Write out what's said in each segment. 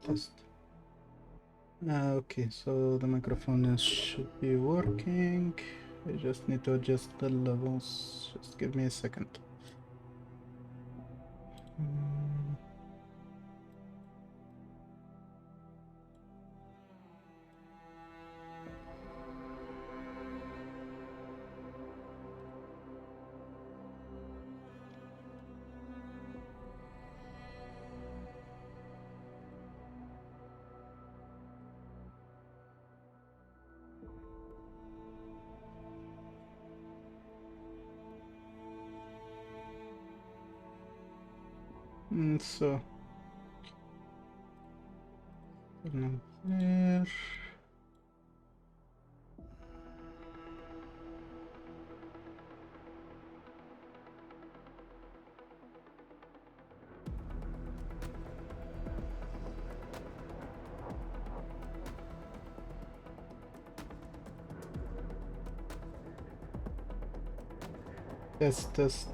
test. Okay, so the microphone should be working. I just need to adjust the levels. Just give me a second. So turn on there. Test.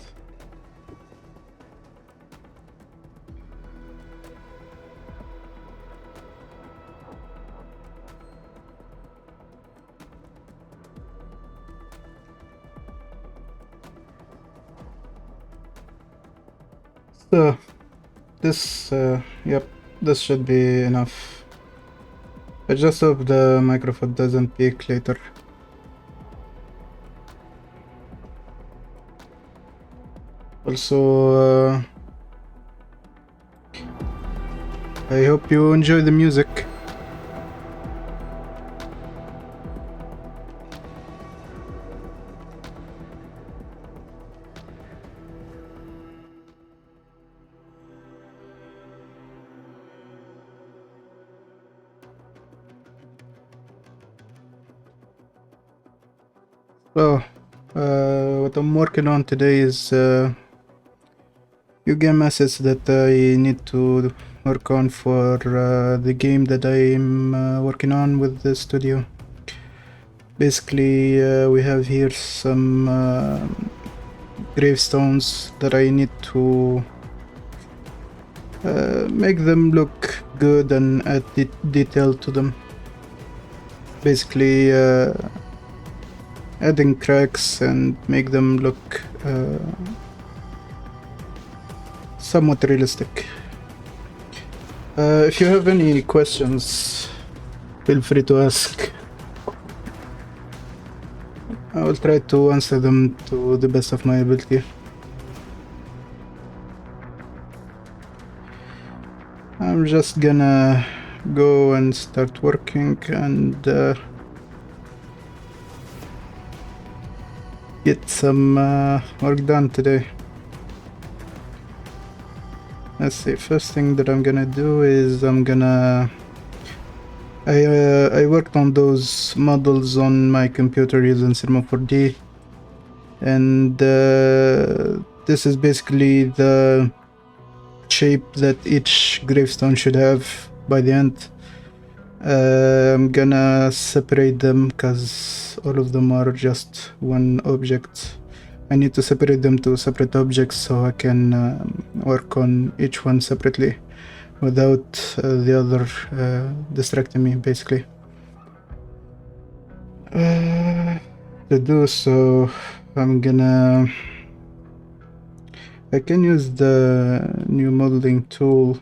So this, yep, this should be enough. I just hope the microphone doesn't peak later. Also, I hope you enjoy the music. So, what I'm working on today is few game assets that I need to work on for the game that I'm working on with the studio. Basically, we have here some gravestones that I need to make them look good and add detail to them. Basically, adding cracks and make them look somewhat realistic. If you have any questions, feel free to ask. I will try to answer them to the best of my ability. I'm just gonna go and start working and get some work done today. Let's see, first thing that I'm gonna do is I worked on those models on my computer using Cinema 4D, and this is basically the shape that each gravestone should have by the end. I'm gonna separate them because all of them are just one object. I need to separate them to separate objects so I can work on each one separately without the other distracting me, basically. To do so, I can use the new modeling tool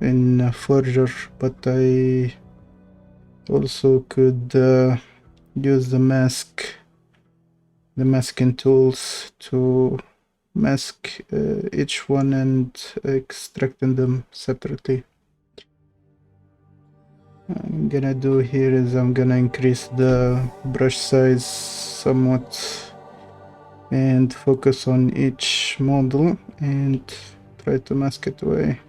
in Forger, but I also could use the masking tools to mask each one and extracting them separately. What I'm gonna do here is I'm gonna increase the brush size somewhat and focus on each model and try to mask it away.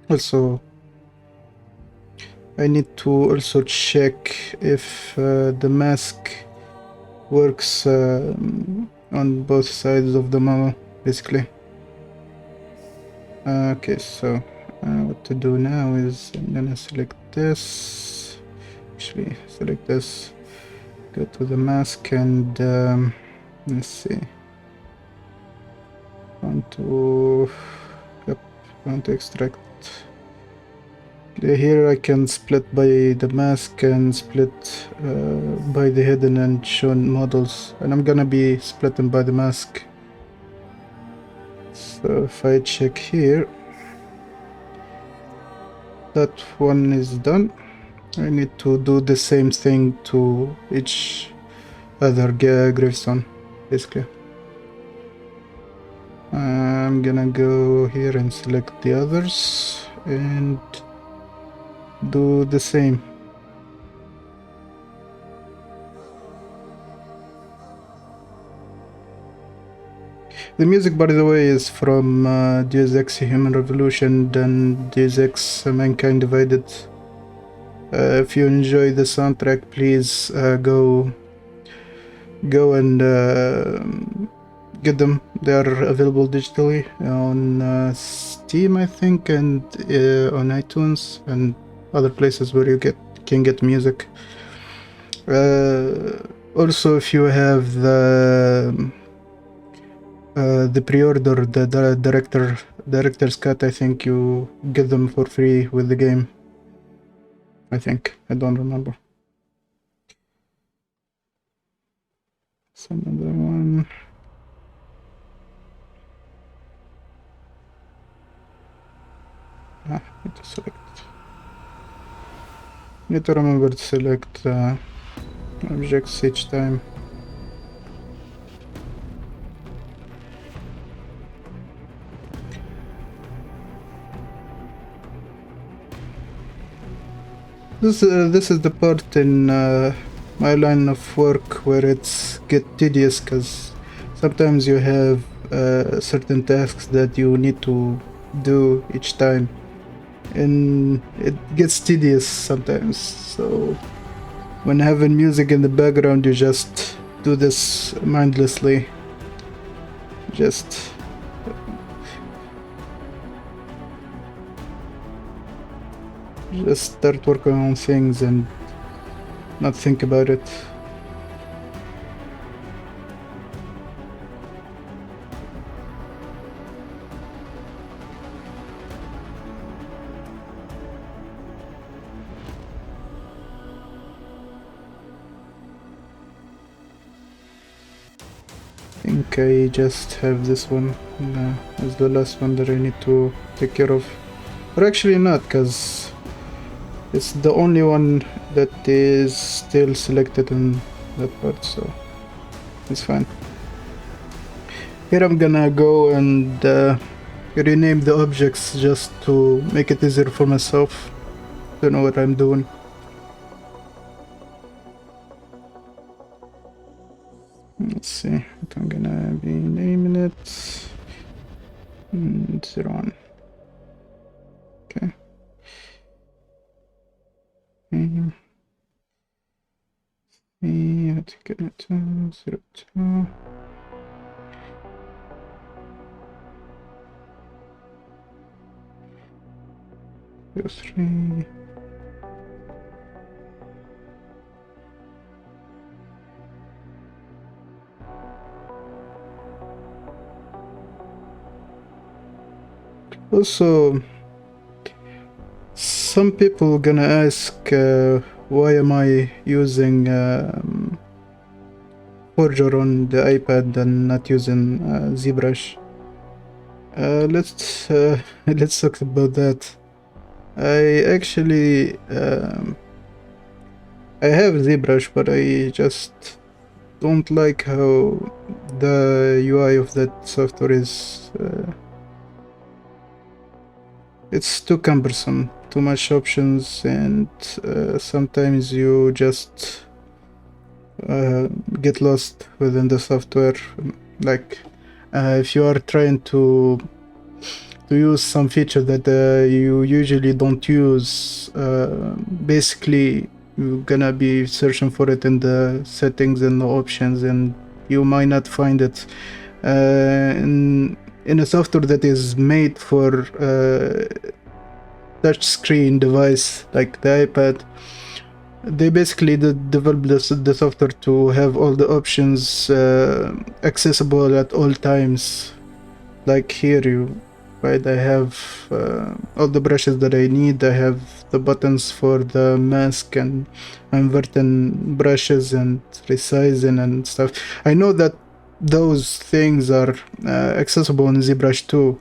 Also, I need to also check if the mask works on both sides of the model, basically. Okay, so what to do now is I'm gonna select this, actually select this, go to the mask and let's see, want to extract Here I can split by the mask and split by the hidden and shown models, and I'm gonna be splitting by the mask. So if I check here, that one is done. I need to do the same thing to each other gravestone, basically. I'm gonna go here and select the others and do the same. The music, by the way, is from Deus Ex Human Revolution and Deus Ex Mankind Divided. If you enjoy the soundtrack, please go and get them. They are available digitally on Steam, I think, and on iTunes and other places where you can get music. Also, if you have the pre-order, the director's cut, I think you get them for free with the game. I think, I don't remember. Some other one. Need to select. Need to remember to select objects each time. This is the part in my line of work where it's get tedious, because sometimes you have certain tasks that you need to do each time, and it gets tedious sometimes. So when having music in the background, you just do this mindlessly. Just start working on things and not think about it. I think I just have this one as the last one that I need to take care of. Or actually not, because it's the only one that is still selected in that part, so it's fine. Here I'm gonna go and rename the objects just to make it easier for myself to know what I'm doing. Let's see what I'm gonna be naming it. 01. Okay. Let's get it to 02. Three. Also, some people gonna ask why am I using Forger on the iPad and not using ZBrush. Let's talk about that. I actually I have ZBrush, but I just don't like how the UI of that software is. It's too cumbersome, too much options, and sometimes you just get lost within the software. Like if you are trying to use some feature that you usually don't use, basically you're gonna be searching for it in the settings and the options, and you might not find it in a software that is made for touch screen device like the iPad. They basically developed the software to have all the options accessible at all times. Like here, right? I have all the brushes that I need. I have the buttons for the mask and inverting brushes and resizing and stuff. I know that those things are accessible in ZBrush too.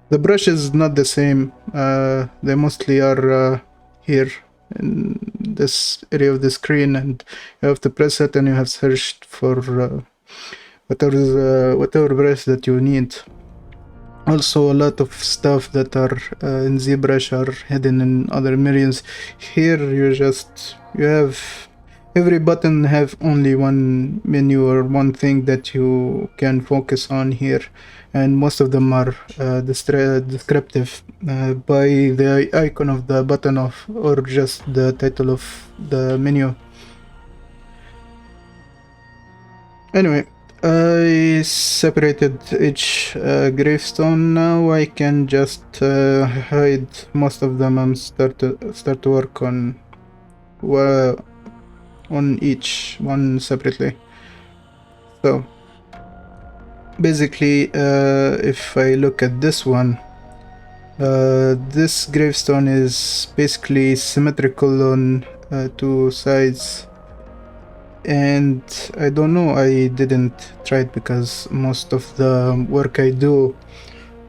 The brush is not the same. They mostly are here in this area of the screen, and you have to press it and you have searched for whatever brush that you need. Also, a lot of stuff that are in ZBrush are hidden in other menus. Here, you have every button have only one menu or one thing that you can focus on here, and most of them are descriptive by the icon of the button or just the title of the menu. Anyway, I separated each gravestone. Now I can just hide most of them and start to work on each one separately. So basically, if I look at this one, this gravestone is basically symmetrical on two sides. And I don't know, I didn't try it because most of the work I do,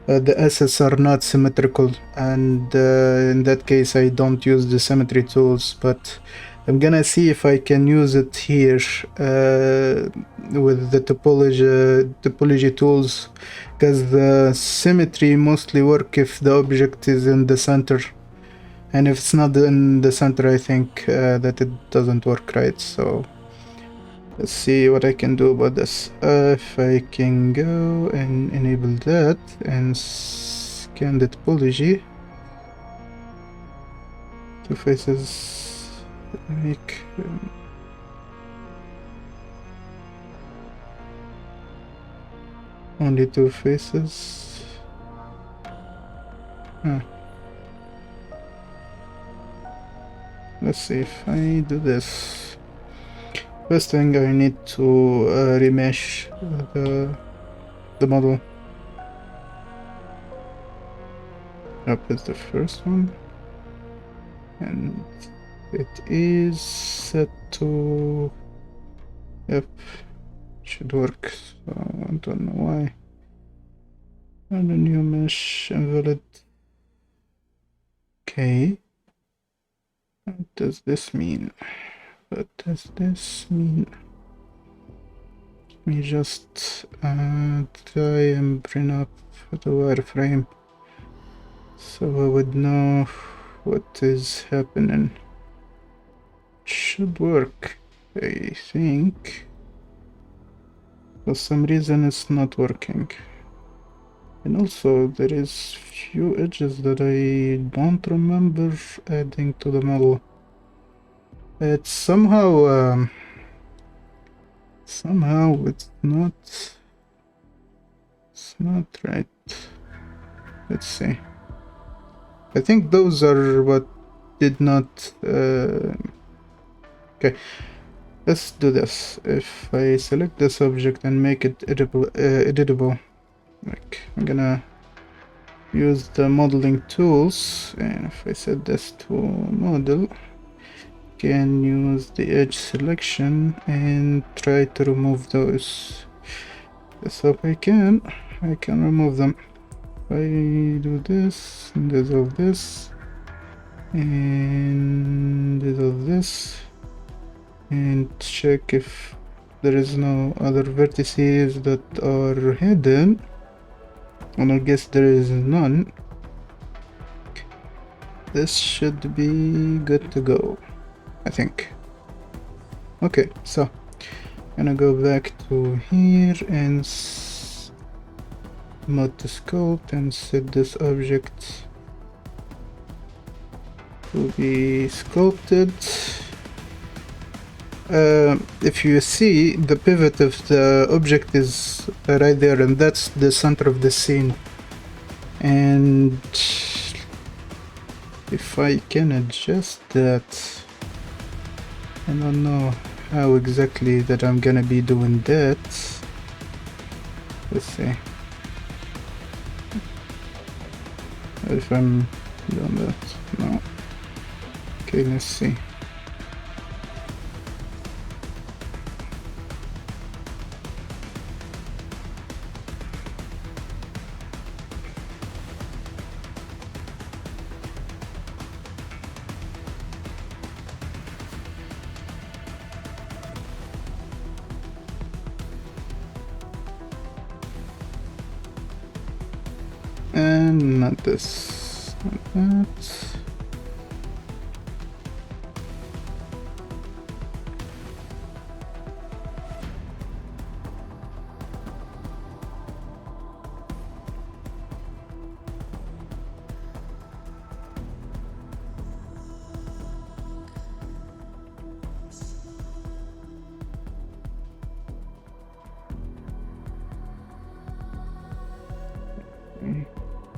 the assets are not symmetrical, and in that case I don't use the symmetry tools, but I'm gonna see if I can use it here with the topology tools, because the symmetry mostly work if the object is in the center, and if it's not in the center I think that it doesn't work right. So let's see what I can do about this. If I can go and enable that and scan the topology. Two faces, make only two faces. Let's see if I do this. First thing, I need to remesh the model. Up is the first one, and it is set to, yep, should work. So I don't know why. And a new mesh invalid. Okay. What does this mean? What does this mean? Let me just try and bring up the wireframe so I would know what is happening. It should work, I think. For some reason it's not working. And also there is few edges that I don't remember adding to the model. It's somehow it's not right. Let's see. I think those are what did not okay, let's do this. If I select this object and make it editable, like I'm gonna use the modeling tools, and if I set this to model, can use the edge selection and try to remove those. Let's hope I can remove them. If I do this and dissolve this and dissolve this and check if there is no other vertices that are hidden, and I guess there is none, this should be good to go, I think. Okay, so I'm gonna go back to here and mod the sculpt and set this object to be sculpted. If you see, the pivot of the object is right there, and that's the center of the scene. And if I can adjust that, I don't know how exactly that I'm gonna be doing that. Let's see. if I'm doing that. No. Okay, let's see. And not this. Not that.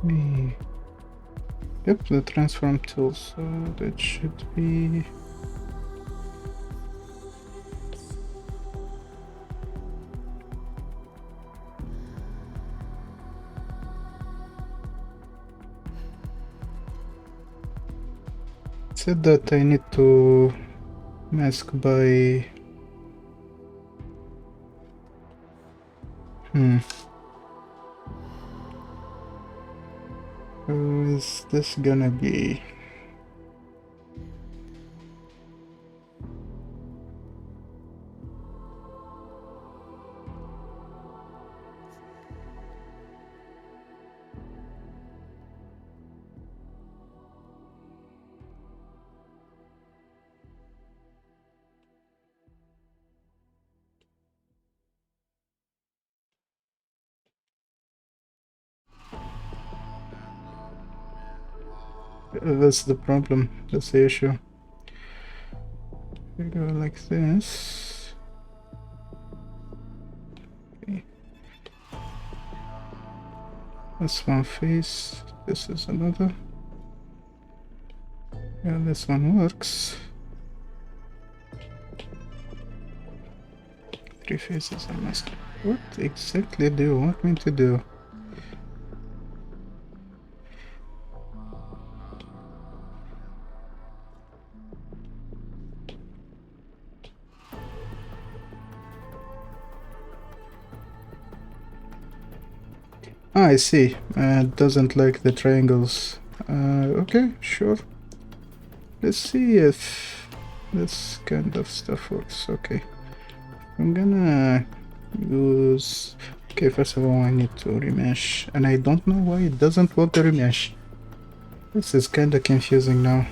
Me. Yep, the transform tool, so that should be. It said that I need to mask by. Who is this gonna be? That's the problem. That's the issue. We go like this. Okay. That's one face. This is another. Yeah, this one works. Three faces are masked. What exactly do you want me to do? Ah, I see. Doesn't like the triangles. Okay, sure. Let's see if this kind of stuff works. Okay. I'm gonna use... Okay, first of all, I need to remesh. And I don't know why it doesn't want to remesh. This is kinda confusing now.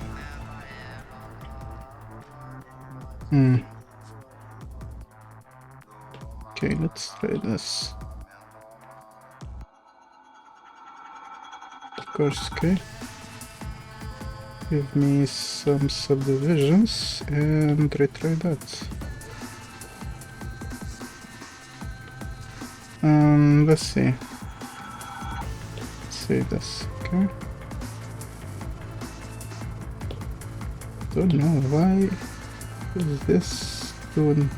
Okay, let's try this. Of course, okay. Give me some subdivisions and retry that. Let's see. Let's see this, okay. Don't know why is this doing.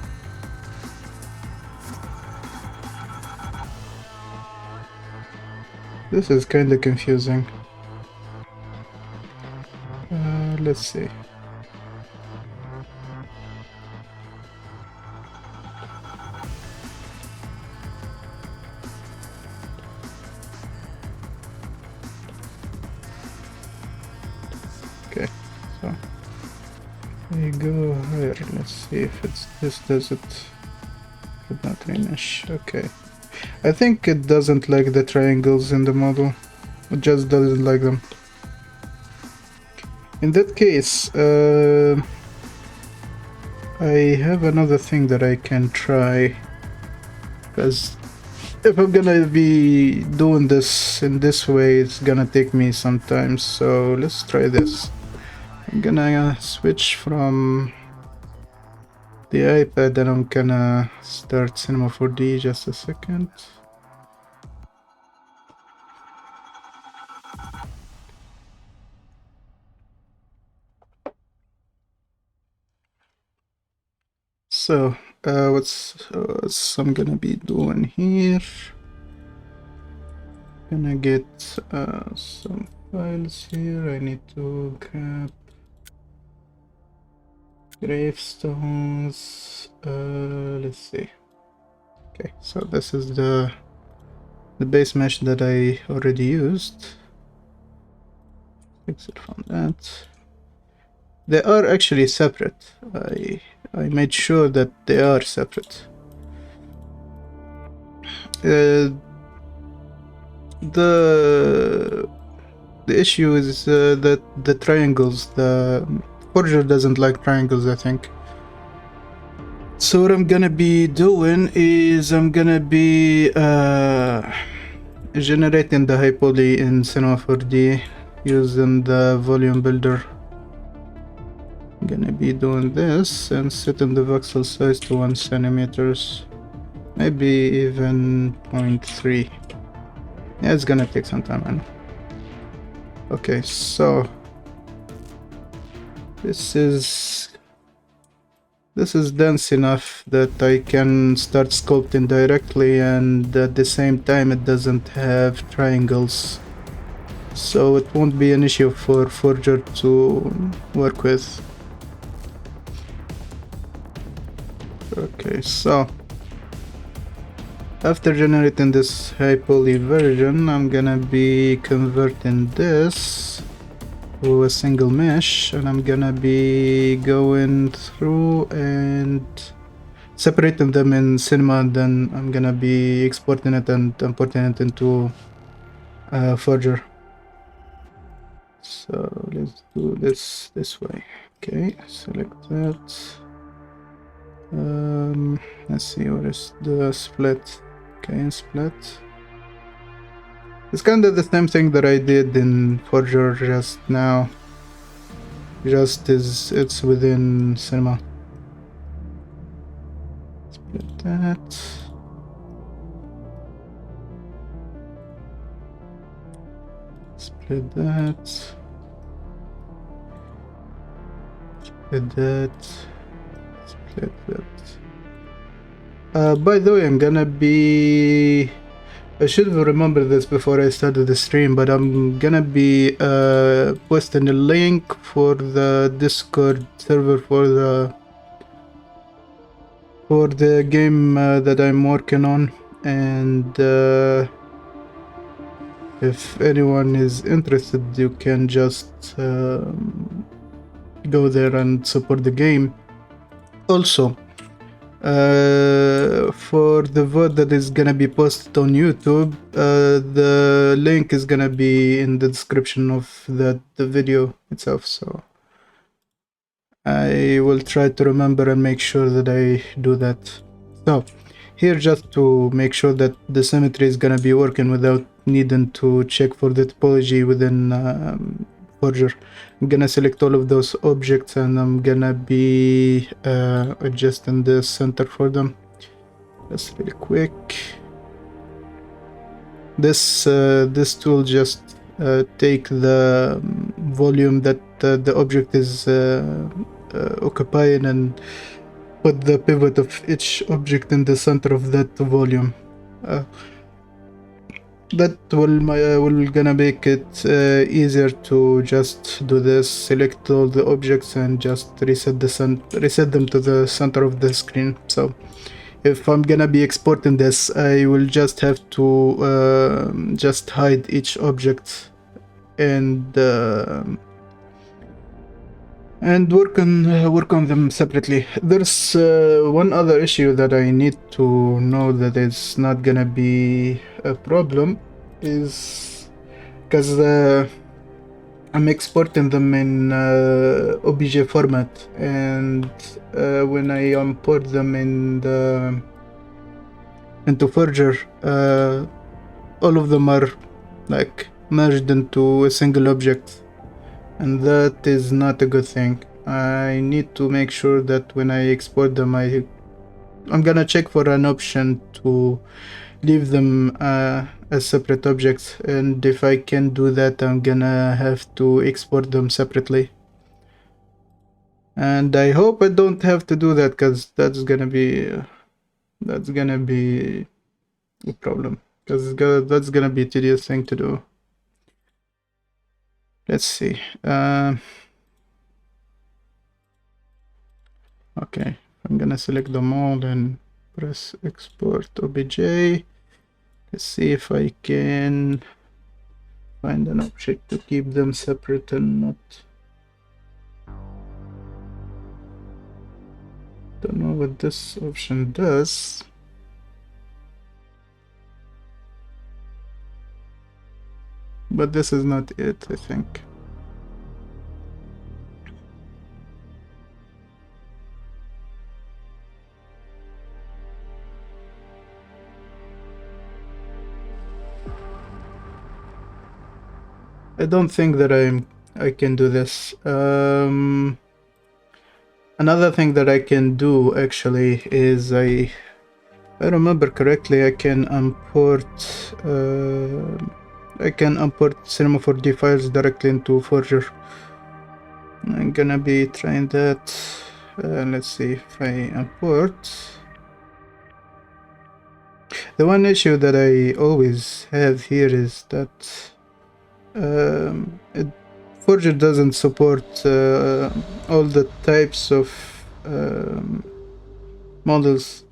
This is kinda confusing. Let's see. Okay, so we go here. Let's see if it's this does it. Could not remesh. Okay. I think it doesn't like the triangles in the model. It just doesn't like them. In that case, I have another thing that I can try. Because if I'm gonna be doing this in this way, it's gonna take me some time. So let's try this. I'm gonna switch from the iPad and I'm gonna start Cinema 4D. Just a second. So what's I'm gonna be doing here? Gonna get some files here. I need to grab gravestones. Let's see. Okay, so this is the base mesh that I already used. Exit from that. They are actually separate. I made sure that they are separate. The issue is that the triangles, the Forger doesn't like triangles, I think. So what I'm gonna be doing is I'm gonna be generating the high poly in Cinema 4D using the volume builder. I'm gonna be doing this and setting the voxel size to 1 centimeters, maybe even 0.3. Yeah, it's gonna take some time, man. Okay, so this is dense enough that I can start sculpting directly, and at the same time it doesn't have triangles, so it won't be an issue for Forger to work with. Okay, so after generating this high poly version, I'm gonna be converting this to a single mesh, and I'm gonna be going through and separating them in Cinema, and then I'm gonna be exporting it and importing it into Forger. So let's do this way. Okay, select that. Let's see, what is the split? Okay, split. It's kind of the same thing that I did in Forger just now. Just is it's within Cinema. Split that. Split that. Split that. Split that. By the way, I'm gonna be... I should have remembered this before I started the stream, but I'm gonna be posting a link for the Discord server for the game that I'm working on, and if anyone is interested, you can just go there and support the game. Also, for the VOD that is gonna be posted on YouTube, the link is gonna be in the description of the video itself, so I will try to remember and make sure that I do that. So here, just to make sure that the symmetry is gonna be working without needing to check for the topology within Forger, I'm gonna select all of those objects, and I'm gonna be adjusting the center for them. Just really quick. This tool just take the volume that the object is occupying and put the pivot of each object in the center of that volume. That will gonna make it easier to just do this, select all the objects and just reset them to the center of the screen. So if I'm gonna be exporting this, I will just have to just hide each object and work on them separately. There's one other issue that I need to know that it's not gonna be a problem, is because I'm exporting them in OBJ format, and when I import them into Forger, all of them are like merged into a single object, and that is not a good thing. I need to make sure that when I export them, I'm gonna check for an option to leave them as separate objects, and if I can do that, I'm gonna have to export them separately. And I hope I don't have to do that, because that's gonna be a problem, because that's gonna be a tedious thing to do. let's see. Okay, I'm gonna select them all and press export obj. Let's see if I can find an object to keep them separate and not. Don't know what this option does. But this is not it, I think. I don't think that I can do this. Another thing that I can do actually is I remember correctly, I can import Cinema 4D files directly into Forger. I'm gonna be trying that. Let's see if I import. The one issue that I always have here is that Forger doesn't support all the types of models.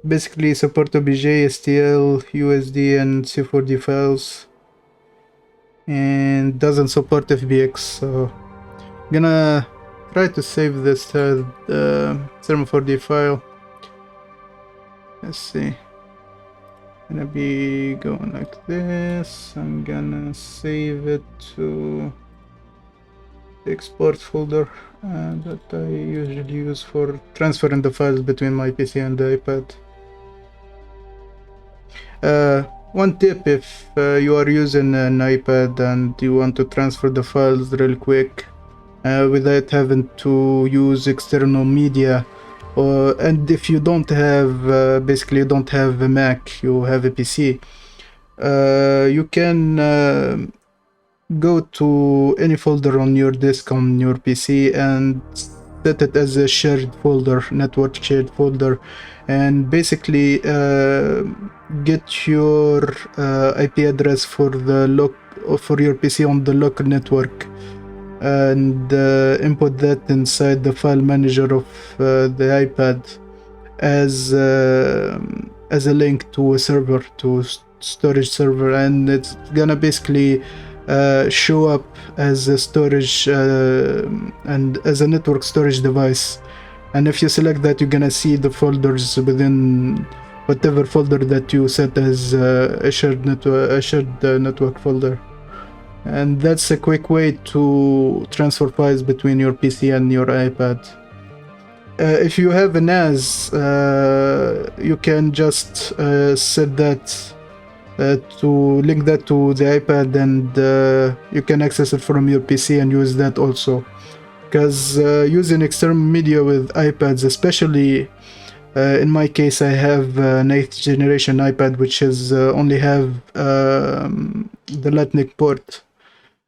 Basically support OBJ, STL, USD, and C4D files, and doesn't support FBX. So I'm gonna try to save this Cinema 4D file. Let's see. Gonna be going like this. I'm gonna save it to the export folder that I usually use for transferring the files between my PC and the iPad. One tip, if you are using an iPad and you want to transfer the files real quick without having to use external media, and if you don't have basically you don't have a Mac, you have a PC, you can go to any folder on your disk on your PC and set it as a shared folder, network shared folder, and basically get your IP address for your PC on the local network, and input that inside the file manager of the iPad as a link to a server, to storage server, and it's gonna basically show up as a storage and as a network storage device. And if you select that, you're gonna see the folders within whatever folder that you set as a shared network folder. And that's a quick way to transfer files between your PC and your iPad. If you have a NAS, you can just set that to link that to the iPad, and you can access it from your PC and use that also. Because using external media with iPads, especially in my case, I have an 8th generation iPad, which is only have the Lightning port.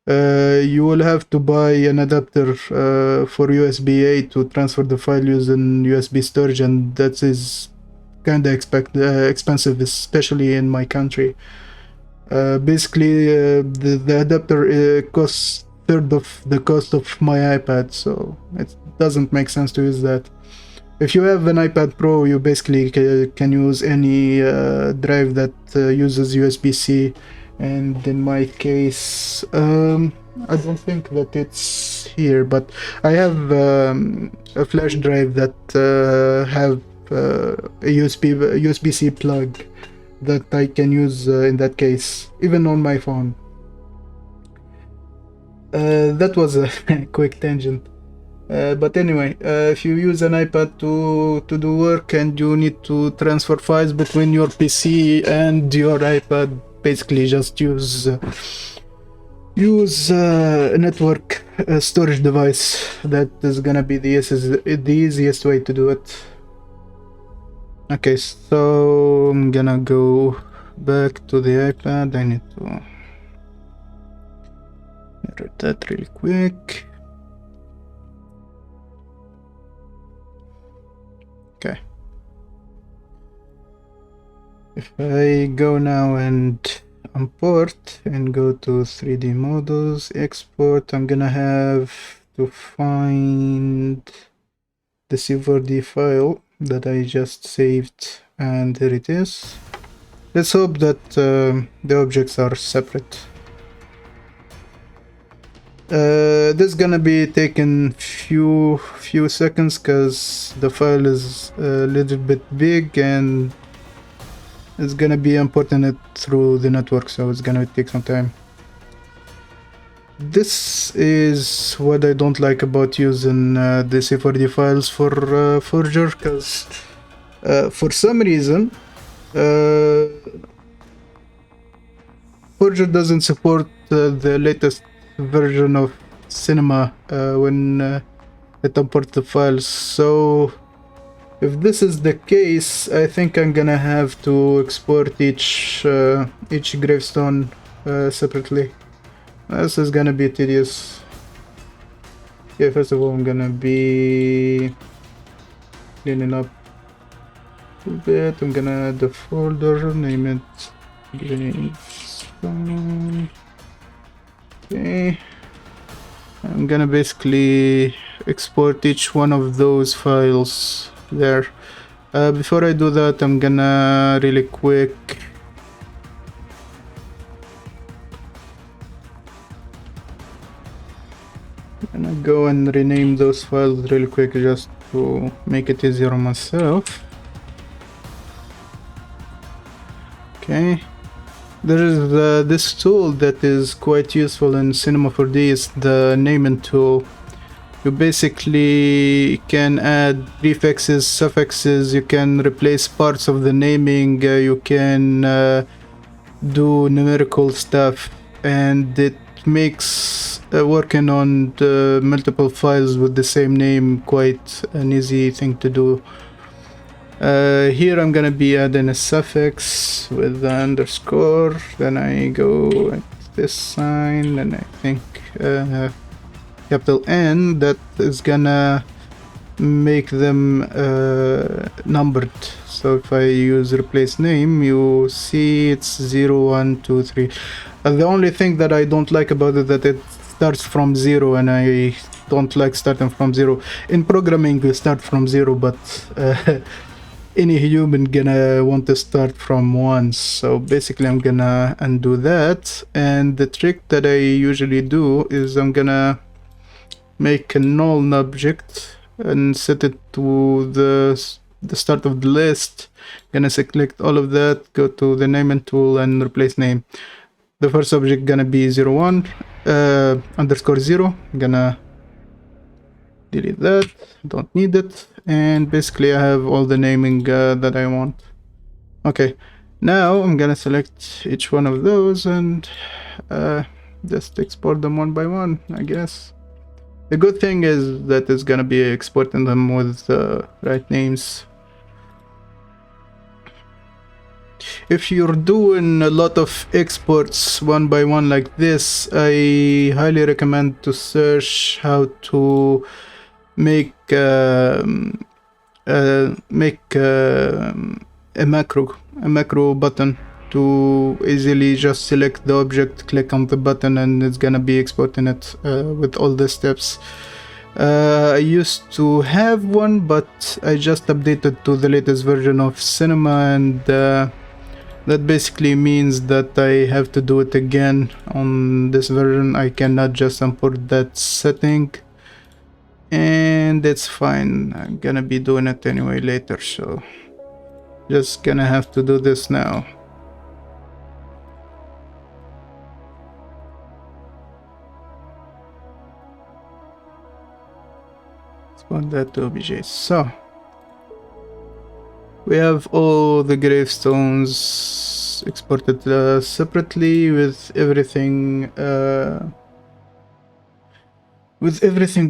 You will have to buy an adapter for USB-A to transfer the file using USB storage, and that is kind of expensive, especially in my country. Basically, the adapter costs third of the cost of my iPad, so it doesn't make sense to use that. If you have an iPad Pro, you basically can use any drive that uses USB-C, and in my case, I don't think that it's here, but I have a flash drive that have a USB-C plug that I can use in that case, even on my phone. That was a quick tangent. But anyway, if you use an iPad to do work and you need to transfer files between your PC and your iPad, basically just use a network storage device. That is gonna be the easiest way to do it. Okay, so I'm gonna go back to the iPad. I need to edit that really quick. Okay. If I go now and import and go to 3D models, export. I'm gonna have to find the C4D file that I just saved, and here it is. Let's hope that the objects are separate. This is gonna be taking few seconds because the file is a little bit big and it's gonna be importing it through the network, so it's gonna take some time. This is what I don't like about using the C4D files for Forger, because for some reason Forger doesn't support the latest version of Cinema when it imports the files. So if this is the case, I think I'm gonna have to export each gravestone separately. This is gonna be tedious. Yeah, first of all, I'm gonna be cleaning up a bit. I'm gonna add the folder, name it gravestone. Okay. I'm gonna basically export each one of those files there. Before I do that, I'm gonna really quick go and rename those files really quick just to make it easier on myself. Okay. There is this tool that is quite useful in Cinema 4D. It's the naming tool. You basically can add prefixes, suffixes, you can replace parts of the naming, you can do numerical stuff, and it makes working on the multiple files with the same name quite an easy thing to do. Here I'm gonna be adding a suffix with the underscore, then I go with this sign, and I think capital N, that is gonna make them numbered. So if I use replace name, you see it's 0, 1, 2, 3. The only thing that I don't like about it that it starts from 0, and I don't like starting from 0. In programming we start from 0, but any human gonna want to start from 1. So basically I'm gonna undo that, and the trick that I usually do is I'm gonna make a null object and set it to the start of the list. Gonna select all of that, go to the naming tool and replace name. The first object gonna be 0, 1 underscore 0. Gonna delete that, don't need it, and basically I have all the naming that I want. Okay, now I'm gonna select each one of those and just export them one by one, I guess. The good thing is that it's gonna be exporting them with the right names. If you're doing a lot of exports one by one like this, I highly recommend to search how to make a macro button to easily just select the object, click on the button, and it's gonna be exporting it with all the steps. I used to have one, but I just updated to the latest version of Cinema, and that basically means that I have to do it again on this version. I cannot just import that setting, and that's fine. I'm gonna be doing it anyway later, so just gonna have to do this now. Spawn that to obj. So we have all the gravestones exported separately with everything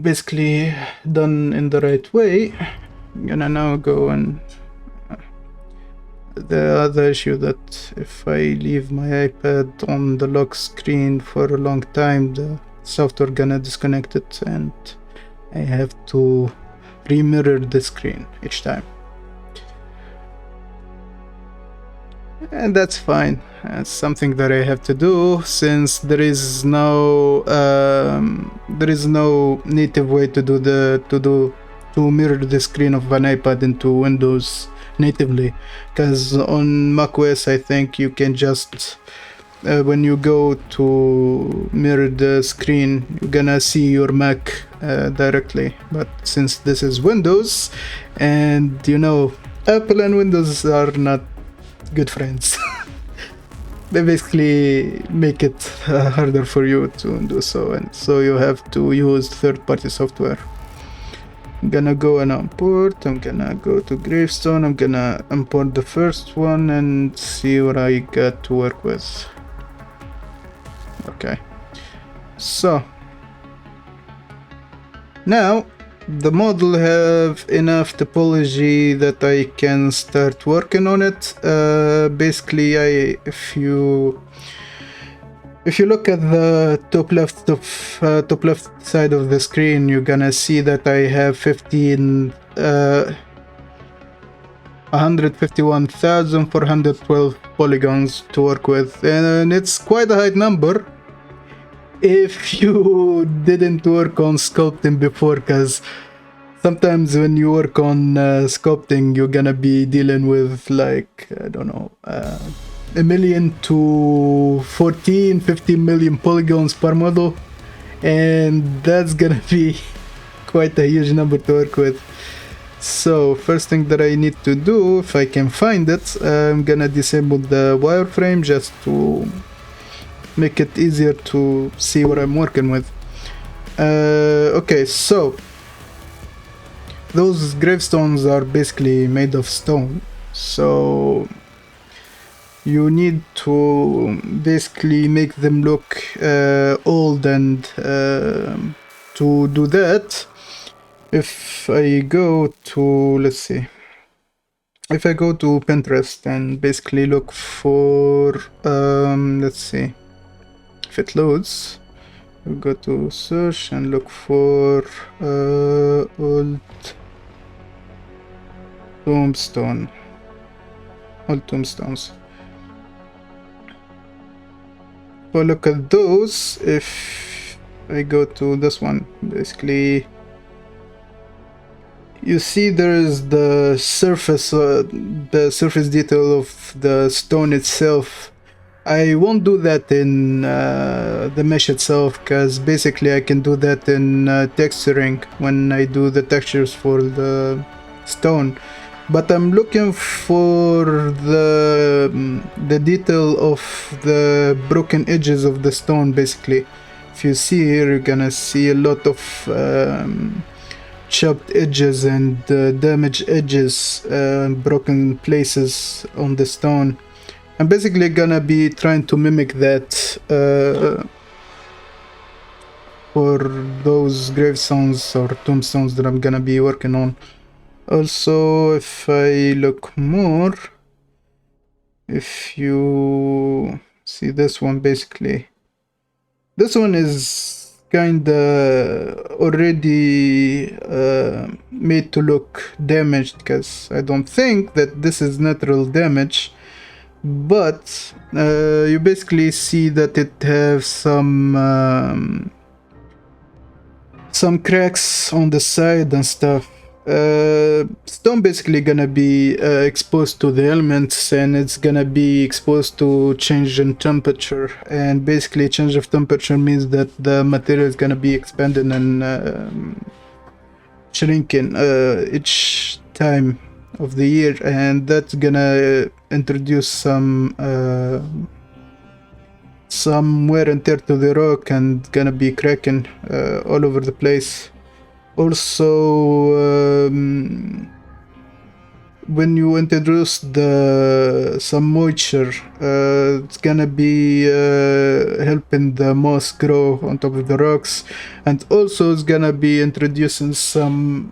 basically done in the right way. I'm gonna now go and the other issue that if I leave my iPad on the lock screen for a long time, the software gonna disconnect it, and I have to remirror the screen each time. and that's fine. It's something that I have to do since there is no native way to do to mirror the screen of an iPad into Windows natively, because on macOS I think you can just when you go to mirror the screen you're gonna see your Mac directly, but since this is Windows, and you know Apple and Windows are not good friends. They basically make it harder for you to do so, and so you have to use third-party software. I'm gonna go and import. I'm gonna go to Gravestone. I'm gonna import the first one and see what I got to work with. Okay, so now the model have enough topology that I can start working on it. Basically, if you look at the top left side of the screen, you're gonna see that I have 151,412 polygons to work with, and it's quite a high number if you didn't work on sculpting before, because sometimes when you work on sculpting, you're gonna be dealing with, like, I don't know, 1 million to 15 million polygons per model, and that's gonna be quite a huge number to work with. So first thing that I need to do, if I can find it, I'm gonna disable the wireframe just to make it easier to see what I'm working with. Okay, so those gravestones are basically made of stone, so you need to basically make them look old, and to do that, if I go to, let's see, if I go to Pinterest and basically look for, let's see if it loads, we go to search and look for old tombstones. So look at those. If I go to this one, basically you see there is the surface detail of the stone itself. I won't do that in the mesh itself, because basically I can do that in texturing when I do the textures for the stone. But I'm looking for the detail of the broken edges of the stone. Basically, if you see here, you're gonna see a lot of chopped edges and damaged edges, broken places on the stone. I'm basically gonna be trying to mimic that for those gravestones or tombstones that I'm gonna be working on. Also, if I look more, if you see this one, basically, this one is kinda already made to look damaged, because I don't think that this is natural damage, but you basically see that it has some cracks on the side and stuff. Stone basically gonna be exposed to the elements, and it's gonna be exposed to change in temperature, and basically change of temperature means that the material is gonna be expanding and shrinking each time of the year, and that's gonna introduce some wear and tear to the rock, and gonna be cracking all over the place. Also, when you introduce some moisture, it's gonna be helping the moss grow on top of the rocks, and also it's gonna be introducing some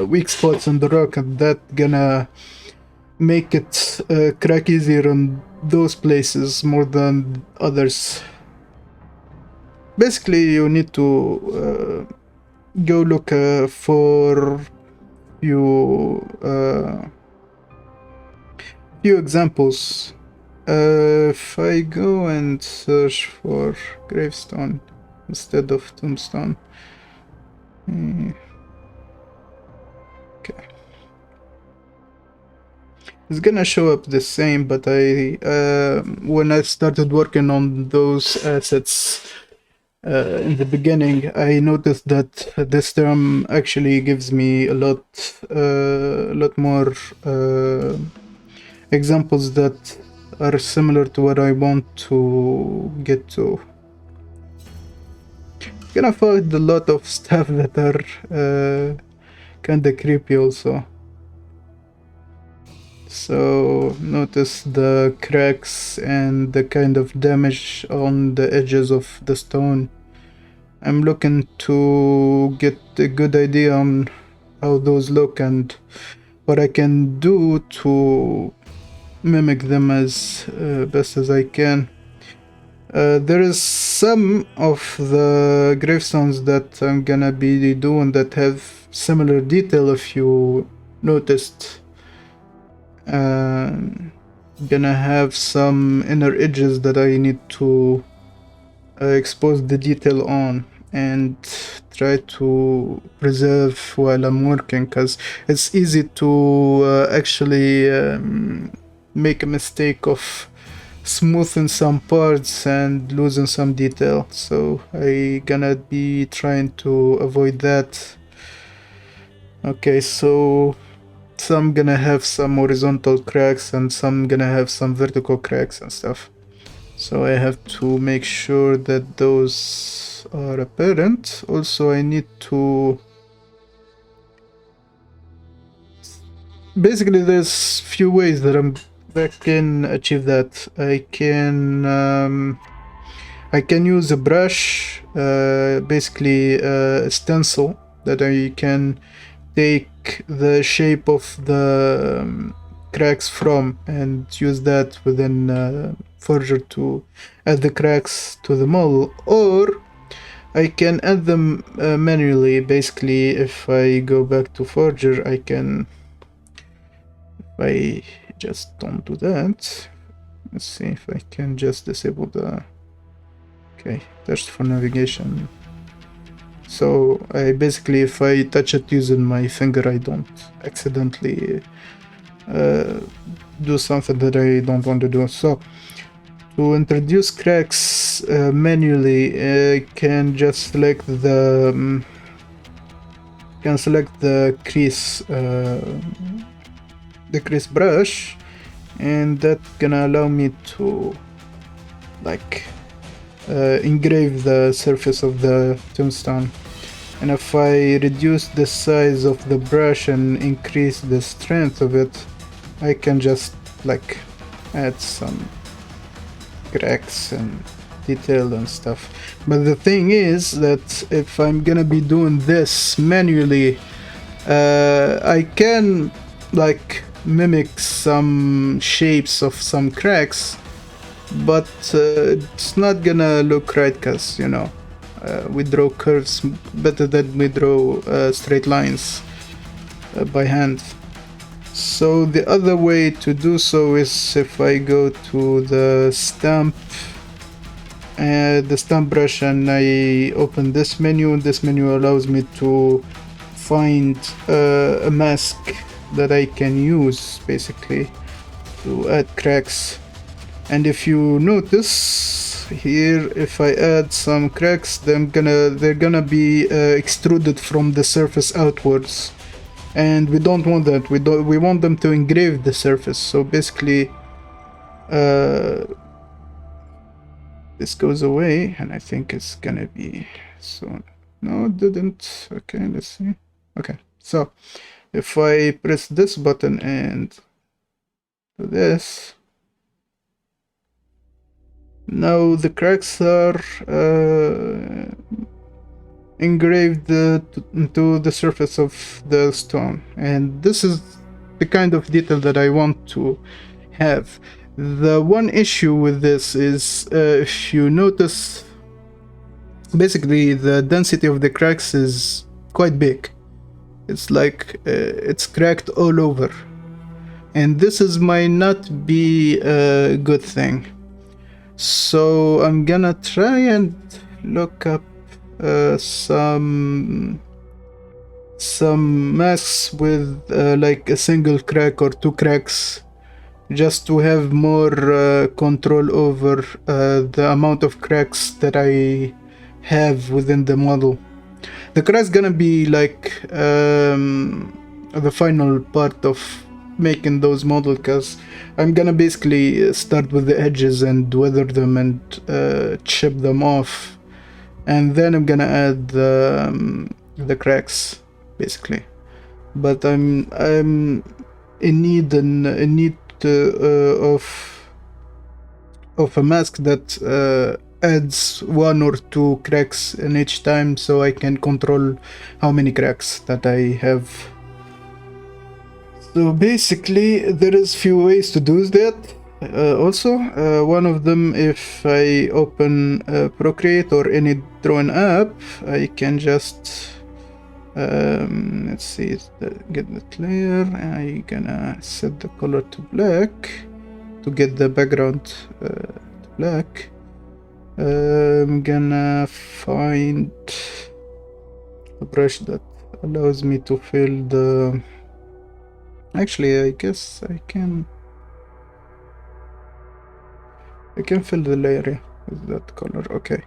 weak spots in the rock, and that gonna make it crack easier on those places more than others. Basically, you need to go look few few examples. If I go and search for gravestone instead of tombstone, okay, it's gonna show up the same. But when I started working on those assets in the beginning, I noticed that this term actually gives me a lot more examples that are similar to what I want to get to. Gonna find a lot of stuff that are kinda creepy also. So notice the cracks and the kind of damage on the edges of the stone. I'm looking to get a good idea on how those look and what I can do to mimic them as best as I can. There is some of the gravestones that I'm gonna be doing that have similar detail. If you noticed, gonna have some inner edges that I need to expose the detail on and try to preserve while I'm working, because it's easy to actually make a mistake of smoothing some parts and losing some detail. So I gonna be trying to avoid that. Okay, so some gonna have some horizontal cracks and some gonna have some vertical cracks and stuff. So I have to make sure that those are apparent. Also, I need to... Basically, there's few ways that I can achieve that. I can use a brush, basically a stencil that I can take the shape of the cracks from and use that within Forger to add the cracks to the model, or I can add them manually. Basically, if I go back to Forger, I can... If I just don't do that, let's see if I can just disable the... Okay, touch for navigation. So I basically, if I touch it using my finger, I don't accidentally do something that I don't want to do. So to introduce cracks manually, I can just select the crease brush, and that's gonna allow me to like engrave the surface of the tombstone. And if I reduce the size of the brush and increase the strength of it, I can just like add some cracks and detail and stuff. But the thing is that if I'm gonna be doing this manually, I can like mimic some shapes of some cracks, but it's not gonna look right, because you know we draw curves better than we draw straight lines by hand. So the other way to do so is if I go to the stamp brush and I open this menu, and this menu allows me to find a mask that I can use basically to add cracks. And if you notice here, if I add some cracks, they're gonna be extruded from the surface outwards, and we don't want that. We want them to engrave the surface. So basically this goes away, and I think it's gonna be... So no, it didn't. Okay, let's see. Okay, so if I press this button and do this, now the cracks are engraved into the surface of the stone, and this is the kind of detail that I want to have. The one issue with this is, if you notice, basically the density of the cracks is quite big. It's like it's cracked all over, and this is might not be a good thing. So I'm gonna try and look up some masks with like a single crack or two cracks, just to have more control over the amount of cracks that I have within the model. The crack's gonna be like the final part of making those models, because I'm gonna basically start with the edges and weather them and chip them off, and then I'm gonna add the cracks basically. But I'm in need of a mask that adds one or two cracks in each time, so I can control how many cracks that I have. So basically there is few ways to do that. Also, one of them, if I open Procreate or any drawing app, I can just let's see, get that layer. I'm gonna set the color to black to get the background to black. I'm gonna find a brush that allows me to fill the... Actually, I guess I can fill the layer with that color. Okay,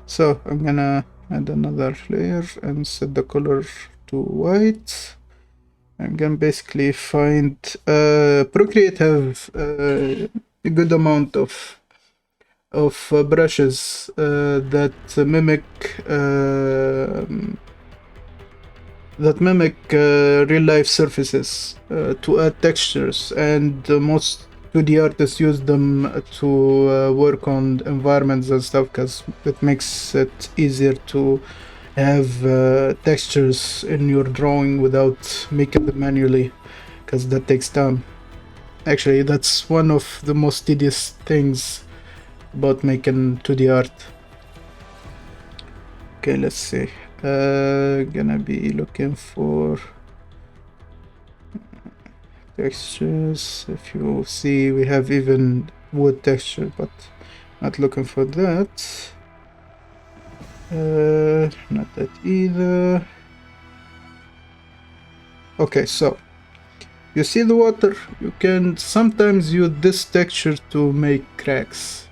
so I'm gonna add another layer and set the color to white. I'm gonna basically find Procreate have a good amount of brushes that mimic real life surfaces to add textures, and most 2D artists use them to work on environments and stuff, because it makes it easier to have textures in your drawing without making them manually, because that takes time. Actually, that's one of the most tedious things about making 2D art. Okay, let's see. Gonna be looking for textures. If you see, we have even wood texture, but not looking for that. Not that either. Okay, so you see the water, you can sometimes use this texture to make cracks,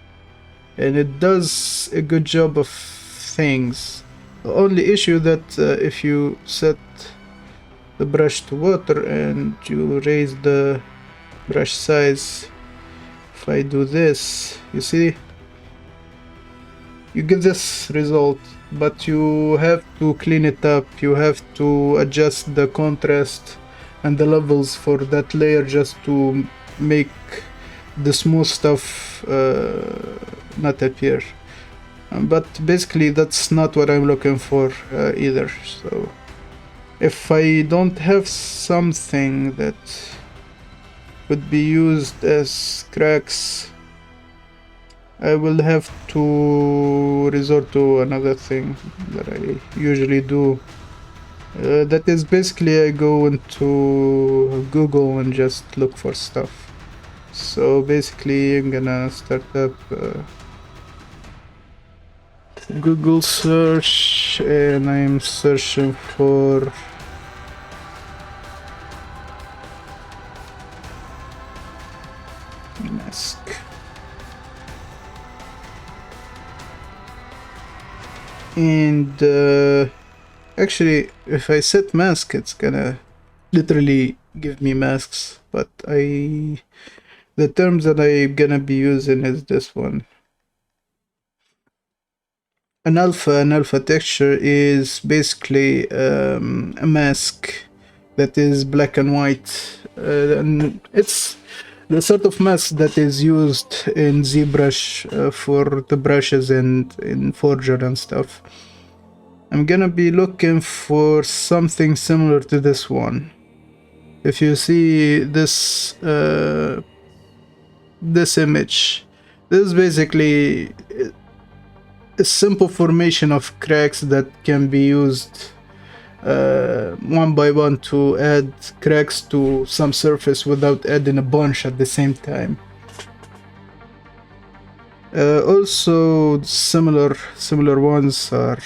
and it does a good job of things. The only issue that if you set the brush to water and you raise the brush size, if I do this, you see, you get this result, but you have to clean it up. You have to adjust the contrast and the levels for that layer just to make the smooth stuff not appear. But basically that's not what I'm looking for either. So if I don't have something that could be used as cracks, I will have to resort to another thing that I usually do. That is basically I go into Google and just look for stuff. So basically I'm gonna start up Google search, and I'm searching for mask. And actually, if I set mask, it's gonna literally give me masks, but the terms that I'm gonna be using is this one. An alpha texture is basically a mask that is black and white, and it's the sort of mask that is used in ZBrush for the brushes and in Forger and stuff. I'm gonna be looking for something similar to this one. If you see this this image, this is basically a simple formation of cracks that can be used one by one to add cracks to some surface without adding a bunch at the same time. Also similar ones are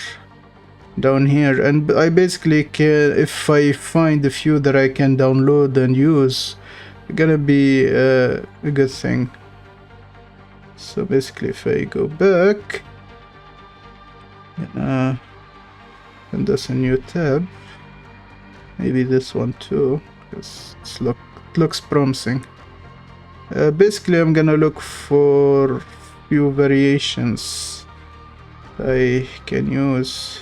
down here, and I basically can, if I find a few that I can download and use, it's gonna be a good thing. So basically if I go back and there's a new tab, maybe this one too, because it looks promising. Basically I'm gonna look for few variations I can use.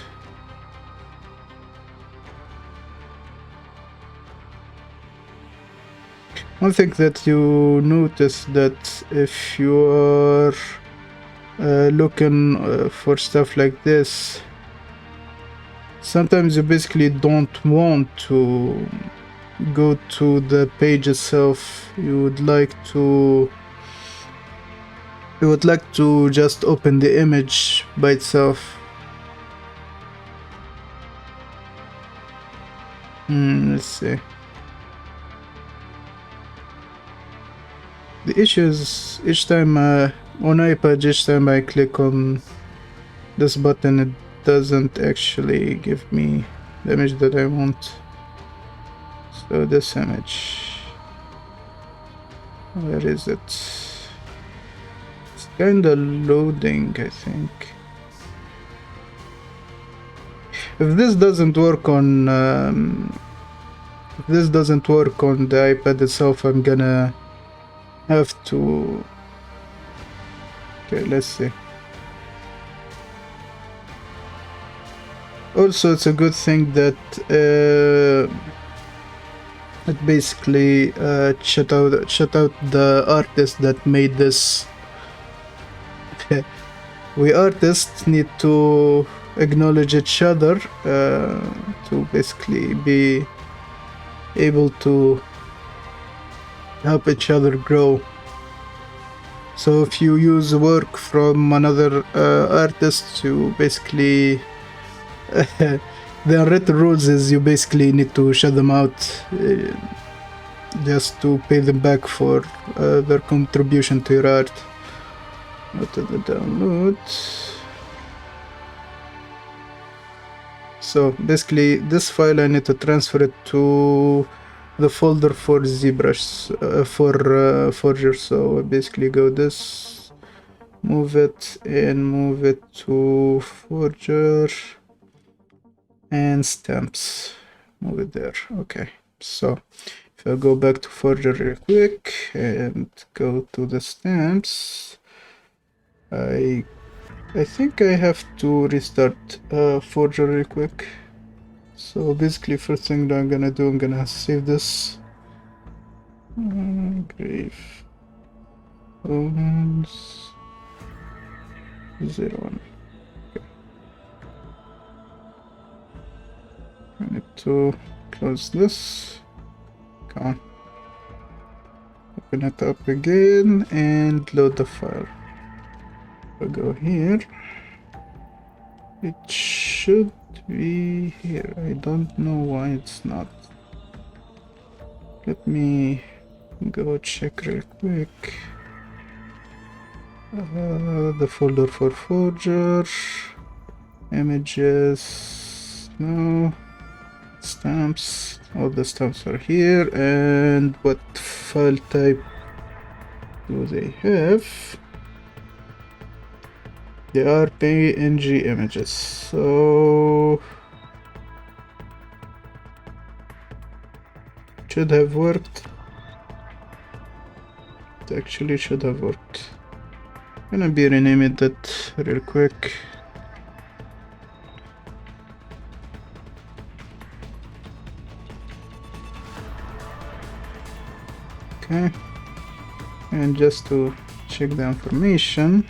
One thing that you notice that if you are looking for stuff like this, sometimes you basically don't want to go to the page itself. You would like to just open the image by itself. Let's see. The issue is each time on iPad, each time I click on this button, it doesn't actually give me the image that I want. So this image, where is it? It's kinda loading, I think. If this doesn't work on the iPad itself, I'm gonna have to. Okay, let's see. Also, it's a good thing that it basically shut out the artist that made this. We artists need to acknowledge each other to basically be able to help each other grow. So if you use work from another artist, you basically the unwritten rules is you basically need to shut them out just to pay them back for their contribution to your art. Go to the download. So basically this file I need to transfer it to the folder for ZBrush for Forger. So I basically go this, move it to Forger and stamps, move it there. Okay, so if I go back to Forger real quick and go to the stamps, I think I have to restart Forger real quick. So basically first thing that I'm gonna do, I'm gonna save this. Grave Owens 01. Okay. I need to close this. Come on. Open it up again and load the file. I'll go here. It should be here. I don't know why it's not. Let me go check real quick. The folder for Forger, images, no, stamps, all the stamps are here. And what file type do they have? They are PNG images, so should have worked. It actually should have worked. I'm gonna be renaming that real quick. Okay, and just to check the information,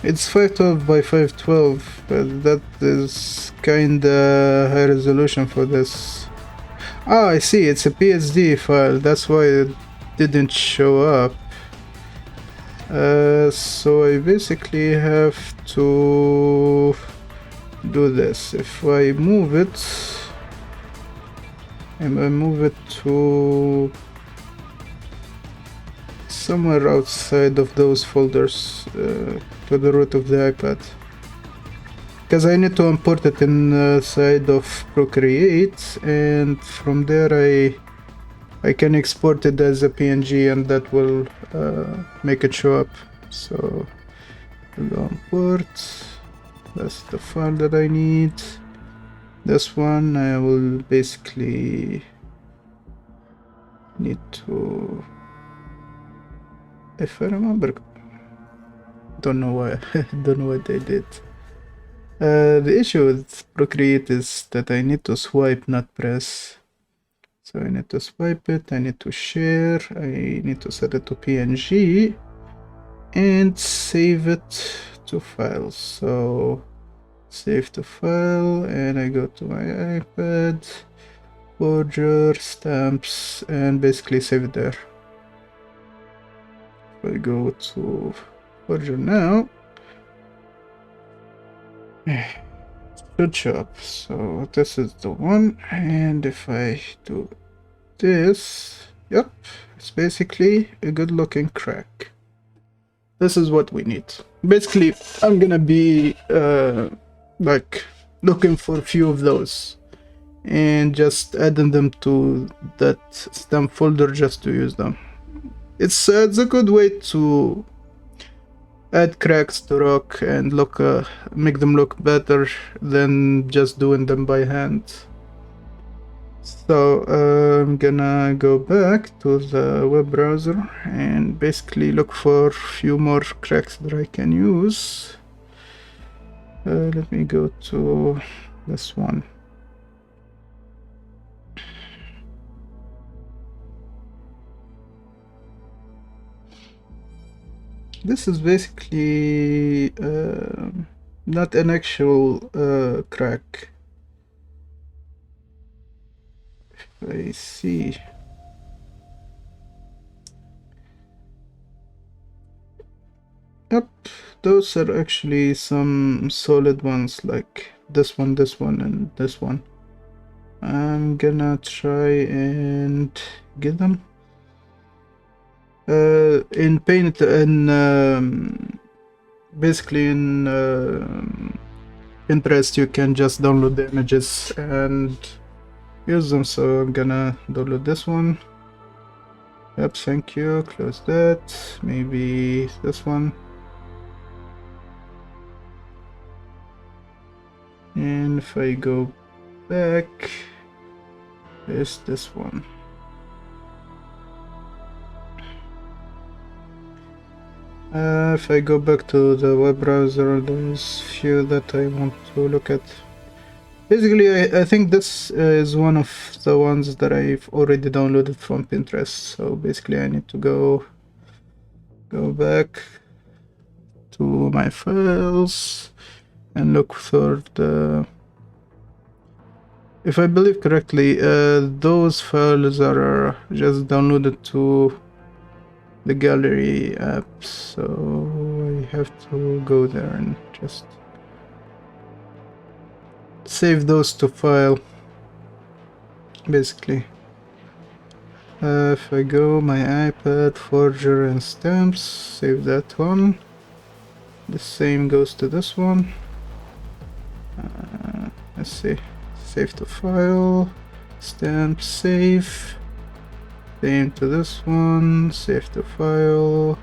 it's 512 by 512, but that is kinda high resolution for this. Ah, I see, it's a PSD file, that's why it didn't show up. So I basically have to do this. If I move it, and I move it to somewhere outside of those folders, to the root of the iPad, because I need to import it inside of Procreate, and from there I can export it as a PNG, and that will make it show up. So we'll import. That's the file that I need. This one I will basically need to, if I remember, don't know why, don't know what I did. The issue with Procreate is that I need to swipe, not press. So I need to swipe it, I need to share, I need to set it to PNG and save it to files. So save to file, and I go to my iPad, Forger, stamps, and basically save it there. If I go to Forger now, should show up. So this is the one, and if I do this, yep, it's basically a good looking crack. This is what we need. Basically, I'm gonna be like looking for a few of those and just adding them to that stamp folder just to use them. It's a good way to add cracks to rock and look make them look better than just doing them by hand. So I'm gonna go back to the web browser and basically look for a few more cracks that I can use. Let me go to this one. This is basically not an actual crack. I see. Yep, those are actually some solid ones, like this one, and this one. I'm gonna try and get them. In Paint, and basically in Pinterest, you can just download the images and use them. So I'm gonna download this one. Yep, thank you. Close that. Maybe this one. And if I go back, there's this one. If I go back to the web browser, there's few that I want to look at. Basically, I think this is one of the ones that I've already downloaded from Pinterest. So basically, I need to go back to my files and look for the. If I believe correctly, those files are just downloaded to the gallery app, so I have to go there and just save those to file, basically. If I go my iPad, Forger, and stamps, save that one. The same goes to this one. Let's see, save to file, stamp, save. Same to this one, save to file,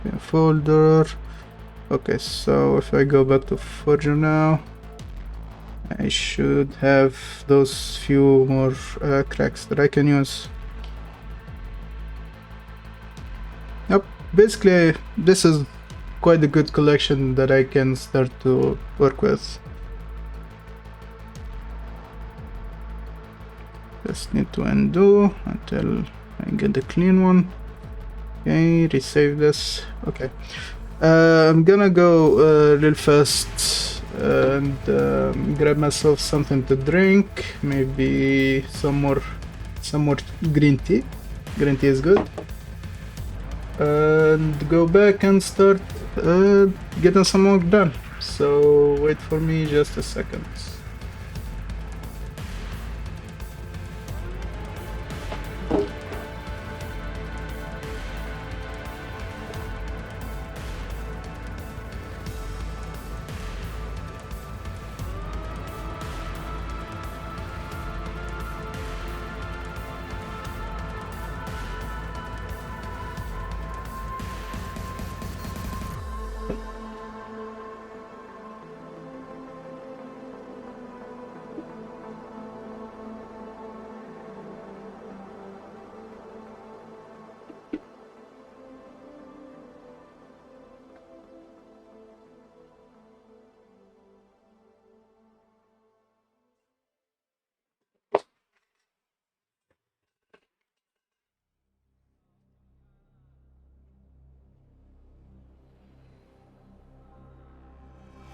same folder. Okay, so if I go back to Forger now, I should have those few more cracks that I can use. Yep, basically this is quite a good collection that I can start to work with. Just need to undo until I get the clean one. Okay, resave this. Okay, I'm gonna go real fast and grab myself something to drink. Maybe some more green tea. Green tea is good. And go back and start getting some work done. so wait for me just a second.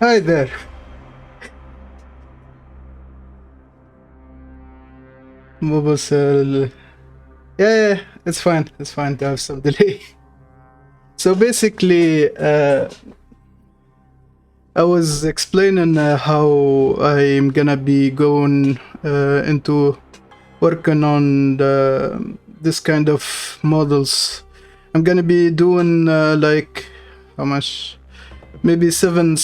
Hi there. Mobile cell. Yeah, it's fine. It's fine to have some delay. So basically, I was explaining how I'm gonna be going into working on this kind of models. I'm gonna be doing like how much? Maybe seven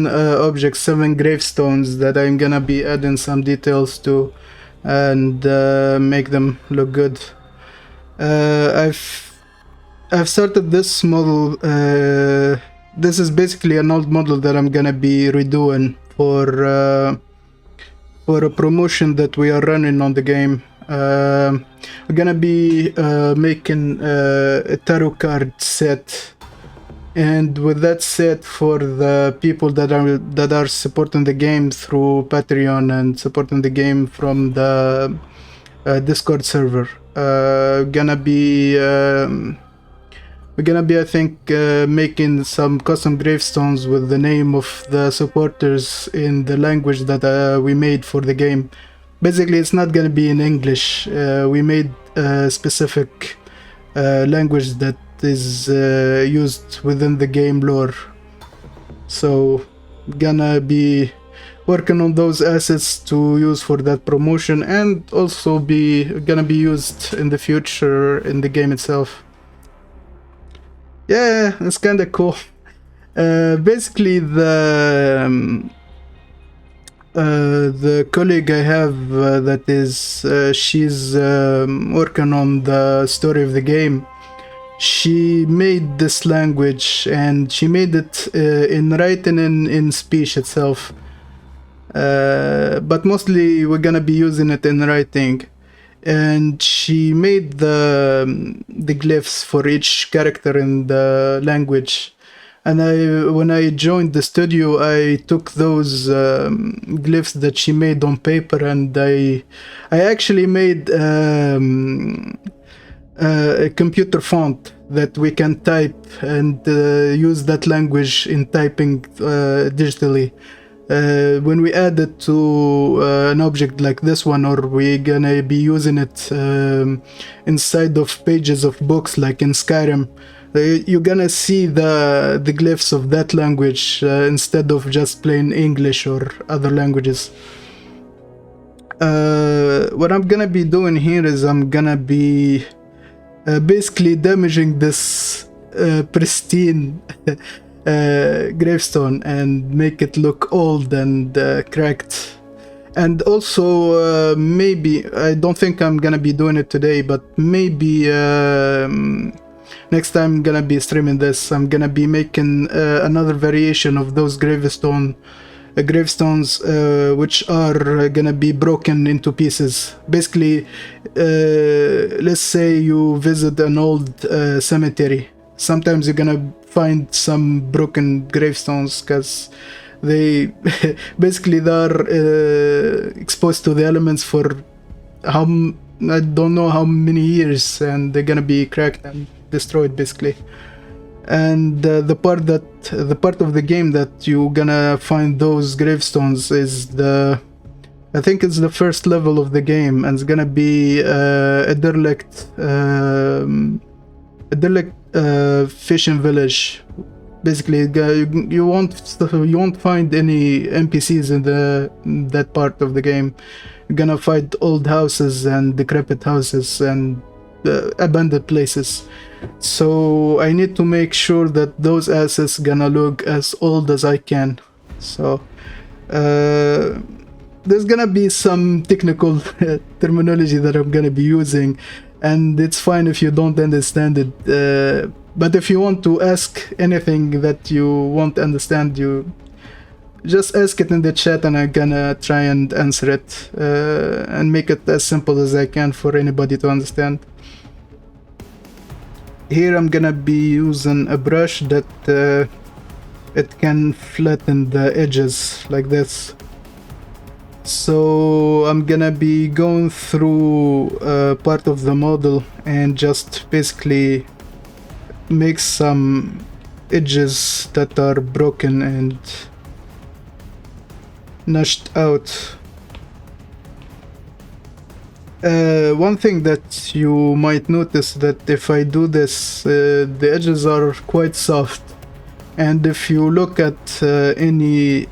objects, 7 gravestones that I'm gonna be adding some details to, and make them look good. I've started this model. This is basically an old model that I'm gonna be redoing for a promotion that we are running on the game. We're gonna be making a tarot card set, and with that set, for the people that are supporting the game through Patreon and supporting the game from the Discord server, we're gonna be, I think, making some custom gravestones with the name of the supporters in the language that we made for the game. Basically, it's not gonna be in English. We made a specific language that is used within the game lore. So, gonna be working on those assets to use for that promotion, and also gonna be used in the future in the game itself. Yeah, it's kind of cool. Basically, the colleague I have that is she's working on the story of the game. She made this language, and she made it in writing and in speech itself. But mostly we're gonna be using it in writing. And she made the glyphs for each character in the language. And when I joined the studio, I took those glyphs that she made on paper, and I actually made a computer font that we can type and use that language in typing digitally. When we add it to an object like this one, or we're gonna be using it inside of pages of books like in Skyrim, you're gonna see the glyphs of that language instead of just plain English or other languages. What I'm gonna be doing here is I'm gonna be basically damaging this pristine gravestone and make it look old and cracked. And also maybe, I don't think I'm gonna be doing it today, but maybe next time I'm gonna be streaming this, I'm gonna be making another variation of those gravestones which are gonna be broken into pieces. Basically, let's say you visit an old cemetery. Sometimes you're gonna find some broken gravestones because they basically they're exposed to the elements for I don't know how many years, and they're gonna be cracked and destroyed basically. And the part of the game that you're gonna find those gravestones is I think it's the first level of the game, and it's gonna be a derelict fishing village Basically, you won't find any NPCs in that part of the game. You're gonna find old houses and decrepit houses and abandoned places. So I need to make sure that those assets gonna look as old as I can. So there's gonna be some technical terminology that I'm gonna be using, and it's fine if you don't understand it. But if you want to ask anything that you won't understand, you just ask it in the chat, and I'm gonna try and answer it and make it as simple as I can for anybody to understand. Here I'm gonna be using a brush that it can flatten the edges like this. So I'm gonna be going through part of the model and just basically make some edges that are broken and notched out. One thing that you might notice that if I do this, the edges are quite soft, and if you look at any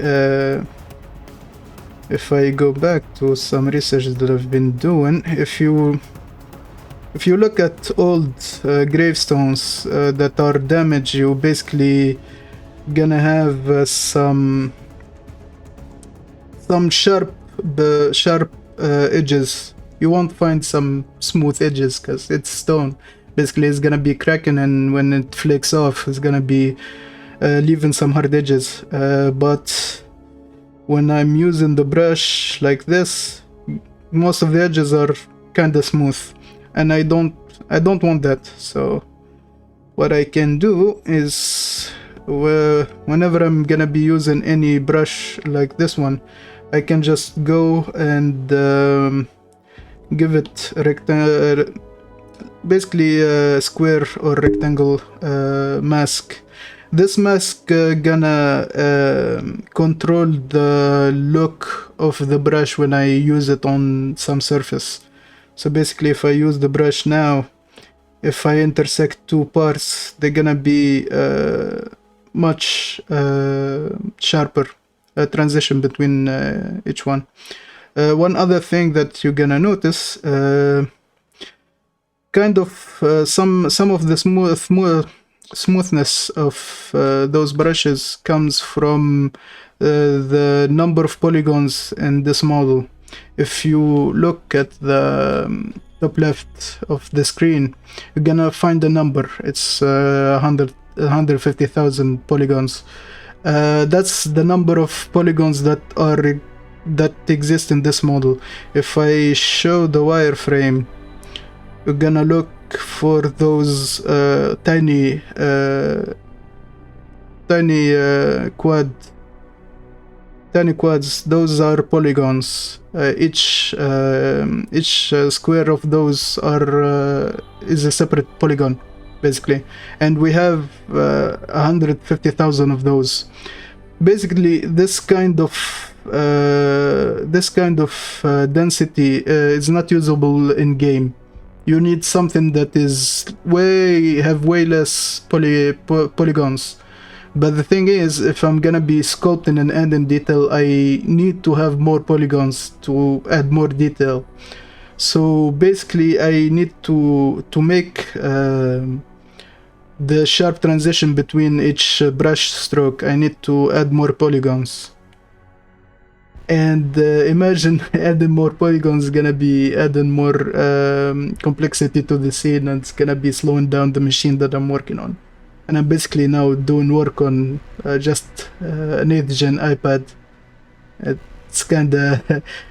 if I go back to some research that I've been doing, if you look at old gravestones that are damaged, you basically gonna have some sharp edges. You won't find some smooth edges because it's stone. Basically, it's gonna be cracking, and when it flakes off, it's gonna be leaving some hard edges. But when I'm using the brush like this, most of the edges are kind of smooth, and I don't want that. So what I can do is, whenever I'm gonna be using any brush like this one, I can just go and give it basically a square or rectangle mask. This mask gonna control the look of the brush when I use it on some surface. So basically, if I use the brush now, if I intersect two parts, they're gonna be much sharper transition between each one. One other thing that you're gonna notice, kind of some of the smoothness of those brushes comes from the number of polygons in this model. If you look at the top left of the screen, you're gonna find a number. It's 150,000 polygons. That's the number of polygons that exist in this model. If I show the wireframe, you're gonna look for those tiny quads. Those are polygons. Each square of those is a separate polygon, basically, and we have 150,000 of those. Basically, this kind of density is not usable in game. You need something that is way less polygons. But the thing is, if I'm gonna be sculpting and adding detail, I need to have more polygons to add more detail. So basically, I need to make the sharp transition between each brush stroke. I need to add more polygons. And imagine adding more polygons is gonna be adding more complexity to the scene, and it's gonna be slowing down the machine that I'm working on. And I'm basically now doing work on just an 8th gen iPad.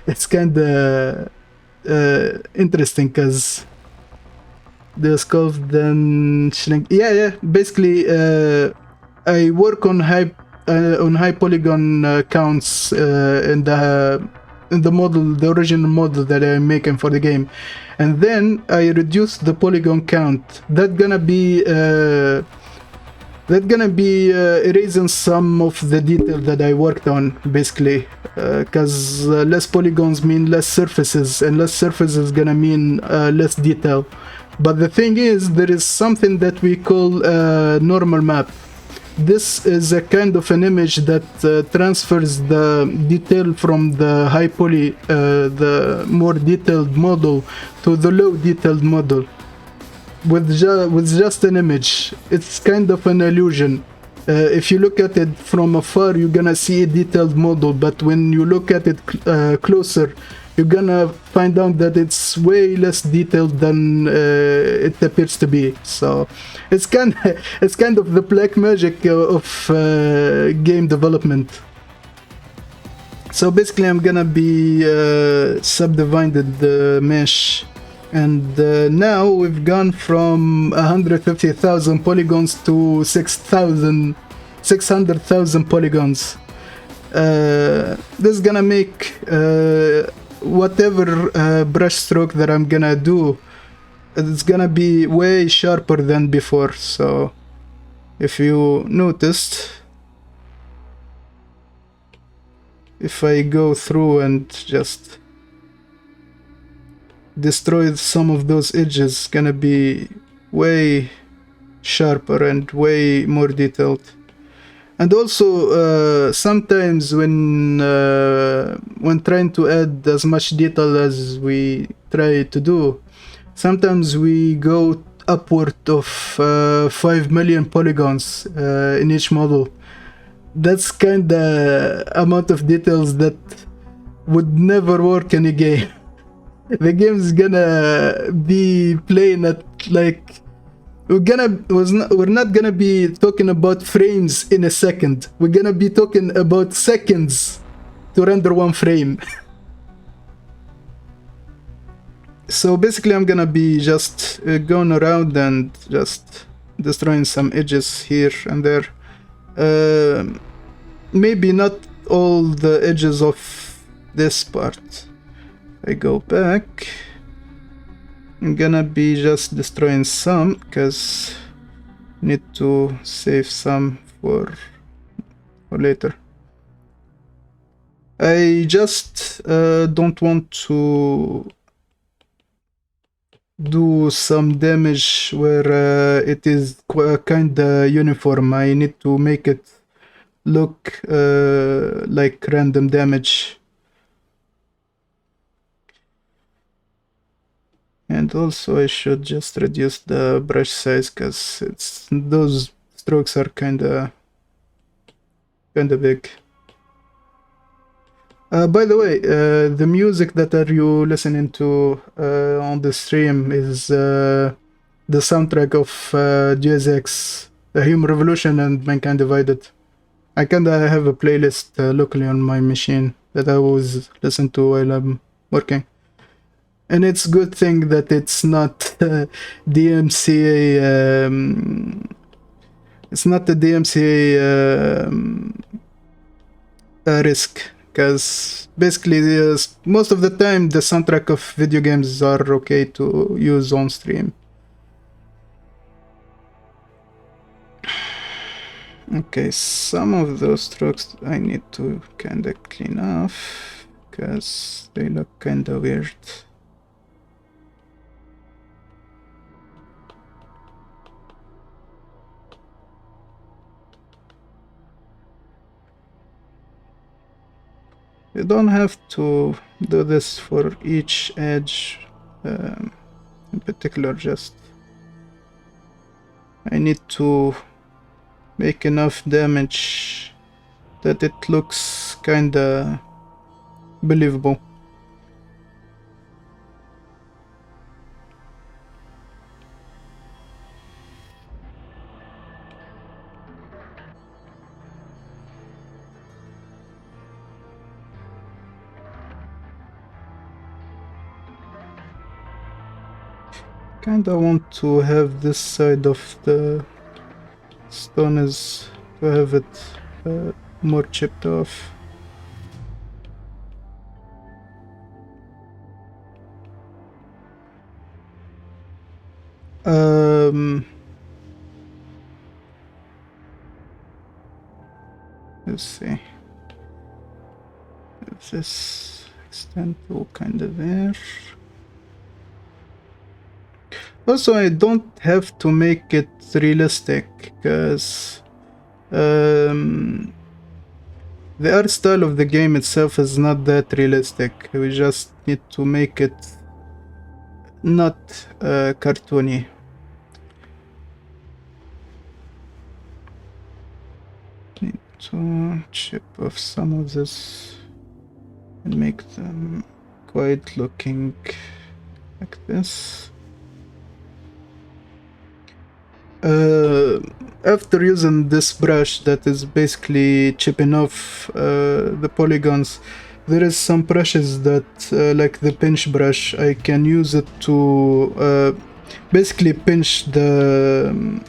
It's kinda interesting because the sculpt then shrink. Yeah. Basically, I work on high polygon counts in the model, the original model that I'm making for the game, and then I reduce the polygon count. That's gonna be erasing some of the detail that I worked on, basically, because less polygons mean less surfaces, and less surfaces gonna mean less detail. But the thing is, there is something that we call normal map. this is a kind of an image that transfers the detail from the high poly, the more detailed model, to the low detailed model with just an image. It's kind of an illusion. If you look at it from afar, you're gonna see a detailed model, but when you look at it closer, you're gonna find out that it's way less detailed than it appears to be. So it's kind of the black magic of game development. So basically, I'm gonna be subdivided the mesh, and now we've gone from 150,000 polygons to 600,000 polygons. This is gonna make whatever brush stroke that I'm gonna do, it's gonna be way sharper than before. So if you noticed, if I go through and just destroy some of those edges, it's gonna be way sharper and way more detailed. And also sometimes when trying to add as much detail as we try to do, sometimes we go upward of 5 million polygons in each model. That's kind of amount of details that would never work in a game. The game's gonna be playing at like, we're not gonna be talking about frames in a second. We're gonna be talking about seconds to render one frame. So basically, I'm gonna be just going around and just destroying some edges here and there. Maybe not all the edges of this part. I go back. I'm gonna be just destroying some because I need to save some for later. I just don't want to do some damage where it is kinda uniform. I need to make it look like random damage. And also I should just reduce the brush size because those strokes are kinda big. By the way, the music that are you listening to on the stream is the soundtrack of Deus Ex, The Human Revolution and Mankind Divided. I kinda have a playlist locally on my machine that I always listen to while I'm working. And it's a good thing that it's not DMCA. It's not the DMCA risk, because basically most of the time the soundtrack of video games are okay to use on stream. Okay, some of those strokes I need to kinda clean off because they look kinda weird. You don't have to do this for each edge in particular, just I need to make enough damage that it looks kinda believable. Kinda want to have this side of the stone is to have it more chipped off. Let's see. If this extend to kinda there. Also, I don't have to make it realistic, because Um, the art style of the game itself is not that realistic. We just need to make it not cartoony. Need to chip off some of this and make them quite looking like this. After using this brush that is basically chipping off the polygons, there is some brushes that like the pinch brush. I can use it to basically pinch the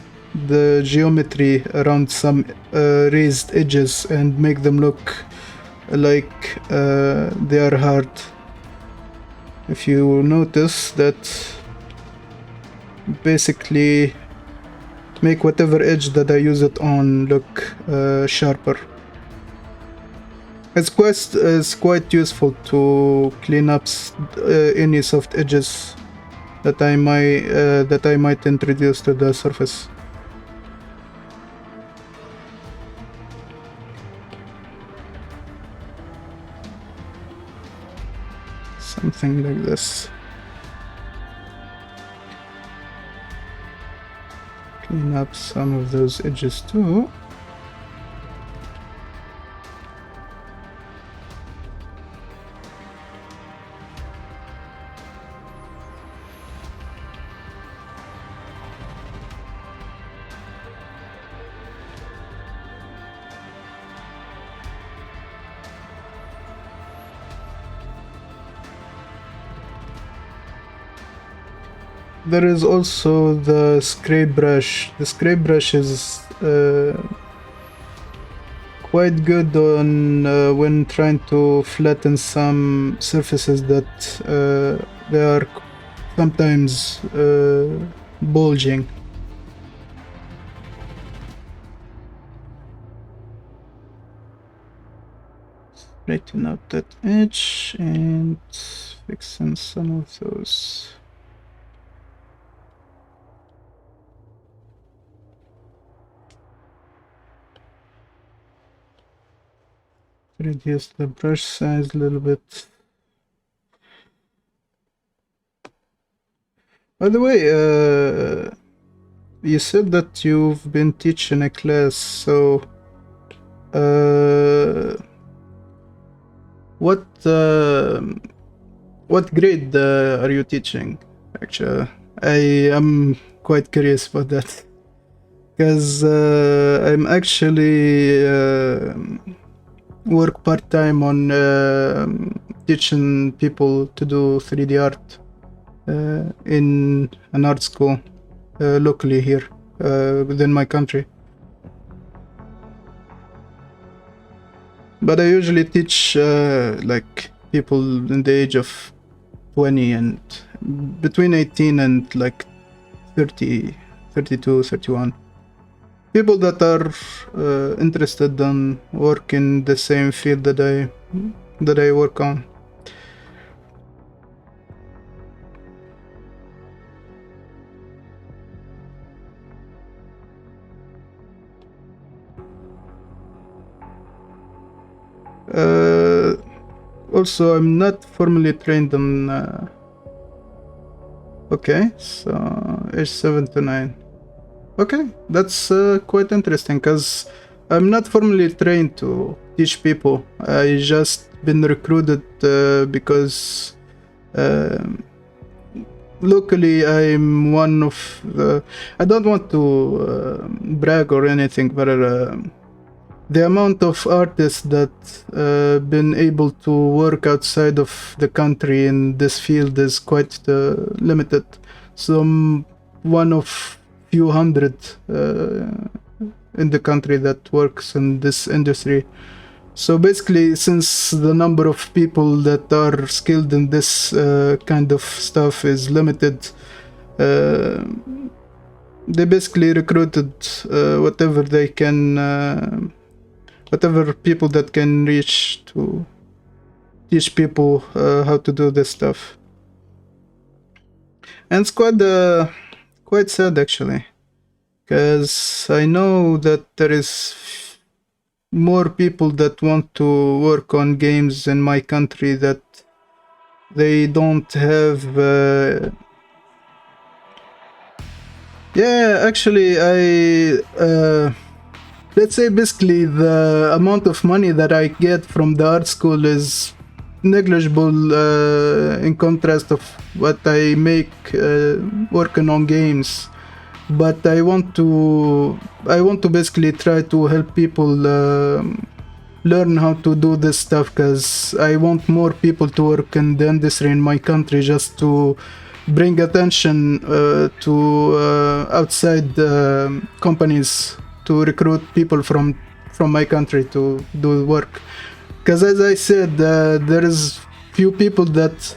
geometry around some raised edges and make them look like they are hard. If you notice that, basically make whatever edge that I use it on look sharper. It's quite useful to clean up any soft edges that I might introduce to the surface. Something like this. Clean up some of those edges too. There is also the scrape brush. The scrape brush is quite good on when trying to flatten some surfaces that they are sometimes bulging. Straighten out that edge and fixing some of those. Reduce the brush size a little bit. By the way, you said that you've been teaching a class, so what grade are you teaching? Actually, I am quite curious about that, because I'm actually work part-time on teaching people to do 3D art in an art school locally here within my country. But I usually teach like people in the age of 20 and between 18 and like 30, 32, 31. People that are interested in work in the same field that I work on. Also, I'm not formally trained on. Okay, so age 7 to 9. Okay, that's quite interesting, because I'm not formally trained to teach people. I just been recruited because locally I'm one of the... I don't want to brag or anything, but the amount of artists that been able to work outside of the country in this field is quite limited. So I'm one of few hundred in the country that works in this industry. So basically, since the number of people that are skilled in this kind of stuff is limited, they basically recruited whatever they can, whatever people that can reach to teach people how to do this stuff. And it's quite sad, actually, because I know that there is more people that want to work on games in my country that they don't have. Yeah, actually, let's say basically the amount of money that I get from the art school is negligible in contrast of what I make working on games. But I want to basically try to help people learn how to do this stuff, because I want more people to work in the industry in my country, just to bring attention to outside companies to recruit people from my country to do work. Because as I said, there is few people that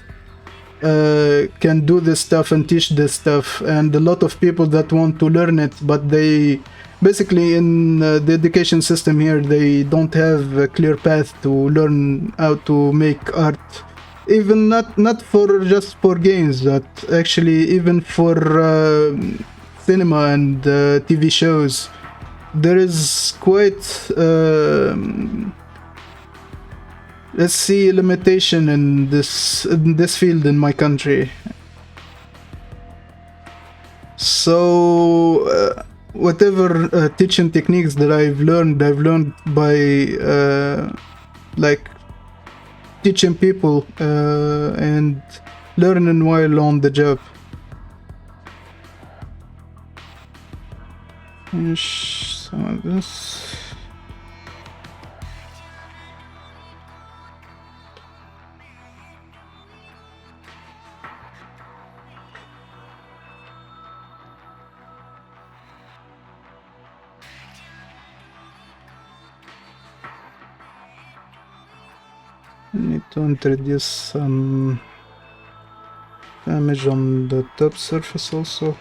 can do this stuff and teach this stuff, and a lot of people that want to learn it, but they basically in the education system here, they don't have a clear path to learn how to make art, even not for just for games, but actually even for cinema and TV shows. There is quite let's see limitation in this field in my country. So whatever teaching techniques that I've learned by like teaching people and learning while on the job. Finish some of this. I need to introduce some damage on the top surface also.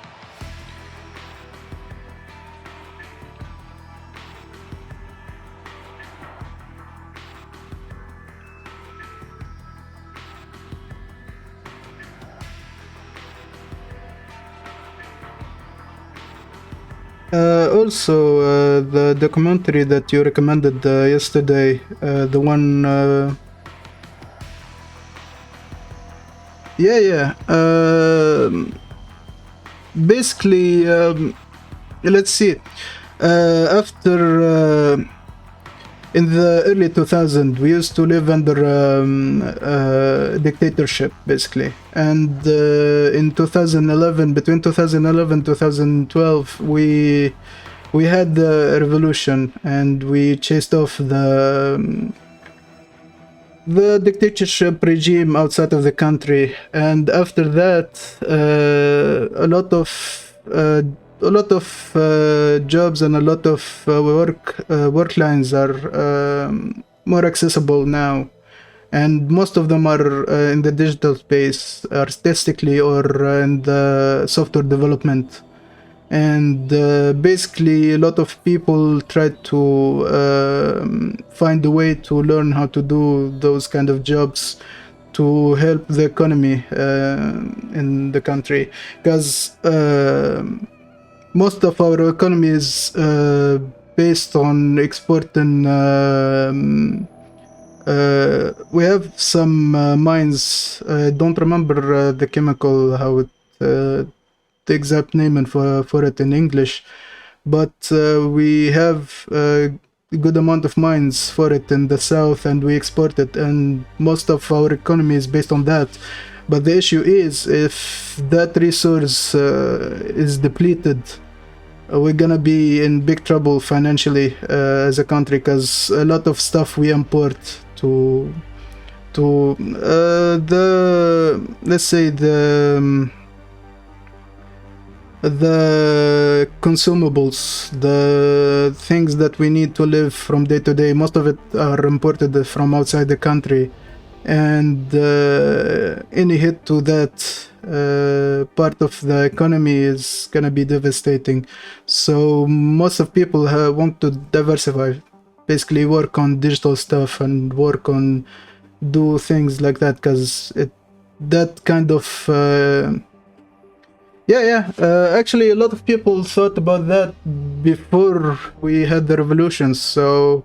Also, the documentary that you recommended yesterday, the one yeah. Basically, let's see. After in the early 2000s, we used to live under dictatorship, basically. And in 2011, between 2011 and 2012, we had the revolution, and we chased off the dictatorship regime outside of the country. And after that, a lot of jobs and a lot of work lines are more accessible now, and most of them are in the digital space, artistically, or in the software development. And basically a lot of people try to find a way to learn how to do those kind of jobs to help the economy in the country, because most of our economy is based on exporting. We have some mines. I don't remember the chemical, how it the exact name for it in English, but we have a good amount of mines for it in the south, and we export it, and most of our economy is based on that. But the issue is, if that resource is depleted, we're gonna be in big trouble financially as a country, because a lot of stuff we import to the, let's say, the consumables, the things that we need to live from day to day, most of it are imported from outside the country, and any hit to that part of the economy is gonna be devastating. So most of people want to diversify, basically work on digital stuff and work on do things like that, because that kind of Yeah, yeah. Actually, a lot of people thought about that before we had the revolutions. So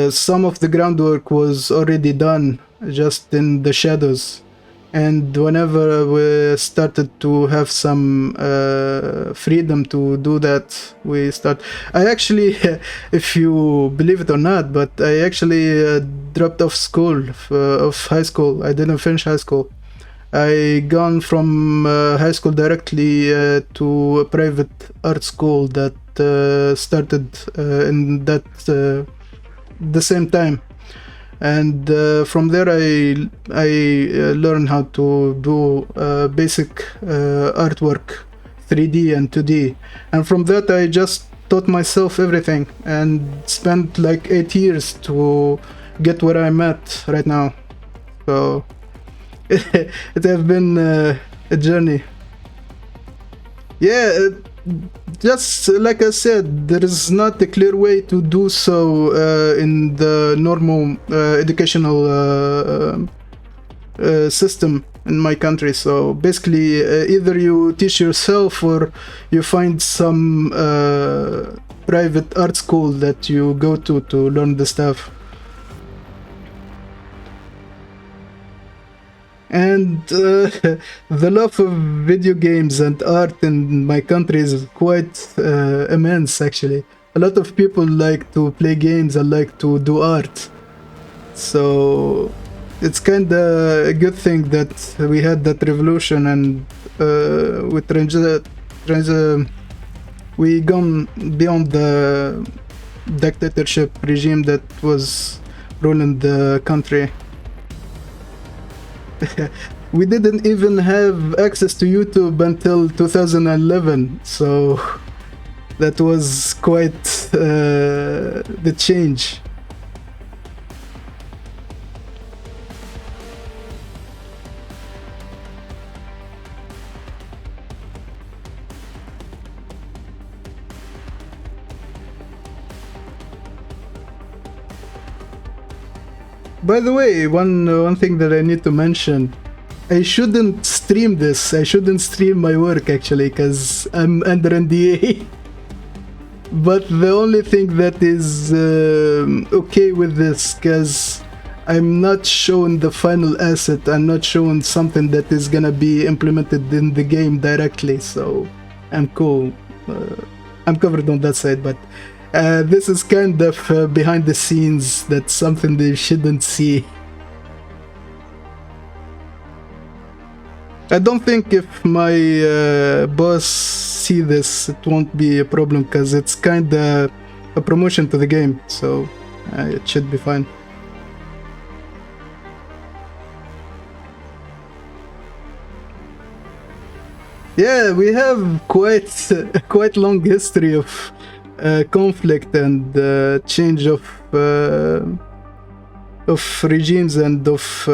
some of the groundwork was already done, just in the shadows. And whenever we started to have some freedom to do that, we start. I actually, if you believe it or not, but I actually dropped off school, of high school. I didn't finish high school. I gone from high school directly to a private art school that started in that the same time, and from there I learned how to do basic artwork, 3D and 2D, and from that I just taught myself everything and spent like 8 years to get where I'm at right now. So it has been a journey. Yeah, just like I said, there is not a clear way to do so in the normal educational system in my country. So basically, either you teach yourself or you find some private art school that you go to learn the stuff. And the love of video games and art in my country is quite immense, actually. A lot of people like to play games and like to do art. So it's kind of a good thing that we had that revolution, and we gone beyond the dictatorship regime that was ruling the country. We didn't even have access to YouTube until 2011, so that was quite the change. By the way, one thing that I need to mention, I shouldn't stream this. I shouldn't stream my work actually, because I'm under NDA. But the only thing that is okay with this, because I'm not showing the final asset. I'm not showing something that is gonna be implemented in the game directly. So I'm cool. I'm covered on that side, but this is kind of behind the scenes. That's something they shouldn't see. I don't think if my boss see this, it won't be a problem, because it's kind of a promotion to the game, so it should be fine. Yeah, we have quite long history of conflict and change of regimes and of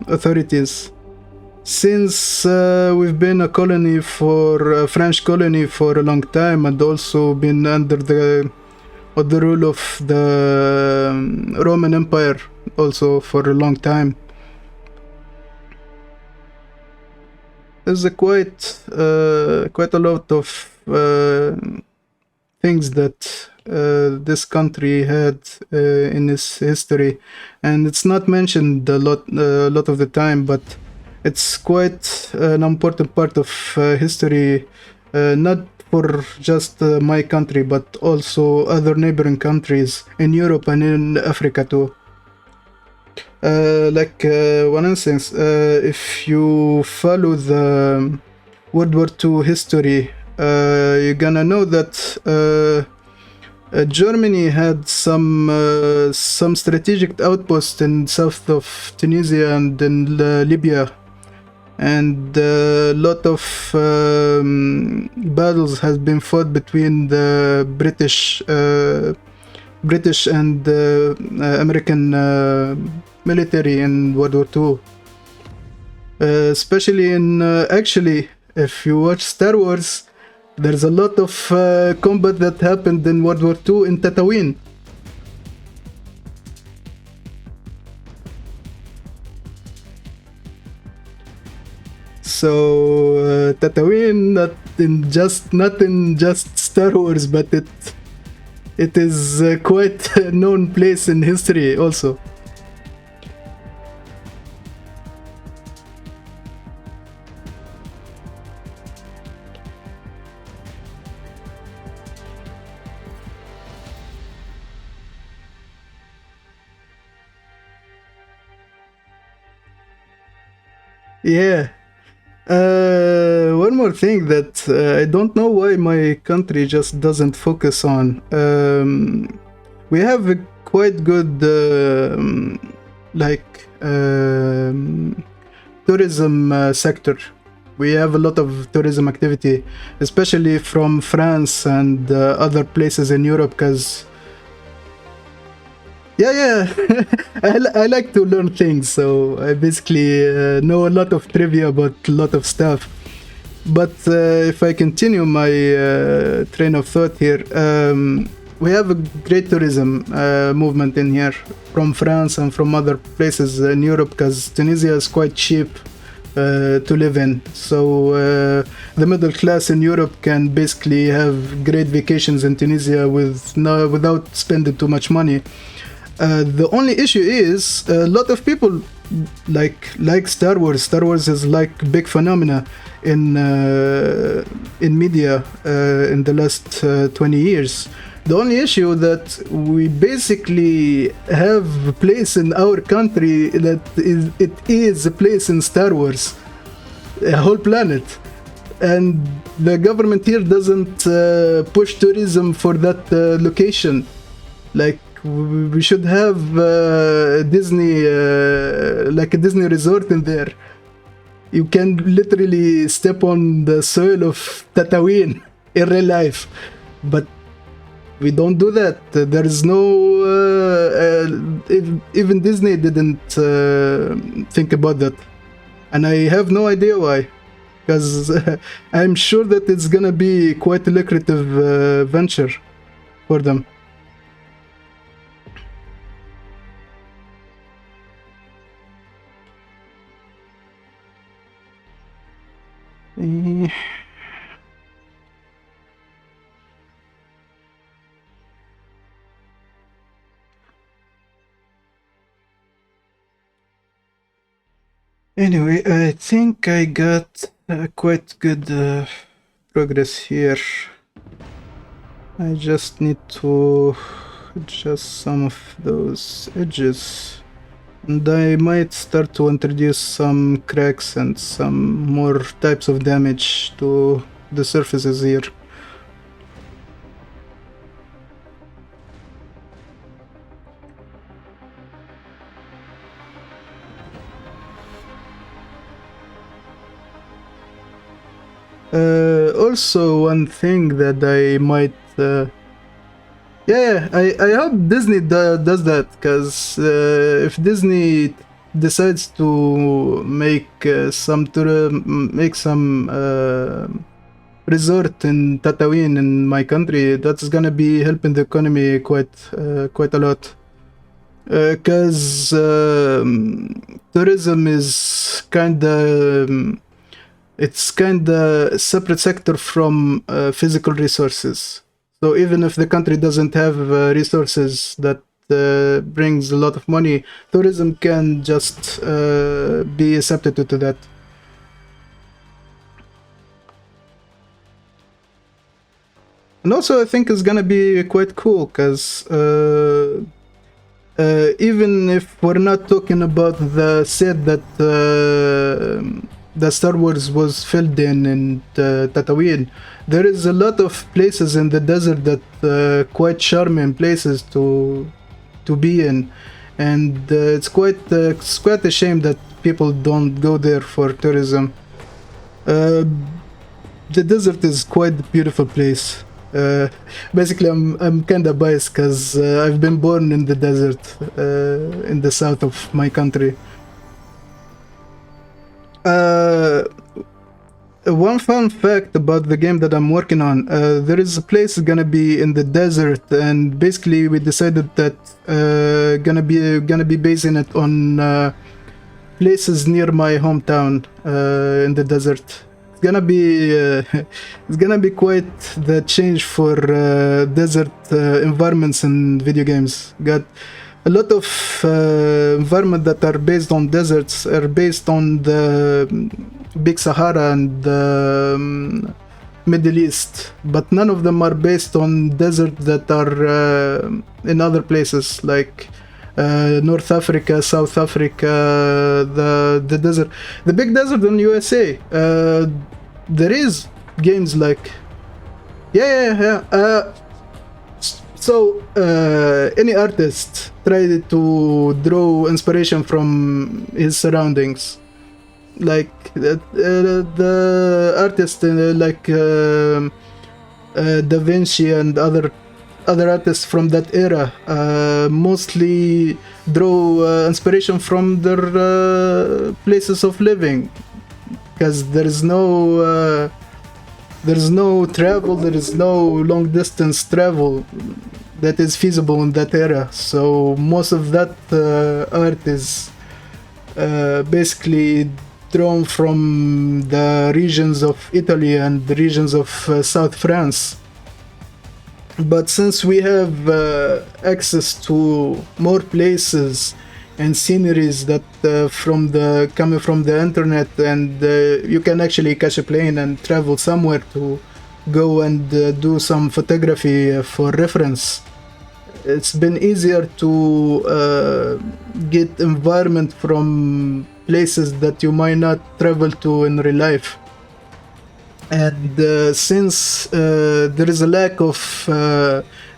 authorities. Since we've been a colony for a French colony for a long time, and also been under the rule of the Roman Empire also for a long time. There's a quite a lot of things that this country had in its history, and it's not mentioned a lot of the time, but it's quite an important part of history, not for just my country, but also other neighboring countries in Europe and in Africa too. One instance, if you follow the World War II history, you're gonna know that Germany had some strategic outposts in south of Tunisia and in Libya, and a lot of battles has been fought between the British and American military in World War II. Especially in actually, if you watch Star Wars, there's a lot of combat that happened in World War II in Tatooine. So Tatooine, not in just Star Wars, but it is quite a known place in history also. Yeah. One more thing that I don't know why my country just doesn't focus on. We have a quite good like tourism sector. We have a lot of tourism activity, especially from France and other places in Europe, because yeah, I like to learn things, so I basically know a lot of trivia about a lot of stuff. But if I continue my train of thought here, we have a great tourism movement in here from France and from other places in Europe, because Tunisia is quite cheap to live in. So the middle class in Europe can basically have great vacations in Tunisia without spending too much money. The only issue is a lot of people like Star Wars. Star Wars is like a big phenomena in media in the last 20 years. The only issue that we basically have a place in our country that is a place in Star Wars, a whole planet, and the government here doesn't push tourism for that location. Like, we should have Disney, like a Disney resort in there. You can literally step on the soil of Tatooine in real life, but we don't do that. There is no even Disney didn't think about that, and I have no idea why, because I'm sure that it's gonna be quite a lucrative venture for them. Anyway, I think I got quite good progress here. I just need to adjust some of those edges. And I might start to introduce some cracks and some more types of damage to the surfaces here. Also, one thing that I might yeah, I hope Disney does that, because if Disney decides to make some resort in Tatooine in my country, that's gonna be helping the economy quite a lot. Because tourism is it's kinda a separate sector from physical resources. So even if the country doesn't have resources that brings a lot of money, tourism can just be a substitute to that. And also, I think it's gonna be quite cool, because even if we're not talking about the set that the Star Wars was filmed in Tatooine, there is a lot of places in the desert that quite charming places to be in, and it's quite a shame that people don't go there for tourism. The desert is quite a beautiful place. Basically, I'm kind of biased because I've been born in the desert in the south of my country. One fun fact about the game that I'm working on, there is a place gonna be in the desert, and basically we decided that gonna be basing it on places near my hometown in the desert. It's gonna be it's gonna be quite the change for desert environments in video games. Got a lot of environment that are based on deserts are based on the Big Sahara and the Middle East, but none of them are based on desert that are in other places like North Africa, South Africa, the desert, the big desert in USA. There is games like so any artist tried to draw inspiration from his surroundings, like the artists like Da Vinci and other artists from that era mostly draw inspiration from their places of living, because there is no travel, there is no long distance travel that is feasible in that era. So most of that art is basically drawn from the regions of Italy and the regions of South France. But since we have access to more places and sceneries that coming from the internet, and you can actually catch a plane and travel somewhere to go and do some photography for reference, it's been easier to get environment from places that you might not travel to in real life. And since there is a lack of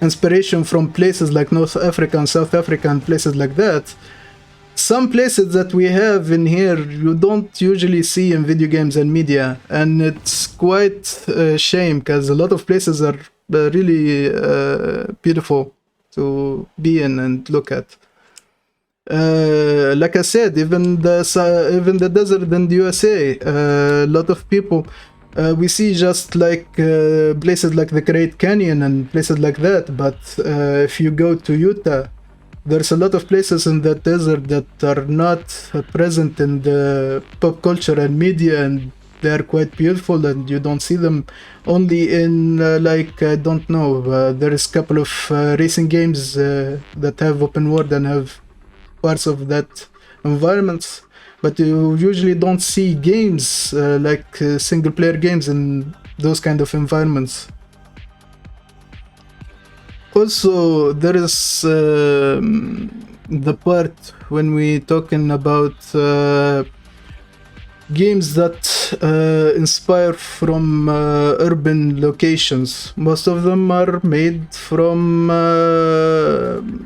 inspiration from places like North Africa and South Africa and places like that, some places that we have in here you don't usually see in video games and media, and it's quite a shame because a lot of places are really beautiful to be in and look at. Like I said, even the desert in the USA, a lot of people we see just like places like the Great Canyon and places like that, but if you go to Utah, there's a lot of places in that desert that are not present in the pop culture and media, and they're quite beautiful, and you don't see them only in like I don't know. There is a couple of racing games that have open world and have parts of that environments, but you usually don't see games like single player games in those kind of environments. Also, there is the part when we talking about games that inspire from urban locations. Most of them are made from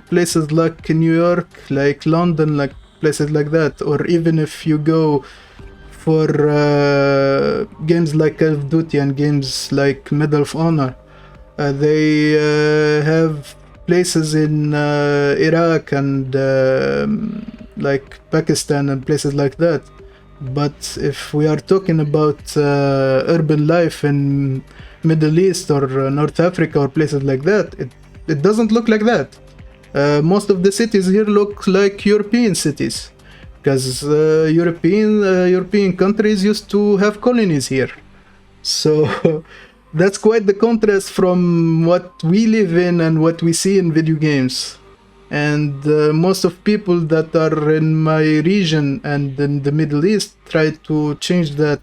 places like New York, like London, like places like that. Or even if you go for games like Call of Duty and games like Medal of Honor, they have places in Iraq and like Pakistan and places like that. But if we are talking about urban life in Middle East or North Africa or places like that, it doesn't look like that. Most of the cities here look like European cities, because European countries used to have colonies here. So that's quite the contrast from what we live in and what we see in video games. And most of people that are in my region and in the Middle East try to change that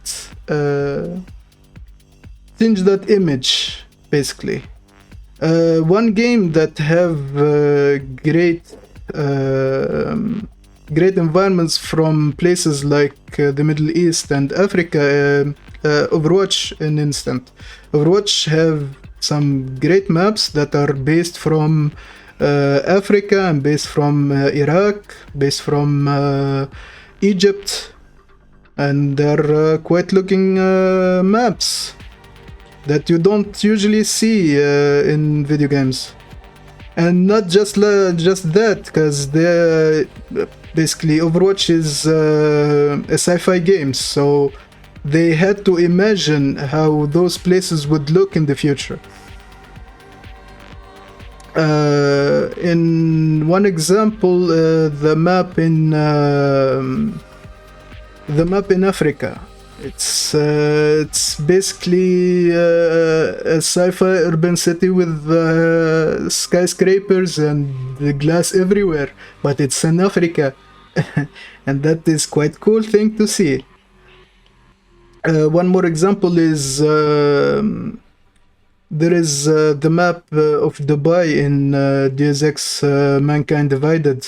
image, basically. One game that have great environments from places like the Middle East and Africa, Overwatch, in instant. Overwatch have some great maps that are based from Africa and based from Iraq, based from Egypt, and they're quite looking maps that you don't usually see in video games. And not just that, because basically Overwatch is a sci-fi game, so they had to imagine how those places would look in the future. In one example, the map in the map in Africa. It's basically a sci-fi urban city with skyscrapers and the glass everywhere, but it's in Africa, and that is quite cool thing to see. One more example is there is the map of Dubai in Deus Ex Mankind Divided.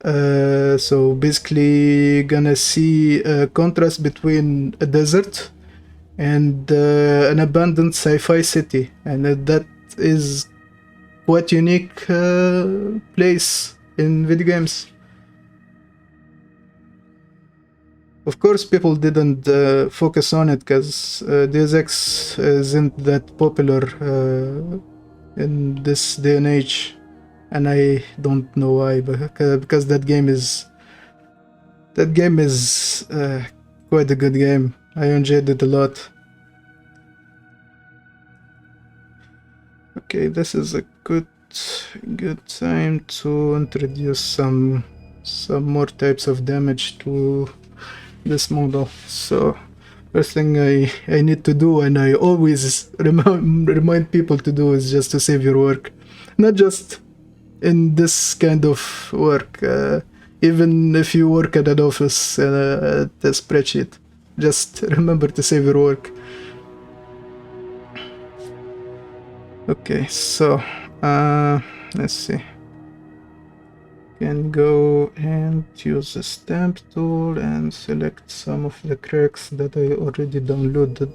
So basically gonna see a contrast between a desert and an abandoned sci-fi city, and that is quite unique place in video games. Of course, people didn't focus on it because Deus Ex isn't that popular in this day and age, and I don't know why, because that game is quite a good game. I enjoyed it a lot. Okay, this is a good time to introduce some more types of damage to this model. So first thing I need to do, and I always remind people to do, is just to save your work. Not just in this kind of work, even if you work at an office, at a spreadsheet, just remember to save your work. Okay, so let's see. Can go and use the stamp tool and select some of the cracks that I already downloaded.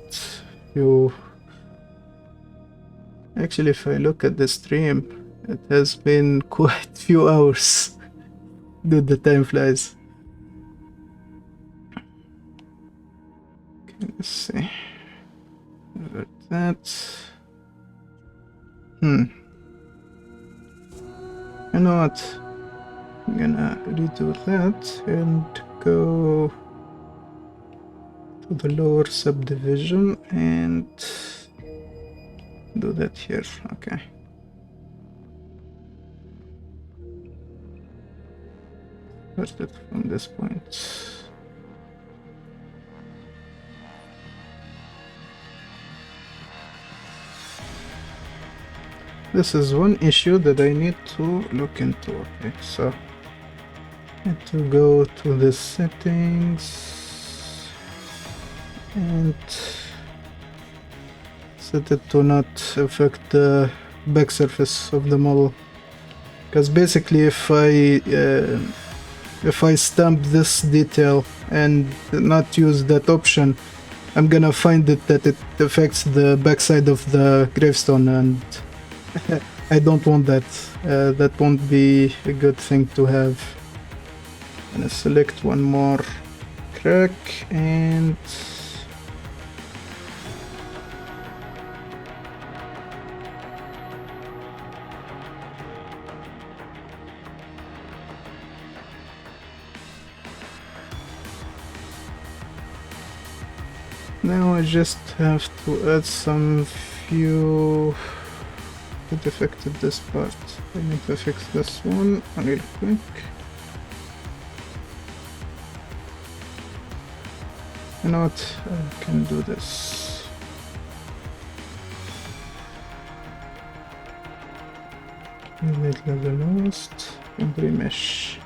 Actually, if I look at the stream, it has been quite few hours. Dude, the time flies. Okay, let's see. Invert that. You know what? I'm gonna redo that and go to the lower subdivision and do that here. Okay. Start it from this point. This is one issue that I need to look into. Okay, so I need to go to the settings and set it to not affect the back surface of the model, because basically if I stamp this detail and not use that option, I'm gonna find that it affects the backside of the gravestone, and I don't want that. That won't be a good thing to have. I'm gonna select one more crack and now I just have to add some few that affected this part. I need to fix this one real quick. You know what? I can do this. Mid level lowest and remesh.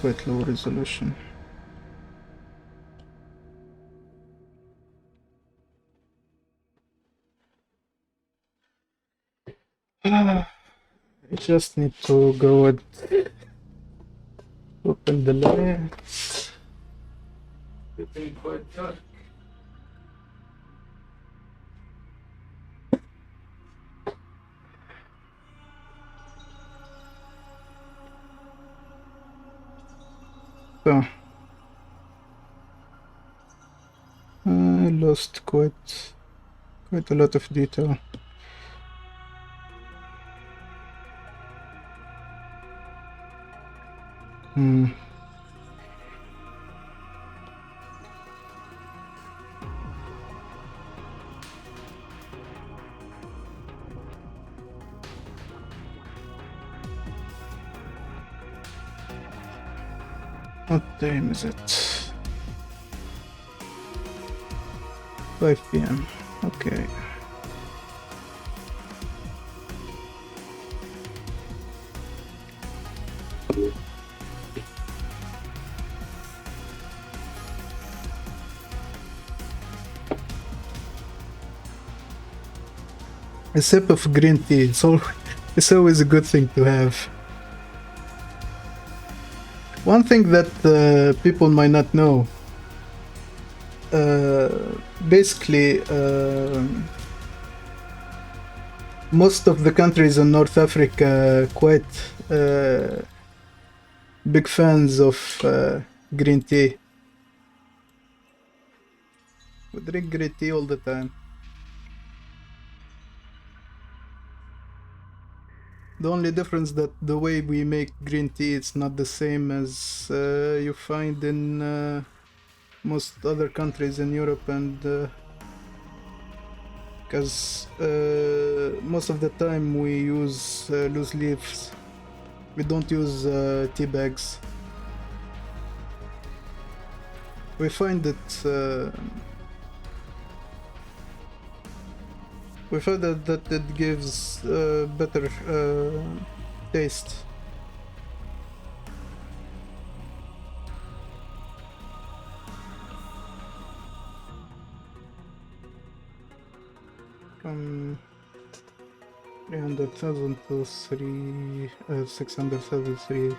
Quite low resolution. I just need to go and open the layer. It's getting quite dark. So I lost quite a lot of detail. What time is it? 5 p.m. Okay. A sip of green tea. It's always a good thing to have. One thing that people might not know. Basically, most of the countries in North Africa quite big fans of green tea. We drink green tea all the time. The only difference that the way we make green tea it's not the same as you find in most other countries in Europe, and because most of the time we use loose leaves. We don't use tea bags. We find that that it gives better taste. From 300,000 to 600,000.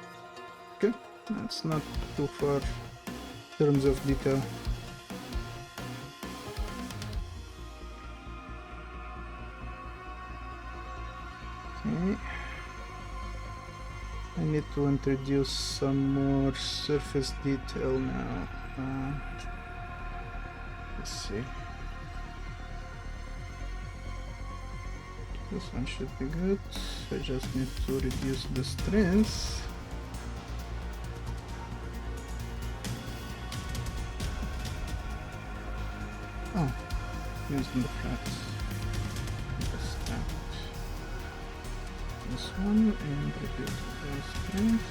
Okay, that's not too far in terms of detail. Okay. I need to introduce some more surface detail now. Let's see. This one should be good. I just need to reduce the strength. Oh, using the flats. This one and reduce the strength.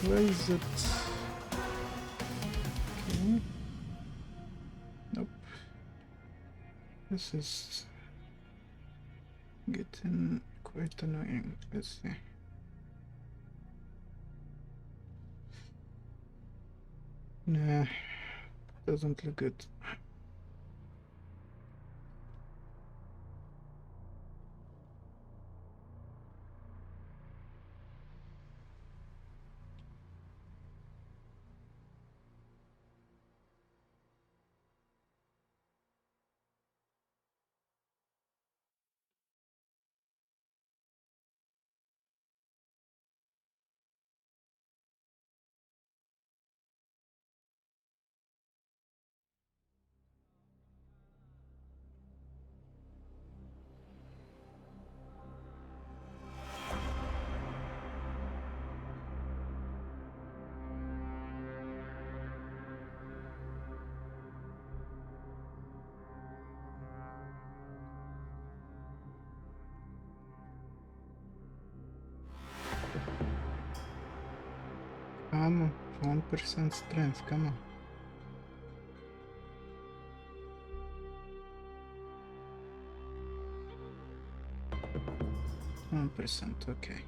Where is it? Okay. Nope. This is getting quite annoying. Let's see. Nah, doesn't look good. Come on, 1% strength, come on. 1%, okay.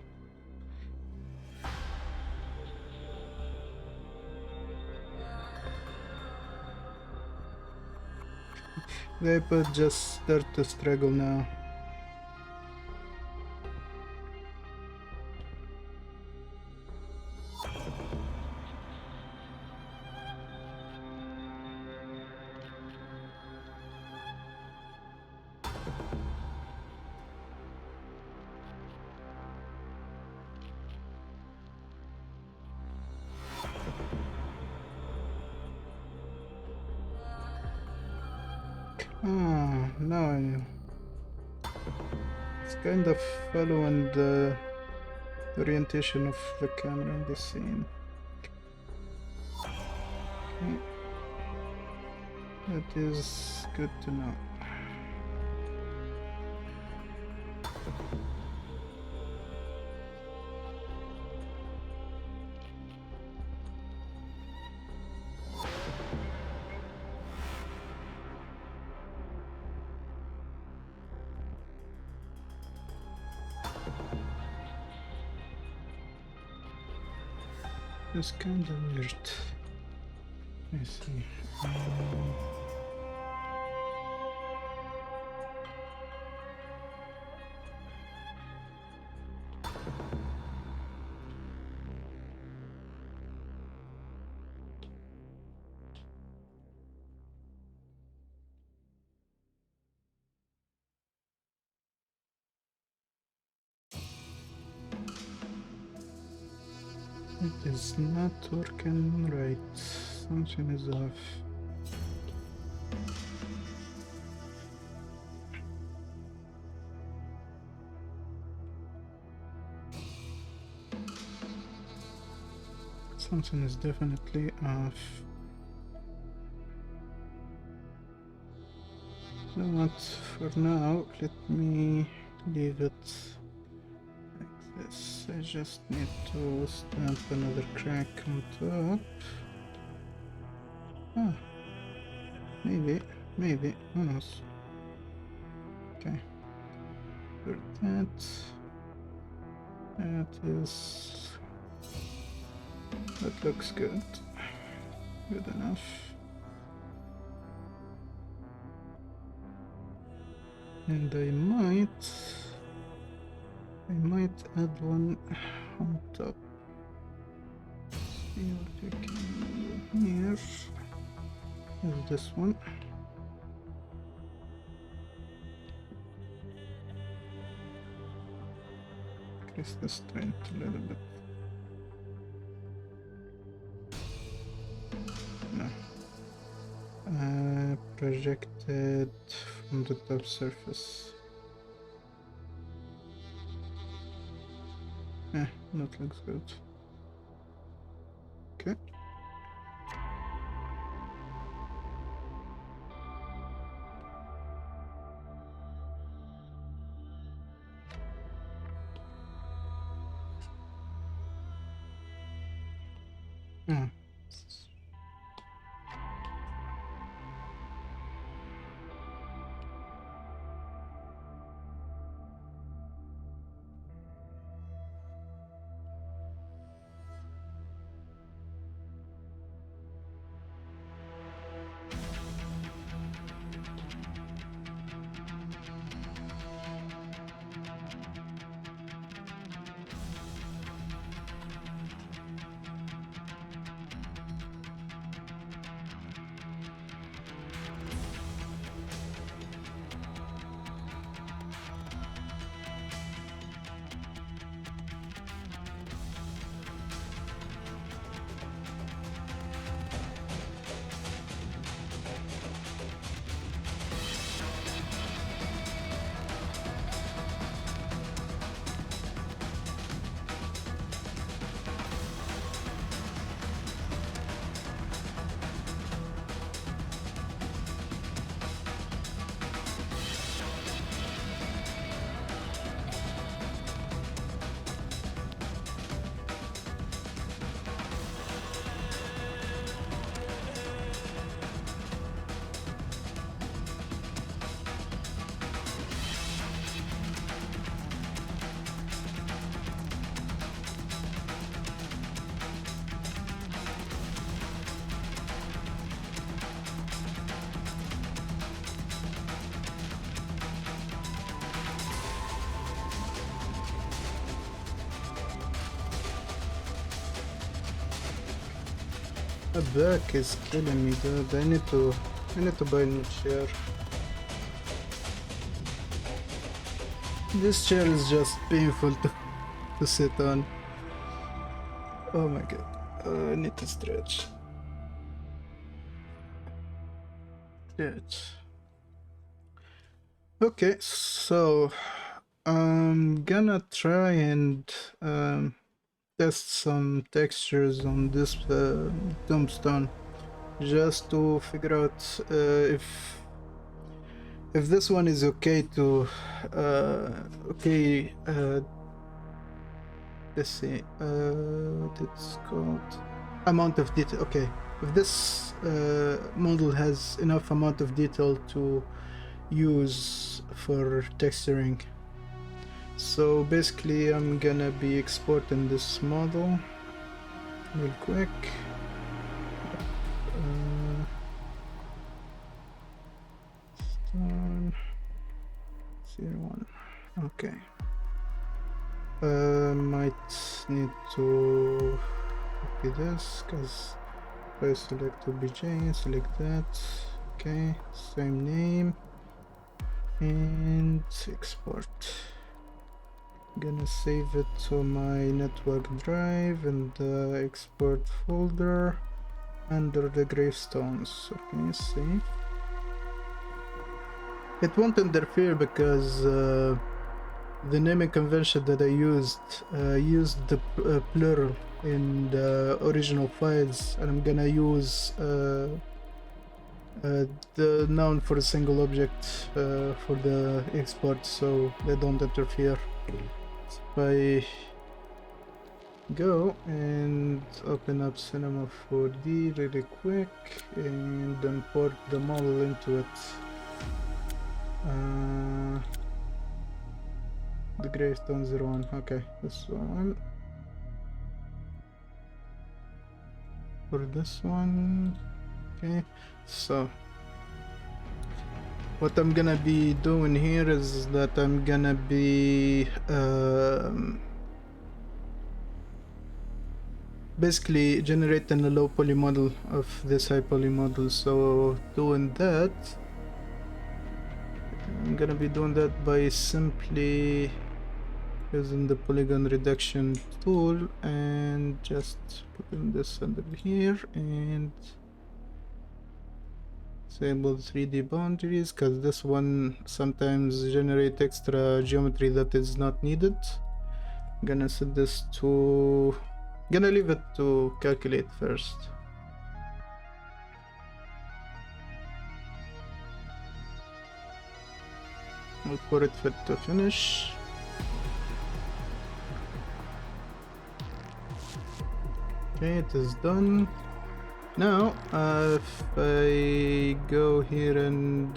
The iPad just start to struggle now. Ah, now it's kind of following the orientation of the camera in the scene. Okay. That is good to know. It's kind of weird. I see. It is not working right. Something is off. Something is definitely off. You know what? For now, let me leave it like this. I just need to stamp another crack on top. Ah, maybe, who knows? Okay, for that, that looks good. Good enough. And I might add one on top. See what we can do here. Is this one? Increase the strength a little bit. No. Projected from the top surface. That looks good. Okay. Ah. The back is killing me, dude. I need to buy a new chair. This chair is just painful to sit on. Oh my god. I need to stretch. Stretch. Okay, so I'm gonna try and test some textures on this tombstone just to figure out if this one is okay to let's see what it's called, amount of detail. Okay, if this model has enough amount of detail to use for texturing. So basically I'm gonna be exporting this model real quick. Stone 01. Okay. Might need to copy this because if I select OBJ, select that. Okay, same name and export. Gonna save it to my network drive in the export folder under the gravestones. Okay, save. It won't interfere because the naming convention that I used the plural in the original files, and I'm gonna use the noun for a single object for the export, so they don't interfere. So if I go and open up Cinema 4D really quick and import the model into it. The Gravestone 01. Okay, this one. For this one. Okay, so what I'm gonna be doing here is that I'm gonna be basically generating a low poly model of this high poly model. So doing that, I'm gonna be doing that by simply using the polygon reduction tool and just putting this under here and disable 3D boundaries, because this one sometimes generate extra geometry that is not needed. I'm gonna set this to, gonna leave it to calculate first. I'll put it fit to finish. Okay, it is done. Now, if I go here and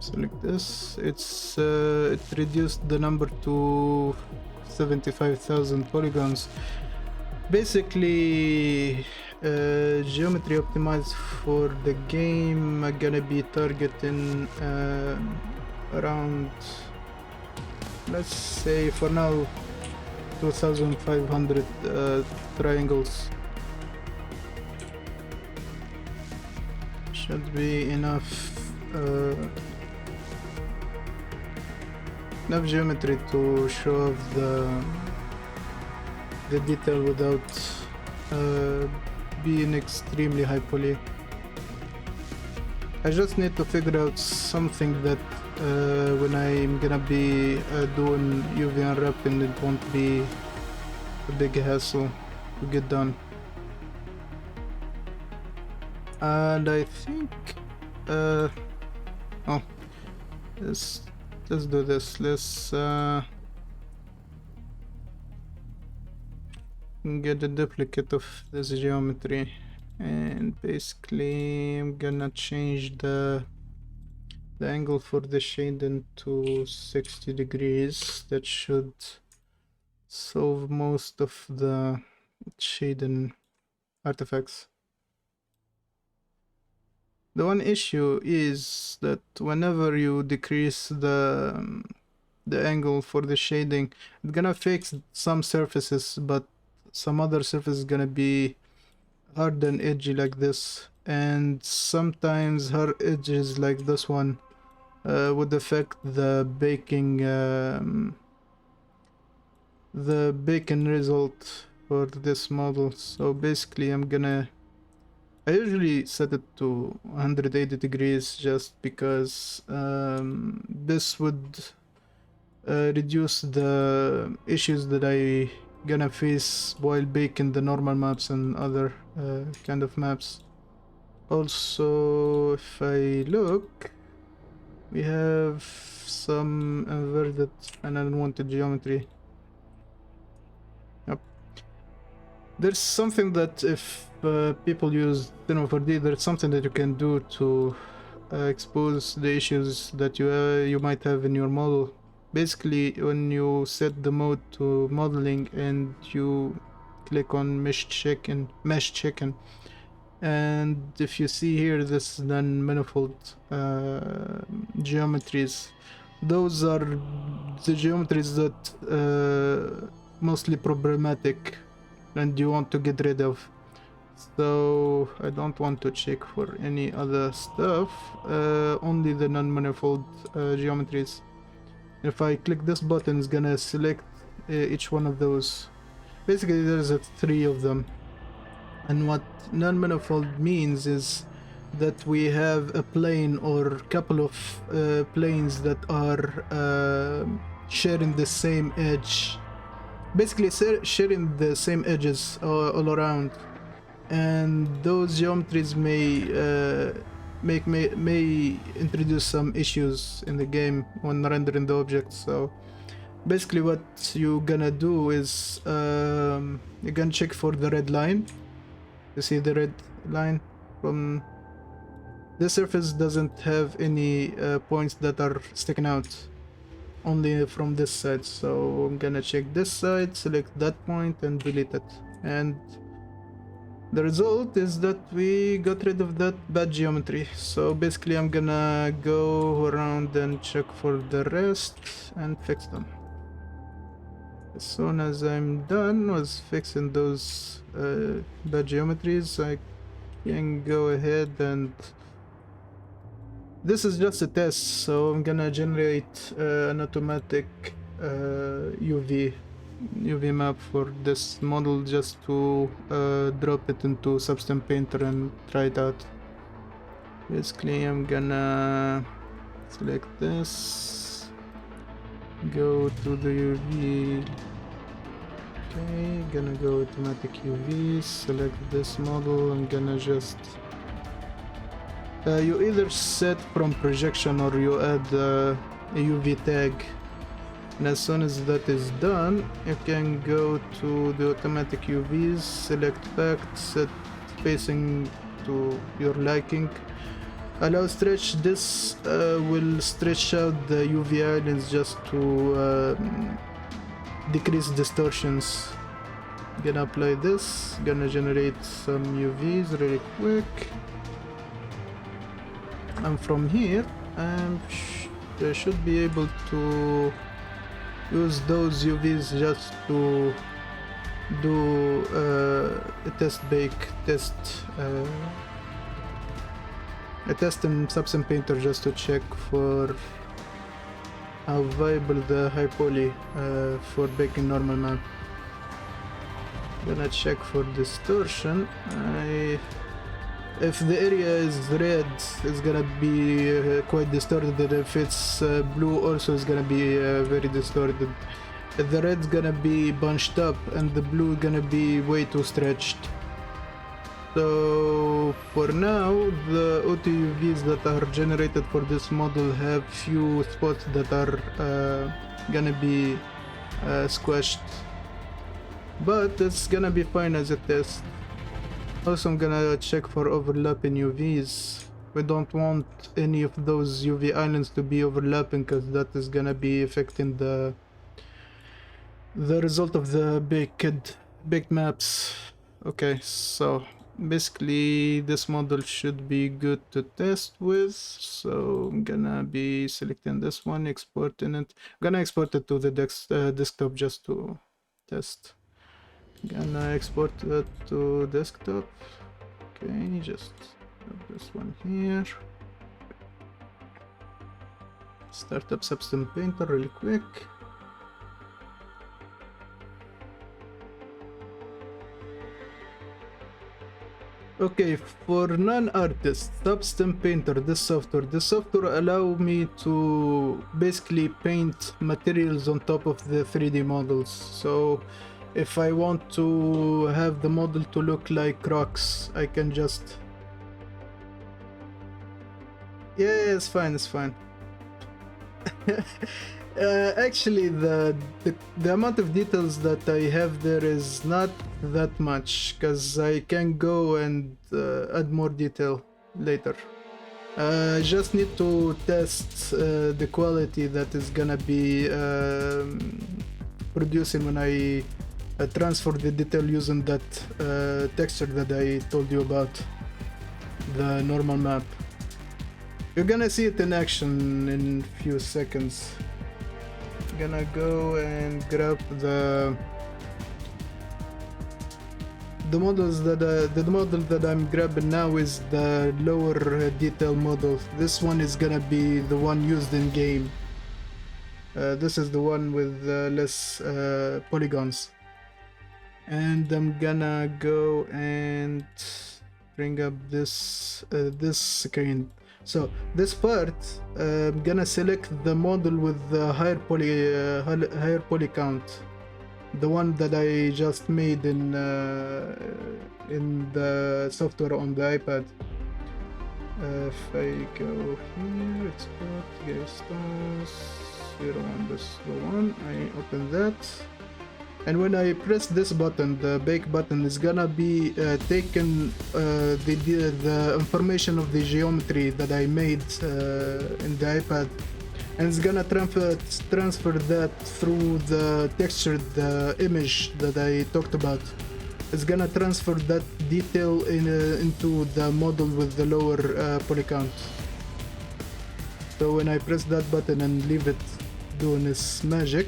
select this, it reduced the number to 75,000 polygons. Basically, geometry optimized for the game. I'm gonna be targeting around, let's say for now, 2,500 triangles should be enough enough geometry to show off the detail without being extremely high poly. I just need to figure out something that when I'm gonna be doing UV unwrapping, it won't be a big hassle to get done. And I think let's do this. Let's get a duplicate of this geometry, and basically I'm gonna change the angle for the shading to 60 degrees. That should solve most of the shading artifacts. The one issue is that whenever you decrease the angle for the shading, it's gonna fix some surfaces, but some other surface is gonna be hard and edgy like this, and sometimes hard edges like this one would affect the baking result for this model. So basically I'm gonna I usually set it to 180 degrees just because this would reduce the issues that I gonna face while baking the normal maps and other kind of maps. Also, if I look, we have some inverted and unwanted geometry. Yep. There's something that if people use Cinema 4D, there's something that you can do to expose the issues that you might have in your model. Basically, when you set the mode to modeling and you click on mesh check-in, and if you see here, this non-manifold geometries, those are the geometries that mostly problematic and you want to get rid of. So I don't want to check for any other stuff, only the non-manifold geometries. If I click this button, it's gonna select each one of those. Basically, there's 3 of them. And what non-manifold means is that we have a plane or couple of planes that are sharing the same edge. Basically, sharing the same edges all around. And those geometries may introduce some issues in the game when rendering the object. So basically what you're gonna do is you're gonna check for the red line. You see the red line from this surface doesn't have any points that are sticking out, only from this side. So I'm gonna check this side, select that point and delete it, and the result is that we got rid of that bad geometry. So basically I'm gonna go around and check for the rest and fix them. As soon as I'm done with fixing those bad geometries, I can go ahead and... This is just a test, so I'm gonna generate an automatic UV map for this model just to drop it into Substance Painter and try it out. Basically, I'm gonna select this, go to the UV. Okay, gonna go automatic UV, select this model. I'm gonna just you either set from projection or you add a UV tag. And as soon as that is done, you can go to the automatic UVs, select fact, set spacing to your liking. Allow stretch. This will stretch out the UV islands just to decrease distortions. Gonna apply this, gonna generate some UVs really quick. And from here, I should be able to use those UVs just to do a test in Substance Painter just to check for how viable the high poly for baking normal map. Gonna check for distortion. If the area is red, it's gonna be quite distorted. If it's blue, also is gonna be very distorted. If the red's gonna be bunched up and the blue gonna be way too stretched. So for now, the auto UVs that are generated for this model have few spots that are gonna be squashed, but it's gonna be fine as a test. Also, I'm gonna check for overlapping UVs. We don't want any of those UV islands to be overlapping because that is gonna be affecting the result of the baked maps. Okay, so basically this model should be good to test with. So I'm gonna be selecting this one, exporting it. I'm gonna export it to the desktop just to test. Gonna export that to desktop. Okay, just have this one here. Start up Substance Painter really quick. Okay, for non-artists, Substem Painter, this software allow me to basically paint materials on top of the 3D models. So if I want to have the model to look like rocks, I can just... Yeah, it's fine, it's fine. Actually, the amount of details that I have there is not that much, because I can go and add more detail later. I just need to test the quality that is gonna be producing when I transfer the detail using that texture that I told you about, the normal map. You're gonna see it in action in a few seconds. Gonna go and grab the models that the model that I'm grabbing now is the lower detail model. This one is gonna be the one used in game. This is the one with less polygons, and I'm gonna go and bring up this screen. So this part, I'm gonna select the model with the higher poly count, the one that I just made in the software on the iPad. If I go here, export, get stones, 01, this is the one. I open that, and when I press this button, the bake button, is gonna be taken the information of the geometry that I made in the iPad, and it's gonna transfer that through the texture, the image that I talked about. It's gonna transfer that detail into the model with the lower poly count. So when I press that button and leave it doing its magic,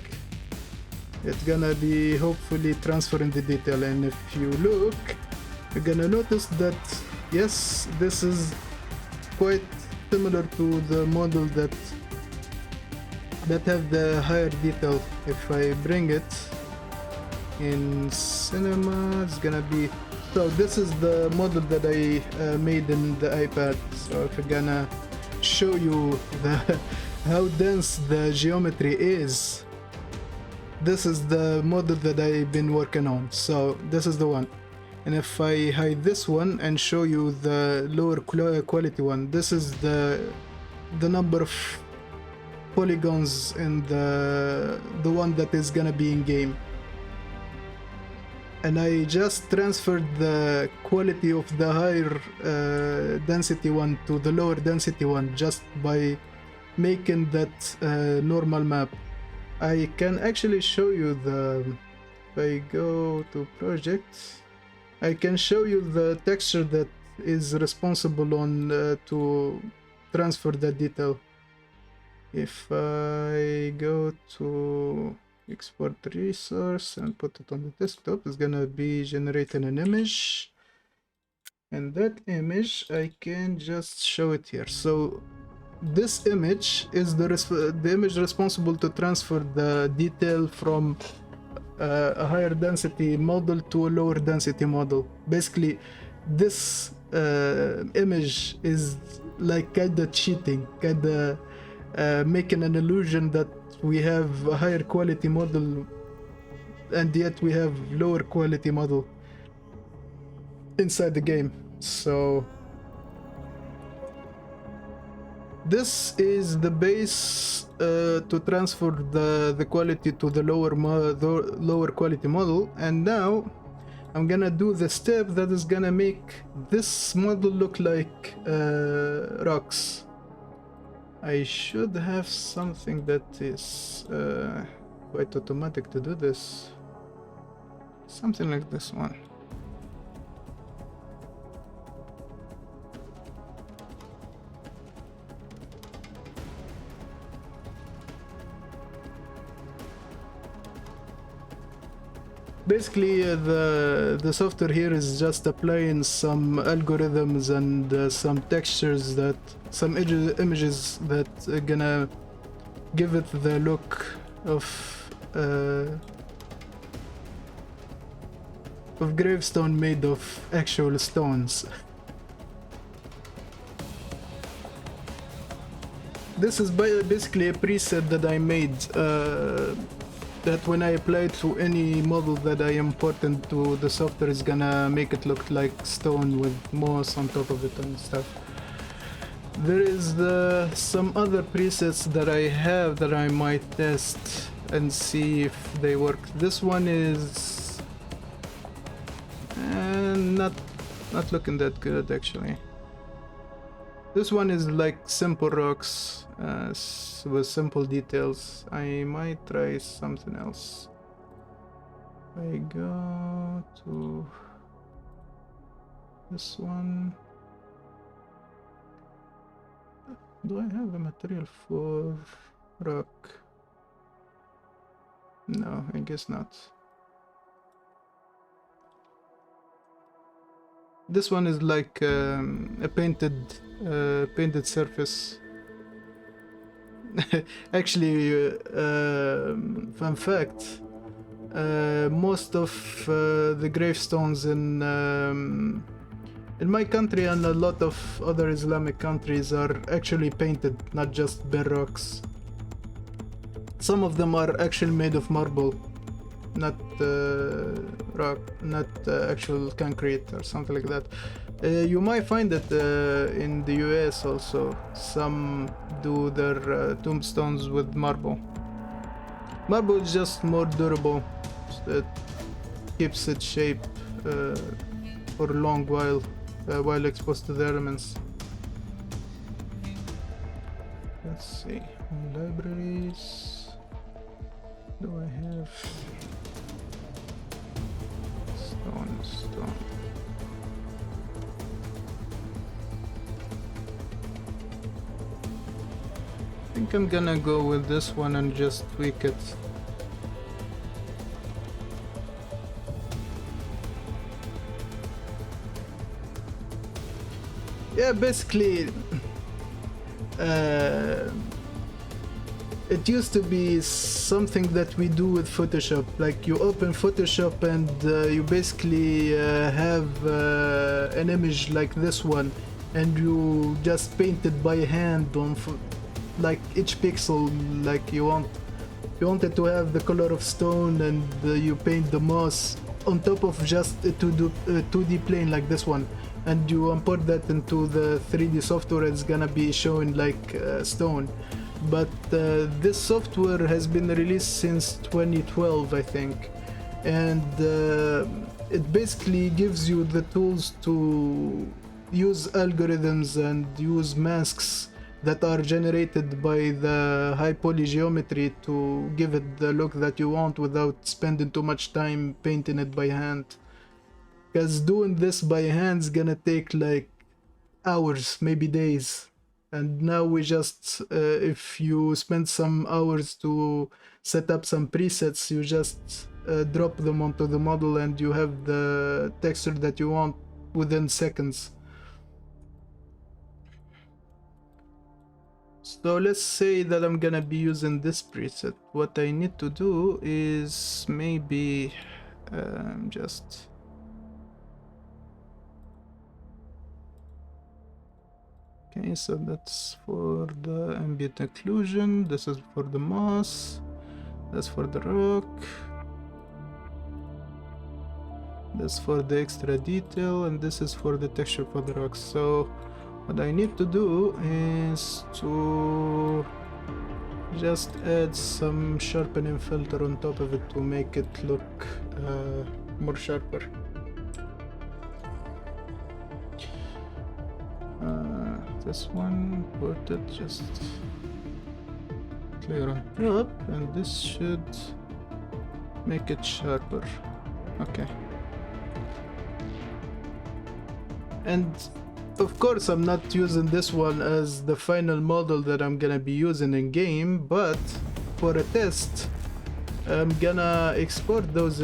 it's gonna be hopefully transferring the detail. And if you look, you're gonna notice that yes, this is quite similar to the model that have the higher detail. If I bring it in cinema, it's gonna be... So this is the model that I made in the iPad. So if I'm gonna show you how dense the geometry is, this is the model that I've been working on. So this is the one. And if I hide this one and show you the lower quality one, this is the number of polygons in the one that is gonna be in game. And I just transferred the quality of the higher density one to the lower density one just by making that normal map. I can actually show you if I go to projects, I can show you the texture that is responsible on to transfer the detail. If I go to export resource and put it on the desktop, it's gonna be generating an image, and that image I can just show it here. So this image is the image responsible to transfer the detail from a higher density model to a lower density model. Basically, this image is like kinda cheating, kinda making an illusion that we have a higher quality model and yet we have lower quality model inside the game. So this is the base to transfer the quality to the lower quality model, and now I'm gonna do the step that is gonna make this model look like rocks. I should have something that is quite automatic to do this. Something like this one. Basically, the software here is just applying some algorithms and some textures, that some images that are gonna give it the look of of gravestone made of actual stones. This is basically a preset that I made, that when I apply it to any model that I import into the software is gonna make it look like stone with moss on top of it and stuff. There is some other presets that I have that I might test and see if they work. This one is not looking that good actually. This one is like simple rocks with simple details. I might try something else. I go to this one. Do I have a material for rock? No, I guess not. This one is like a painted surface. Actually, fun fact, most of the gravestones in my country and a lot of other Islamic countries are actually painted, not just bare rocks. Some of them are actually made of marble, not rock, not actual concrete or something like that. You might find that in the US also, some do their tombstones with marble. Marble is just more durable. It keeps its shape for a long while exposed to the elements. Let's see, libraries. Do I have stone? I think I'm gonna go with this one and just tweak it. Yeah, basically, it used to be something that we do with Photoshop. Like you open Photoshop and you basically have an image like this one, and you just paint it by hand on like each pixel like you wanted to have the color of stone, and you paint the moss on top of just a 2D plane like this one, and you import that into the 3D software. It's gonna be showing like stone. But this software has been released since 2012, I think, and it basically gives you the tools to use algorithms and use masks that are generated by the high poly geometry to give it the look that you want without spending too much time painting it by hand. Because doing this by hand is gonna take like hours, maybe days. And now we just, if you spend some hours to set up some presets, you just drop them onto the model and you have the texture that you want within seconds. So let's say that I'm gonna be using this preset. What I need to do is maybe just... Okay, so that's for the ambient occlusion, this is for the moss, that's for the rock, that's for the extra detail, and this is for the texture for the rocks. So what I need to do is to just add some sharpening filter on top of it to make it look more sharper. This one, put it just clear on top, and this should make it sharper. Okay. And of course I'm not using this one as the final model that I'm gonna be using in game, but for a test I'm gonna export those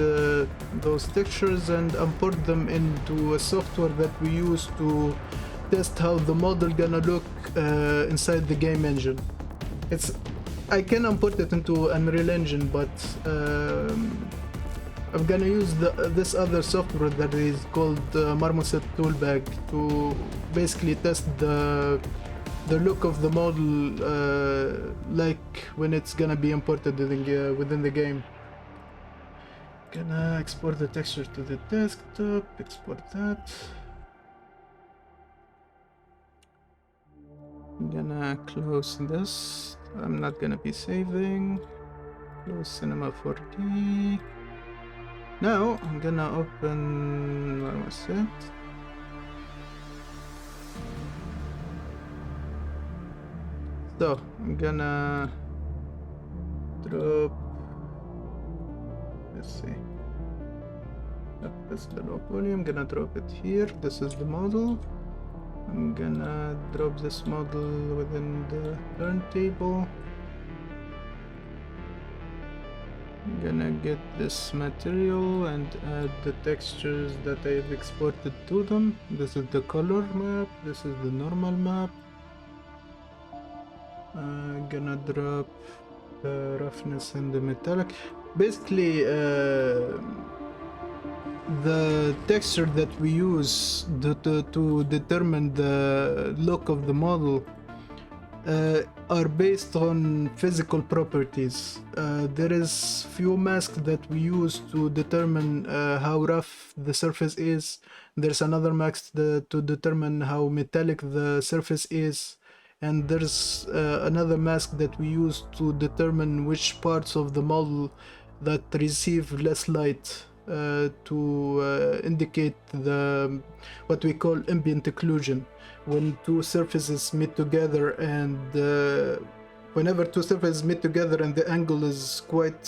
textures and import them into a software that we use to test how the model gonna look inside the game engine. I can import it into Unreal Engine, but I'm gonna use this other software that is called Marmoset Toolbag to basically test the look of the model like when it's gonna be imported within the game. Gonna export the texture to the desktop, export that. I'm gonna close this. I'm not gonna be saving. Close Cinema 4D. Now I'm gonna open Marmoset. So I'm gonna drop, let's see, this little poly, I'm gonna drop it here. This is the model. I'm gonna drop this model within the turntable. I'm gonna get this material and add the textures that I've exported to them. This is the color map, this is the normal map. I'm gonna drop the roughness and the metallic. Basically, the texture that we use to determine the look of the model are based on physical properties. There is few masks that we use to determine how rough the surface is. There's another mask to determine how metallic the surface is. And there's another mask that we use to determine which parts of the model that receive less light to indicate what we call ambient occlusion. When two surfaces meet together and whenever two surfaces meet together and the angle is quite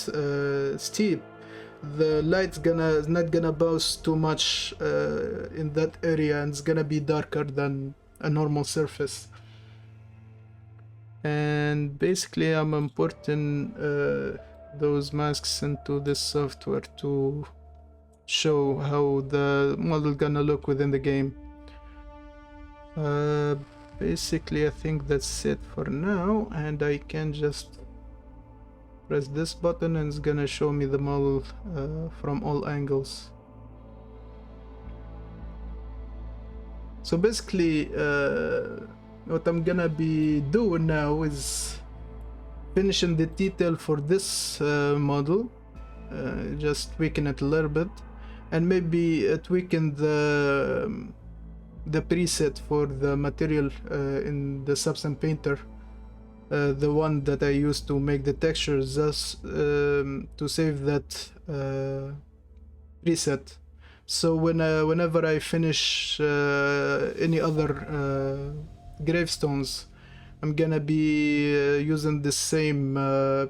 steep, the light's not gonna bounce too much in that area, and it's gonna be darker than a normal surface. And basically I'm importing those masks into this software to show how the model gonna look within the game. Basically I think that's it for now, and I can just press this button and it's gonna show me the model from all angles. So basically what I'm gonna be doing now is finishing the detail for this model, just tweaking it a little bit, and maybe tweaking the preset for the material in the Substance Painter, the one that I used to make the textures, just to save that preset. So whenever I finish any other gravestones, I'm gonna be using the same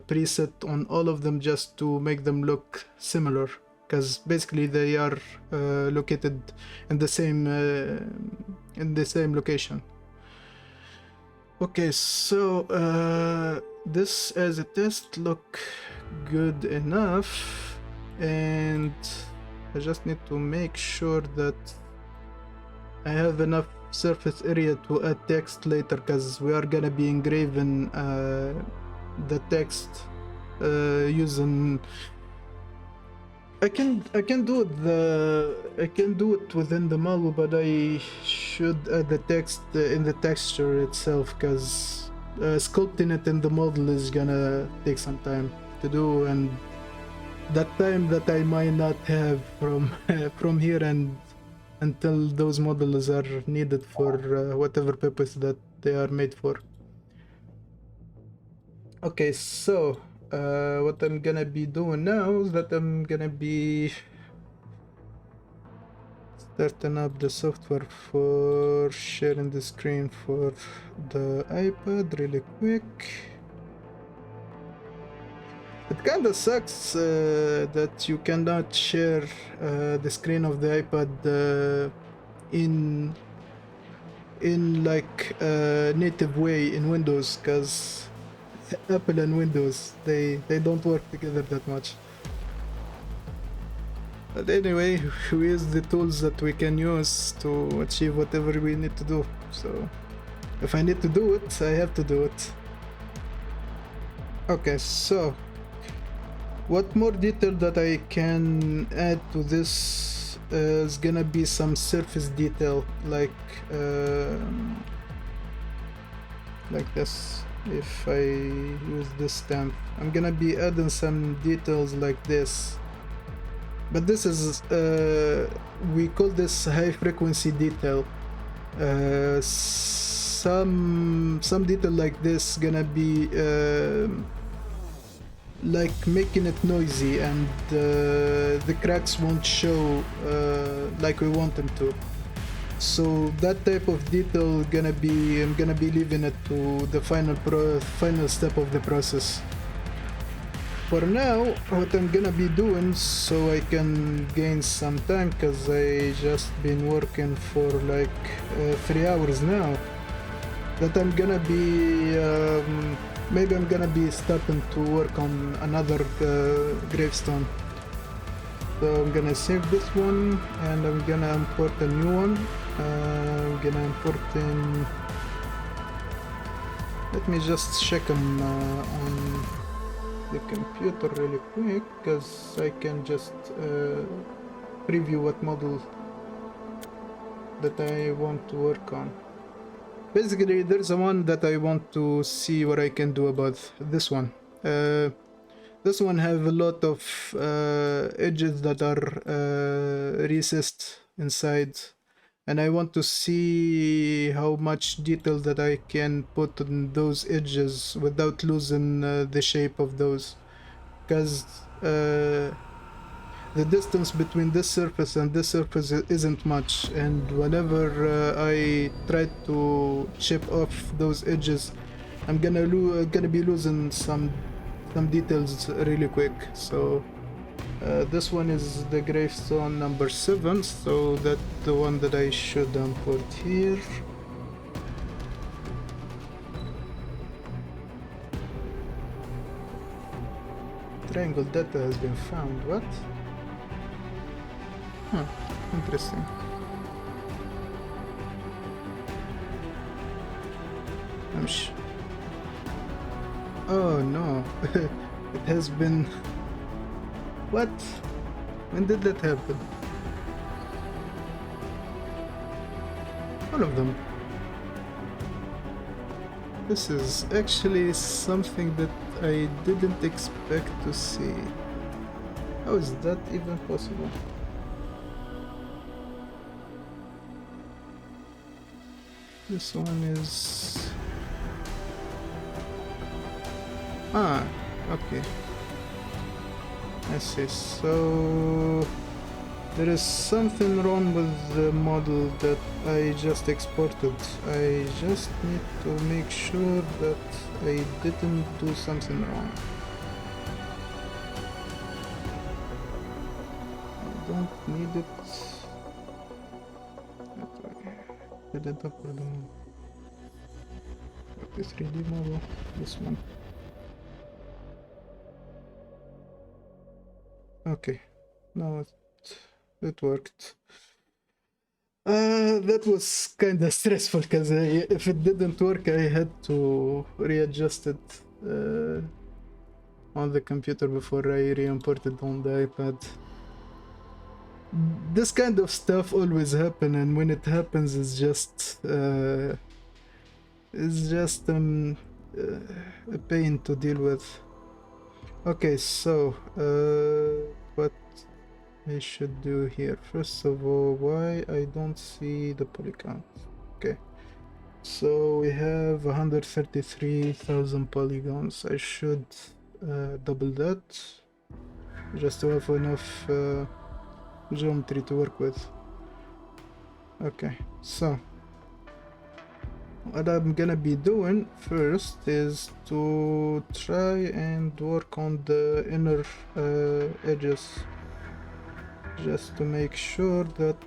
preset on all of them just to make them look similar, because basically they are located in the same location. Okay, so this as a test look good enough, and I just need to make sure that I have enough surface area to add text later, because we are gonna be engraving the text using. I can do it within the model, but I should add the text in the texture itself, because sculpting it in the model is gonna take some time to do, and that time that I might not have from here and until those models are needed for whatever purpose that they are made for. Okay, so what I'm gonna be doing now is that I'm gonna be starting up the software for sharing the screen for the iPad really quick. It kinda sucks that you cannot share the screen of the iPad in like a native way in Windows, because Apple and Windows, they don't work together that much. But anyway, we use the tools that we can use to achieve whatever we need to do. So if I need to do it, I have to do it. Okay, so What more detail that I can add to this is gonna be some surface detail, like this. If I use this stamp, I'm gonna be adding some details like this. But this is we call this high frequency detail. Some detail like this gonna be like making it noisy, and the cracks won't show like we want them to. So that type of detail I'm gonna be leaving it to the final step of the process. For now, what I'm gonna be doing, so I can gain some time, because I just been working for like 3 hours now, that I'm gonna be maybe I'm gonna be starting to work on another gravestone. So I'm gonna save this one, and I'm gonna import a new one. I'm gonna import in, let me just check them on the computer really quick, because I can just preview what model that I want to work on. Basically, there's a one that I want to see what I can do about this one. This one have a lot of edges that are recessed inside, and I want to see how much detail that I can put on those edges without losing the shape of those, because the distance between this surface and this surface isn't much, and whenever I try to chip off those edges, I'm gonna be losing some details really quick. So this one is the gravestone number 7, so that's the one that I should import here. Triangle data has been found. What? Huh, interesting. Oh no, it has been... What? When did that happen? All of them. This is actually something that I didn't expect to see. How is that even possible? This one is... Ah, okay. I see. So there is something wrong with the model that I just exported. I just need to make sure that I didn't do something wrong. I don't need it. Set it up for the 3D model. This one. Okay, now it worked. That was kind of stressful, because if it didn't work, I had to readjust it on the computer before I re-imported on the iPad. This kind of stuff always happen, and when it happens, it's just a pain to deal with. Okay, so what I should do here? First of all, why I don't see the poly count? Okay, so we have 133,000 polygons. I should double that just to have enough geometry to work with. Okay, so what I'm gonna be doing first is to try and work on the inner edges, just to make sure that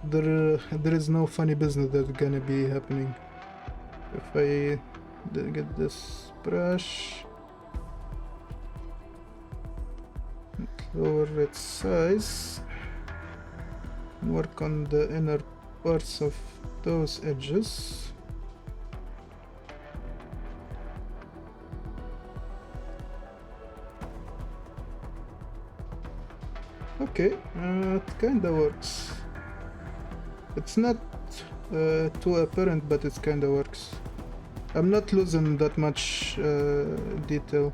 there is no funny business that's gonna be happening. If I get this brush, lower its size, work on the inner parts of those edges. Okay, it kinda works. It's not too apparent, but it kinda works. I'm not losing that much detail.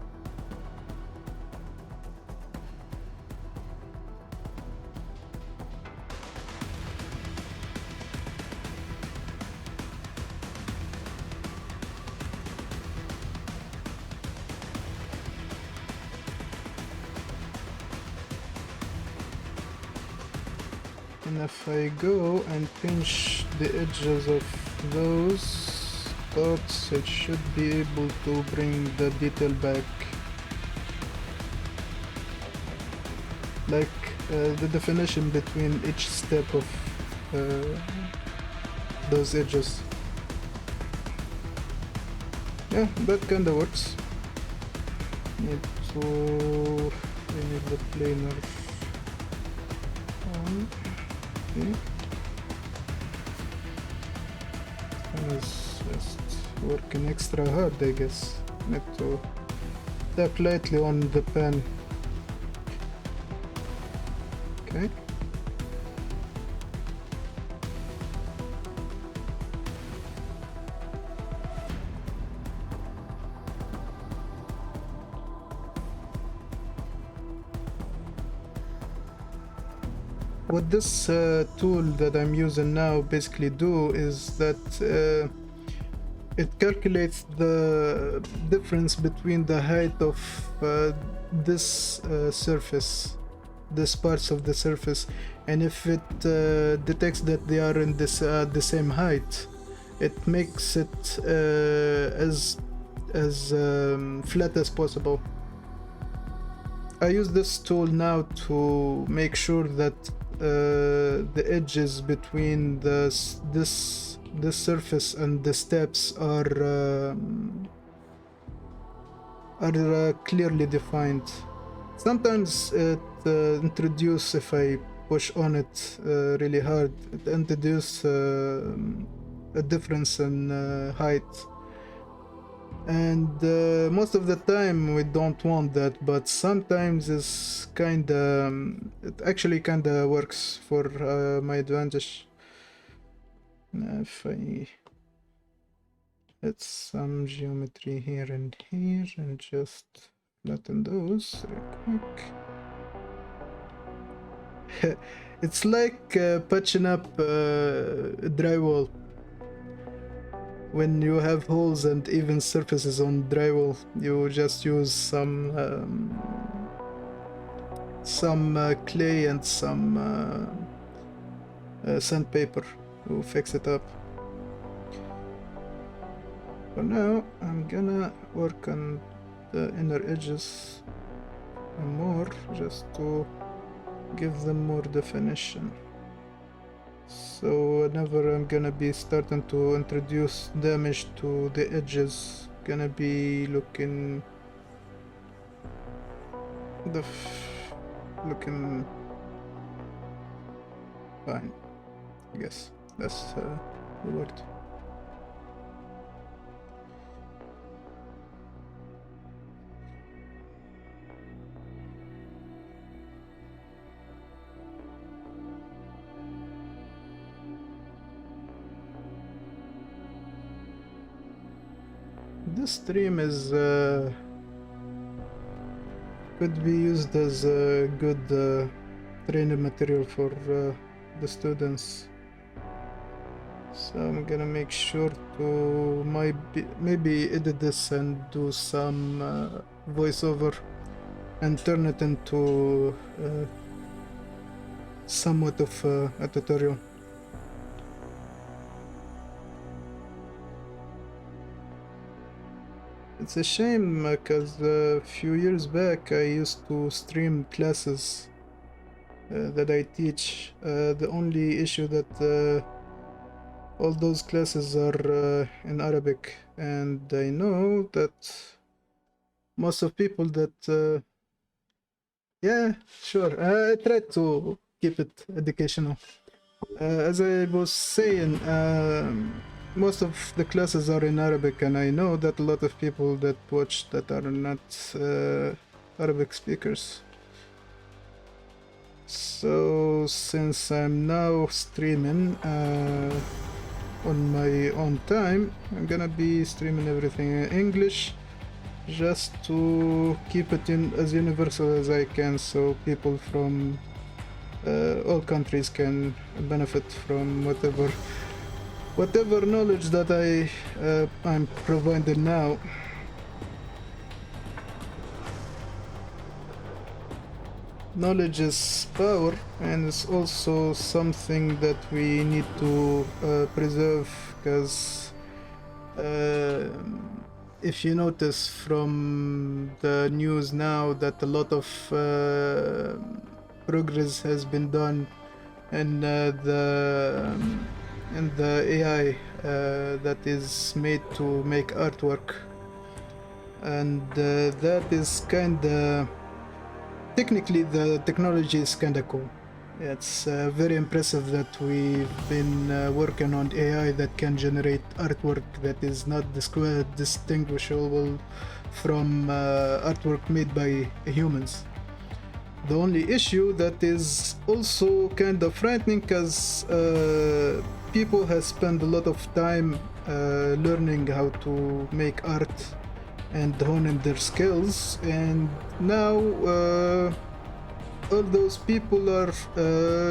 And if I go and pinch the edges of those dots, it should be able to bring the detail back. Like the definition between each step of those edges. Yeah, that kinda works. We need the planer on. Okay. And it's just working extra hard, I guess. Need to tap lightly on the pen. Okay. What this tool that I'm using now basically do is that it calculates the difference between the height of this surface, this parts of the surface, and if it detects that they are in this the same height, it makes it as flat as possible. I use this tool now to make sure that the edges between this surface and the steps are clearly defined. Sometimes it introduces, if I push on it really hard, it introduces a difference in height. And most of the time we don't want that, but sometimes it's kinda it actually kinda works for my advantage. If I add some geometry here and just flatten those real quick. It's like patching up drywall. When you have holes and even surfaces on drywall, you just use some clay and some sandpaper to fix it up. For now, I'm gonna work on the inner edges more, just to give them more definition. So whenever I'm gonna be starting to introduce damage to the edges, gonna be looking looking fine, I guess that's the word. This stream is could be used as a good training material for the students. So I'm gonna make sure to maybe edit this and do some voiceover and turn it into somewhat of a tutorial. It's a shame because a few years back I used to stream classes that I teach. The only issue that all those classes are in Arabic, and I know that most of people that yeah, sure, I try to keep it educational. As I was saying, most of the classes are in Arabic, and I know that a lot of people that watch that are not Arabic speakers. So since I'm now streaming on my own time, I'm gonna be streaming everything in English just to keep it in as universal as I can, so people from all countries can benefit from whatever knowledge that I'm providing now. Knowledge is power, and it's also something that we need to preserve, because if you notice from the news now that a lot of progress has been done in the AI that is made to make artwork, and that is kinda technically the technology is kinda cool. It's very impressive that we've been working on AI that can generate artwork that is not distinguishable from artwork made by humans. The only issue that is also kind of frightening, because people have spent a lot of time learning how to make art and honing their skills, and now all those people are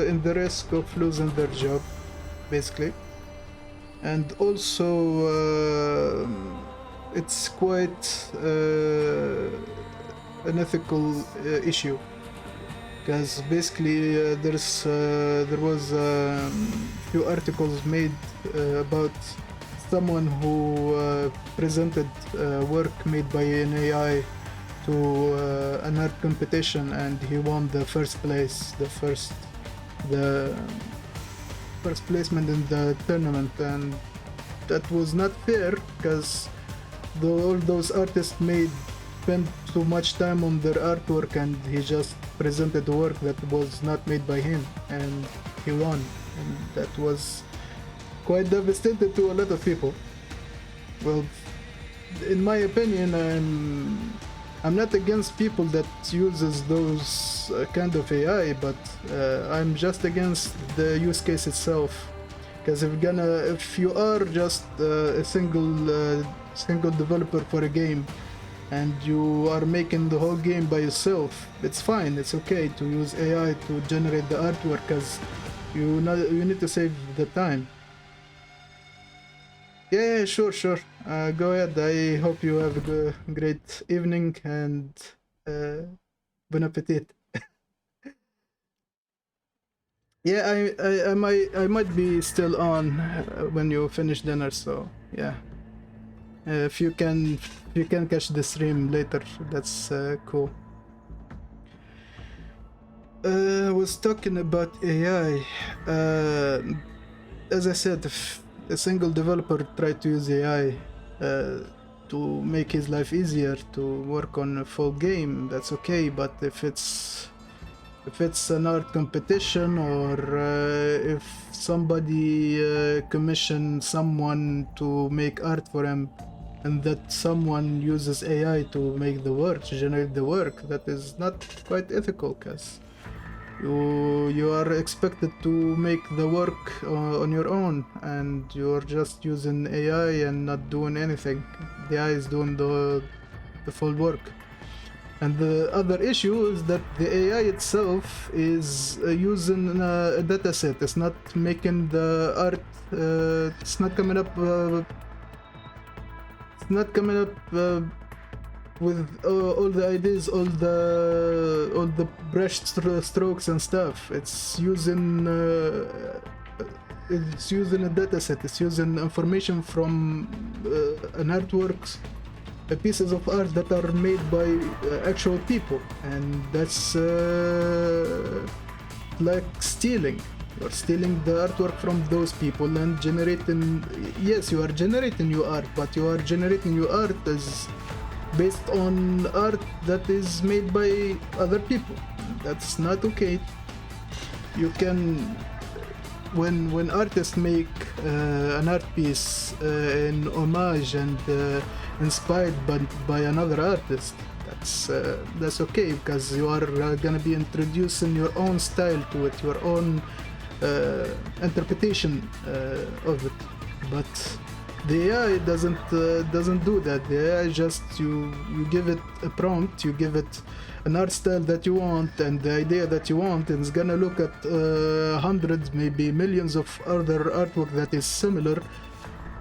in the risk of losing their job, basically. And also it's quite an ethical issue, because basically there was a few articles made about someone who presented work made by an AI to an art competition, and he won the first placement in the tournament, and that was not fair, because all those artists spent too much time on their artwork, and he just presented work that was not made by him, and he won, and that was quite devastating to a lot of people. Well, in my opinion, I'm not against people that uses those kind of AI, but I'm just against the use case itself. Because if you are just a single developer for a game, and you are making the whole game by yourself, it's fine. It's okay to use AI to generate the artwork, because you need to save the time. Yeah, sure. Go ahead. I hope you have a great evening, and bon appetit. Yeah, I might be still on when you finish dinner, so yeah. If you can catch the stream later, that's cool. I was talking about AI. As I said, if a single developer tried to use AI to make his life easier to work on a full game, that's okay. But if it's an art competition, or if somebody commissions someone to make art for him, and that someone uses AI to make the work, to generate the work, that is not quite ethical, because you are expected to make the work on your own, and you're just using AI and not doing anything. The AI is doing the full work. And the other issue is that the AI itself is using a data set. It's not making the art. It's not coming up. With all the ideas, all the brush strokes and stuff. It's using a data set. It's using information from an artworks, pieces of art that are made by actual people, and that's like stealing. You're stealing the artwork from those people and generating. Yes, you are generating new art, but you are generating new art as based on art that is made by other people. That's not okay. You can when artists make an art piece in homage and inspired by another artist, that's okay, because you are gonna be introducing your own style to it, your own interpretation of it. But the AI doesn't do that. The AI just you give it a prompt, you give it an art style that you want and the idea that you want, and it's gonna look at hundreds, maybe millions of other artwork that is similar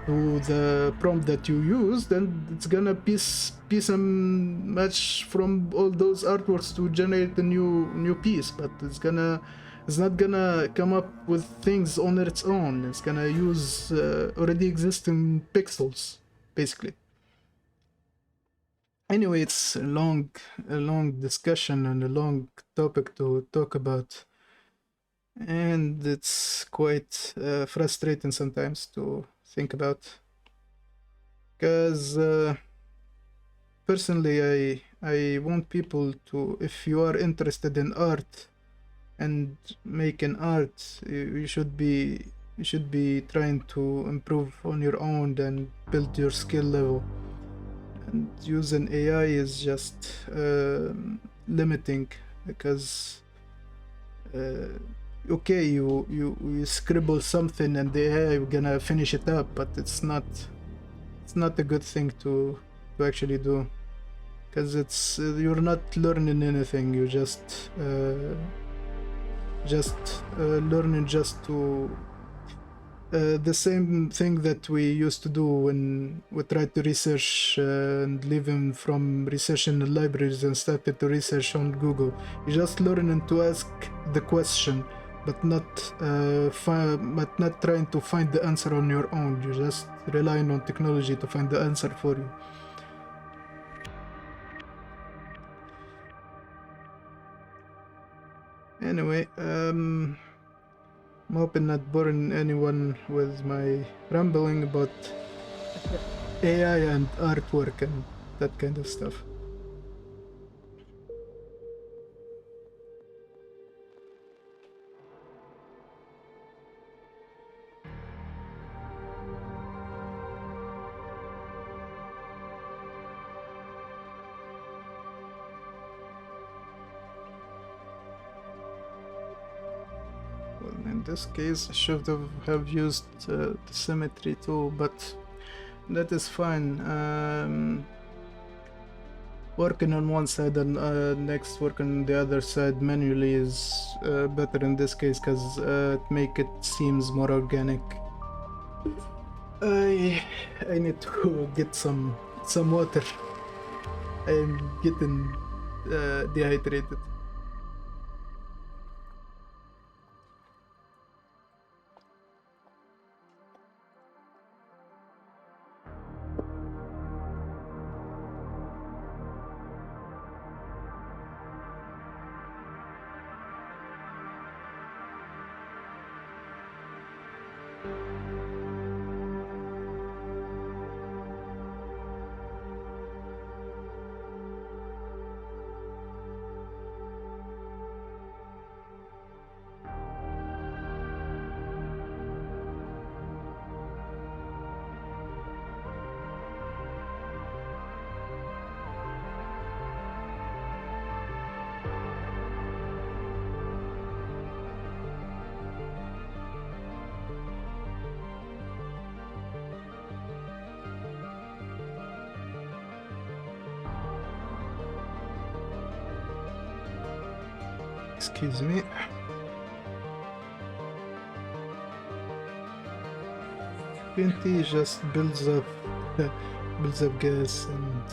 to the prompt that you used, and it's gonna piece and match from all those artworks to generate a new piece. But it's not gonna come up with things on its own. It's gonna use already existing pixels, basically. Anyway, it's a long discussion and a long topic to talk about, and it's quite frustrating sometimes to think about, because personally I want people to, if you are interested in art and making art, you should be trying to improve on your own and build your skill level. And using AI is just limiting, because okay, you scribble something and the AI is gonna finish it up, but it's not a good thing to actually do, because it's you're not learning anything. You just learning just to the same thing that we used to do when we tried to research and leaving from researching in libraries and started to research on Google. You're just learning to ask the question, but not trying to find the answer on your own. You're just relying on technology to find the answer for you. Anyway, I'm hoping not boring anyone with my rambling about AI and artwork and that kind of stuff. In this case, I should have used the symmetry too, but that is fine. Working on one side and next working on the other side manually is better in this case, because it make it seems more organic. I need to get some water. I'm getting dehydrated. Excuse me. TNT just builds up gas, and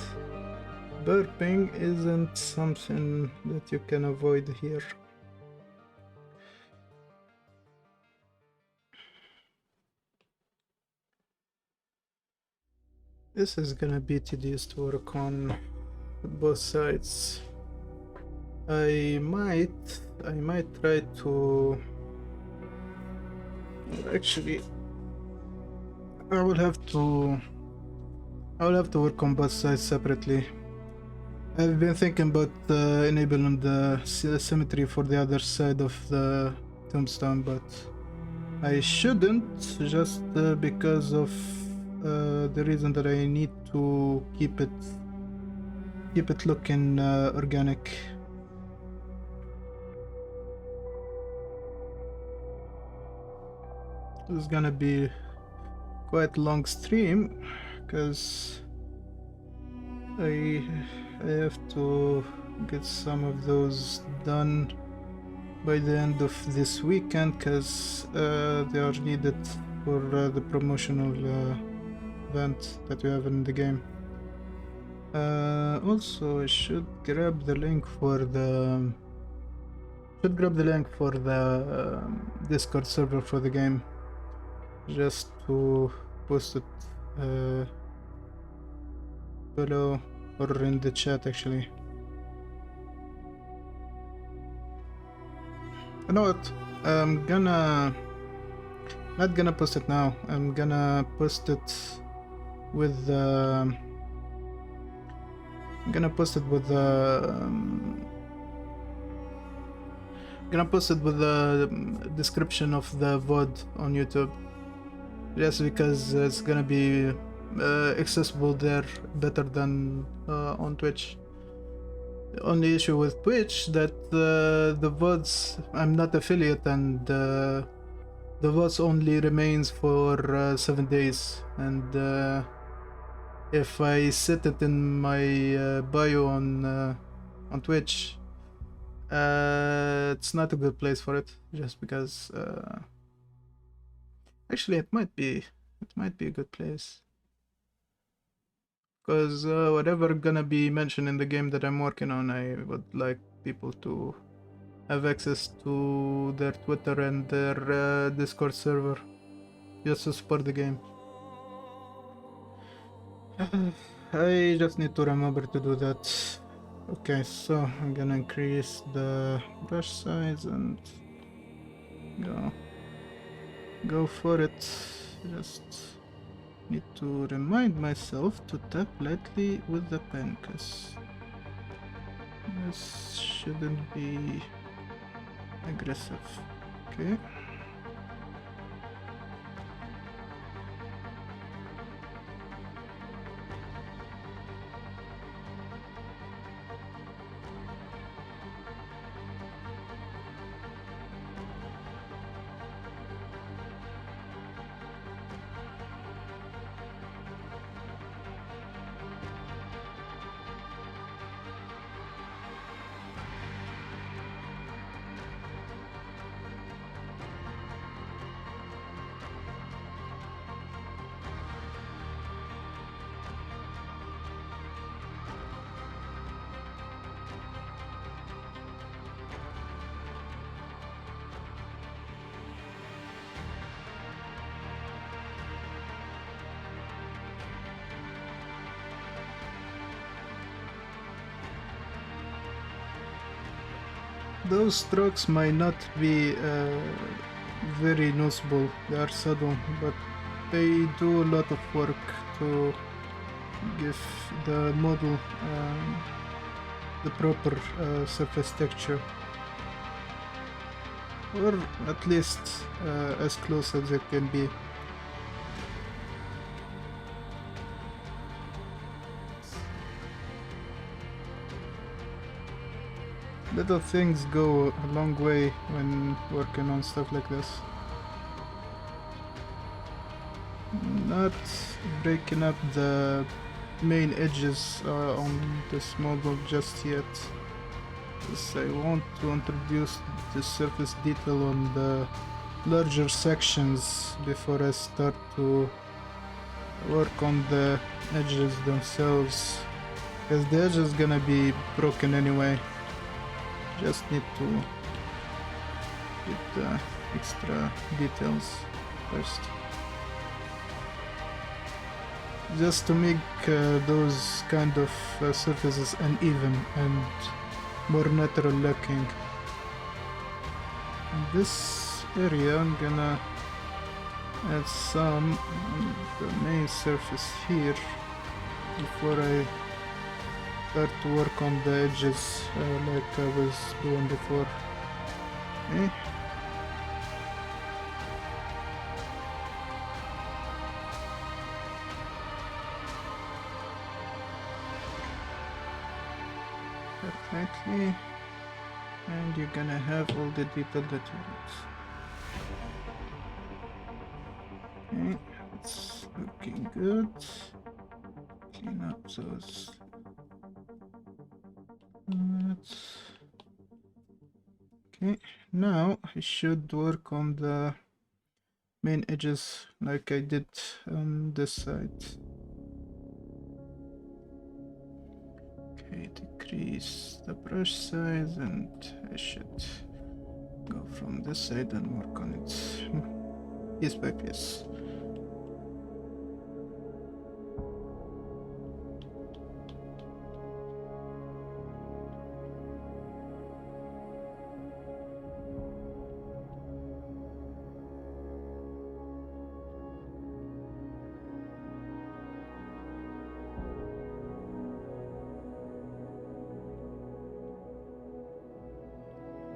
burping isn't something that you can avoid here. This is gonna be tedious to work on both sides. I might try to, actually I will have to work on both sides separately. I've been thinking about enabling the symmetry for the other side of the tombstone, but I shouldn't, just because of the reason that I need to keep it looking organic. This is gonna be quite a long stream because I have to get some of those done by the end of this weekend because they are needed for the promotional event that we have in the game. Also, I should grab the link for the Discord server for the game, just to post it below or in the chat actually. You know what? I'm not gonna post it now. I'm gonna post it with the description of the VOD on YouTube, just because it's gonna be accessible there better than on Twitch. The only issue with Twitch that the VODs, I'm not affiliate, and the VODs only remains for 7 days, and if I set it in my bio on Twitch, it's not a good place for it, just because actually it might be a good place, because whatever gonna be mentioned in the game that I'm working on, I would like people to have access to their Twitter and their Discord server, just to support the game. I just need to remember to do that. Okay, so I'm gonna increase the brush size and go for it. Just need to remind myself to tap lightly with the pen, because this shouldn't be aggressive. Okay. Those strokes might not be very noticeable, they are subtle, but they do a lot of work to give the model the proper surface texture, or at least as close as it can be. Little things go a long way when working on stuff like this. Not breaking up the main edges on this model just yet, because I want to introduce the surface detail on the larger sections before I start to work on the edges themselves, because the edge is gonna be broken anyway. Just need to get the extra details first, just to make those kind of surfaces uneven and more natural looking. In this area I'm gonna add some on the main surface here before I start to work on the edges like I was doing before. Okay. perfectly, and you're gonna have all the detail that you want. Okay, it's looking good. Clean up those. Okay, now I should work on the main edges like I did on this side. Okay, decrease the brush size, and I should go from this side and work on it piece by piece.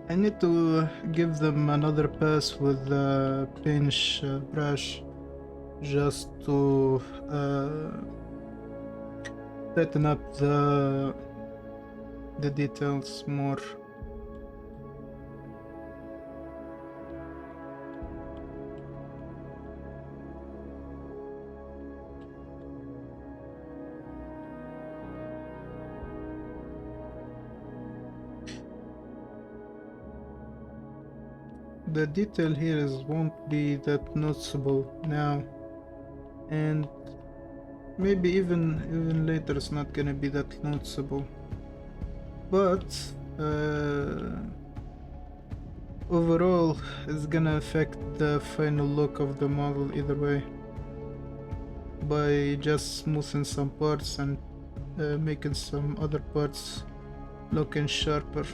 I need to give them another pass with the pinch brush just to tighten up the details more. The detail here won't be that noticeable now, and maybe even later it's not gonna be that noticeable, but overall it's gonna affect the final look of the model either way by just smoothing some parts and making some other parts looking sharper.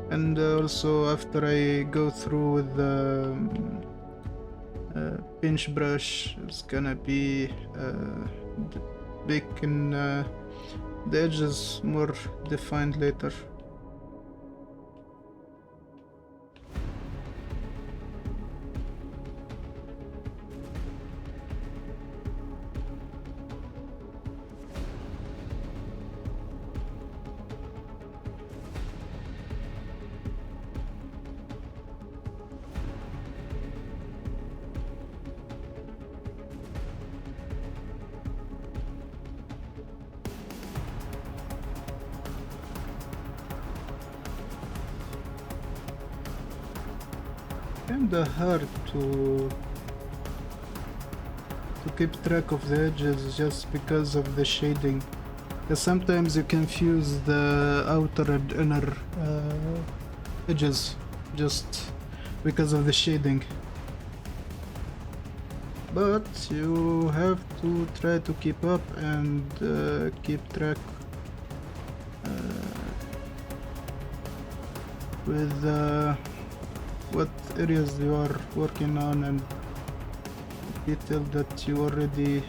And also after I go through with the pinch brush, it's gonna be making the edges more defined later. Kinda hard to keep track of the edges just because of the shading. Because sometimes you confuse the outer and inner edges just because of the shading. But you have to try to keep up and keep track with what areas you are working on and detail that you already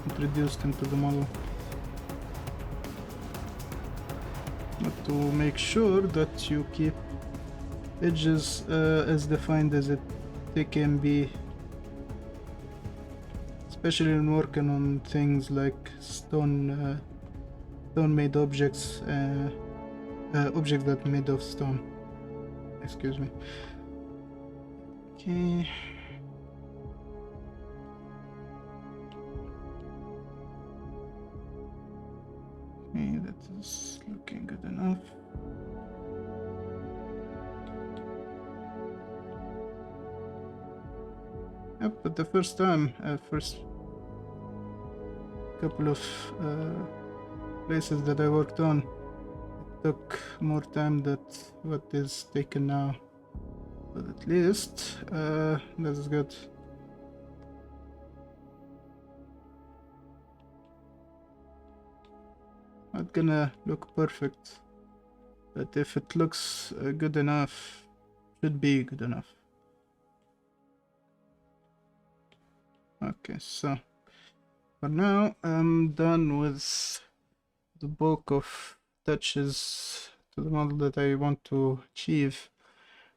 introduced into the model, to make sure that you keep edges as defined as they can be, especially when working on things like stone made objects, objects that are made of stone. Excuse me. Okay. Okay, that is looking good enough. Yep, but the first time, first couple of places that I worked on, it took more time than what is taken now. But at least that's good. Not gonna look perfect, but if it looks good enough, should be good enough. Okay, so for now I'm done with the bulk of touches to the model that I want to achieve.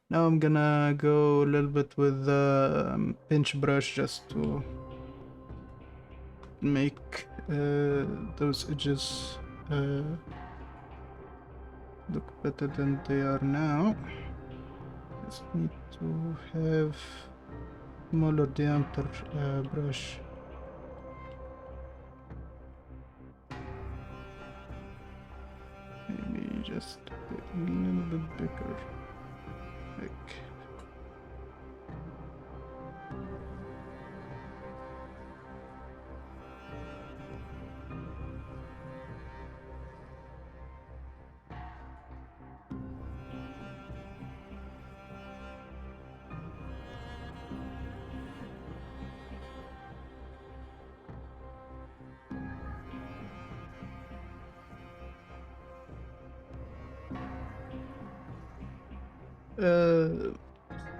Now I'm gonna go a little bit with the pinch brush just to make those edges look better than they are now. Just need to have smaller diameter brush. Maybe just a little bit bigger. Like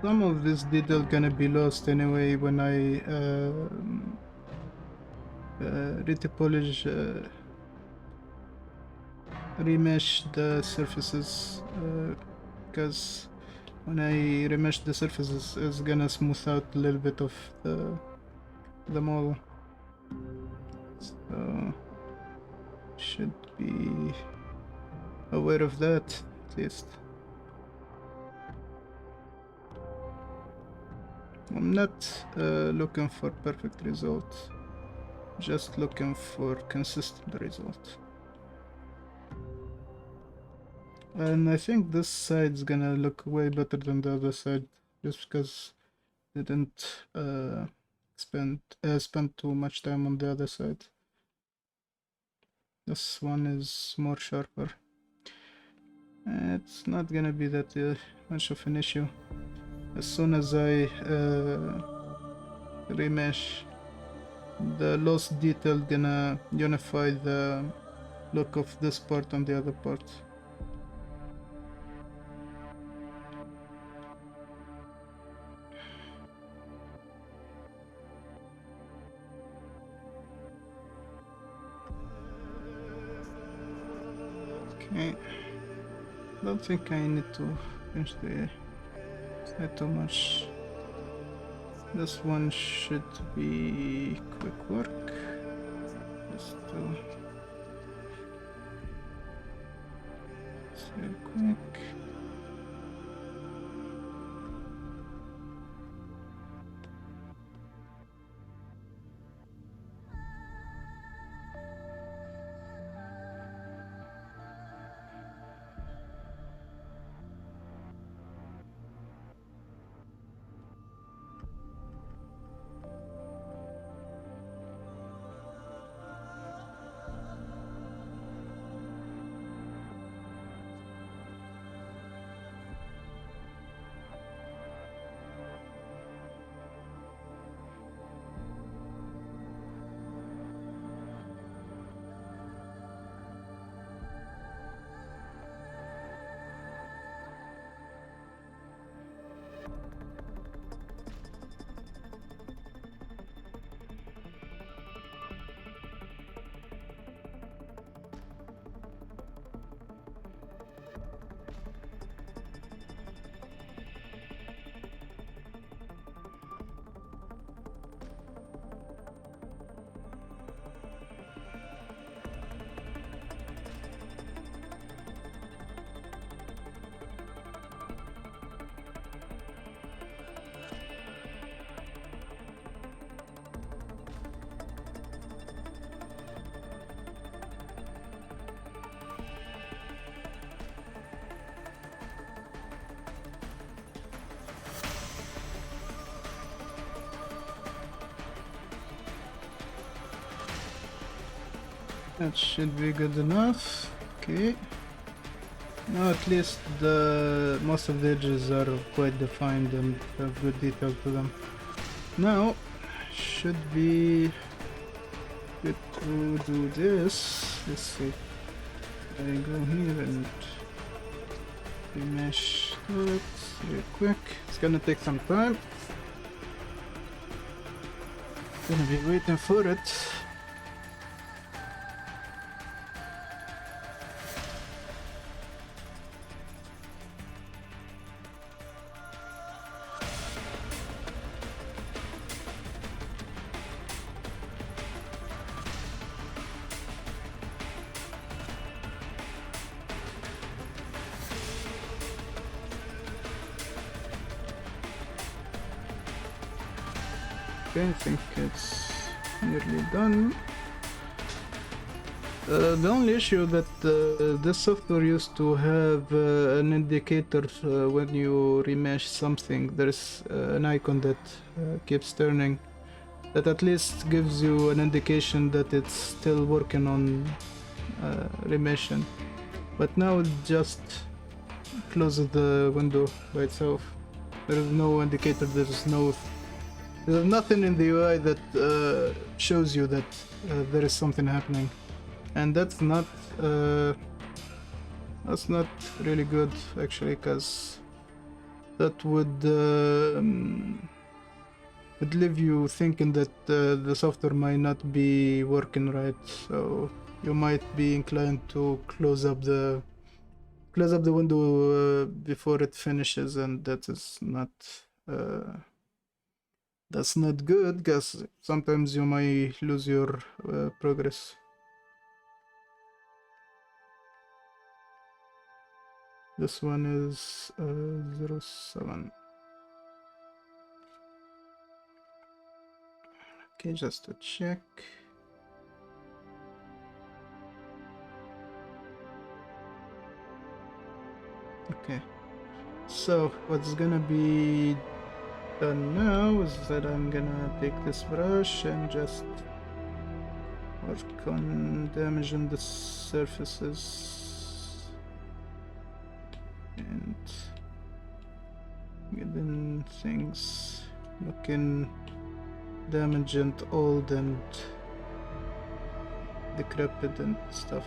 some of this detail gonna be lost anyway when I retopology remesh the surfaces, because when I remesh the surfaces it's gonna smooth out a little bit of the model, so should be aware of that at least. I'm not looking for perfect result, just looking for consistent result. And I think this side's gonna look way better than the other side, just because I didn't spend too much time on the other side. This one is more sharper. It's not gonna be that much of an issue. As soon as I remesh, the lost detail gonna unify the look of this part and the other part. Okay, don't think I need to finish the not too much. This one should be quick work. Just to say quick. That should be good enough. Okay. Now at least the most of the edges are quite defined and have good detail to them. Now should be good to do this. Let's see. I go here and remesh that real quick. It's gonna take some time. Gonna be waiting for it. Okay, I think it's nearly done. The only issue that this software used to have an indicator when you remesh something. There's an icon that keeps turning, that at least gives you an indication that it's still working on remeshing. But now it just closes the window by itself. There is no indicator. There's nothing in the UI that shows you that there is something happening, and that's not really good actually, because that would leave you thinking that the software might not be working right. So you might be inclined to close up the window before it finishes, and that is not that's not good, because sometimes you might lose your progress. This one is 07. Okay, just to check. Okay, so what's gonna be done now is that I'm gonna take this brush and just work on damaging the surfaces and getting things looking damaged and old and decrepit and stuff.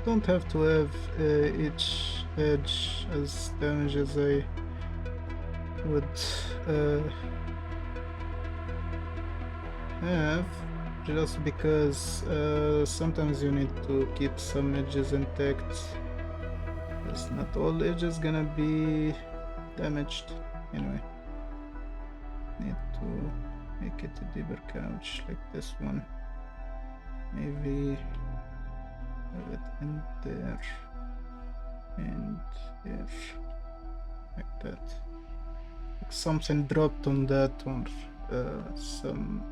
Don't have to have each edge as damaged as I would have, just because sometimes you need to keep some edges intact, because not all edges gonna be damaged anyway. Need to make it a deeper couch like this one. Maybe have it in there and there, like that. Like something dropped on that, or some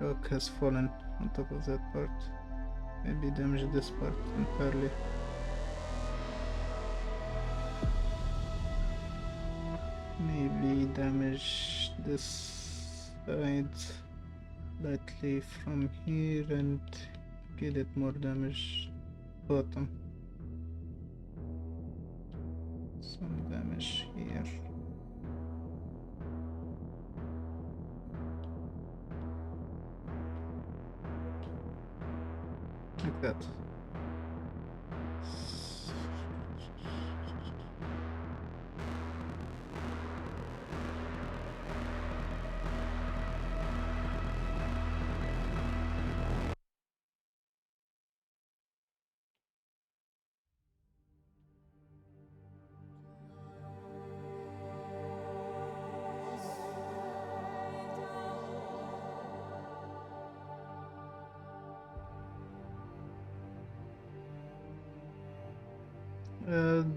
rock has fallen on top of that part. Maybe damage this part entirely. Maybe damage this side slightly from here and get it more damage bottom. Some damage here. Like that.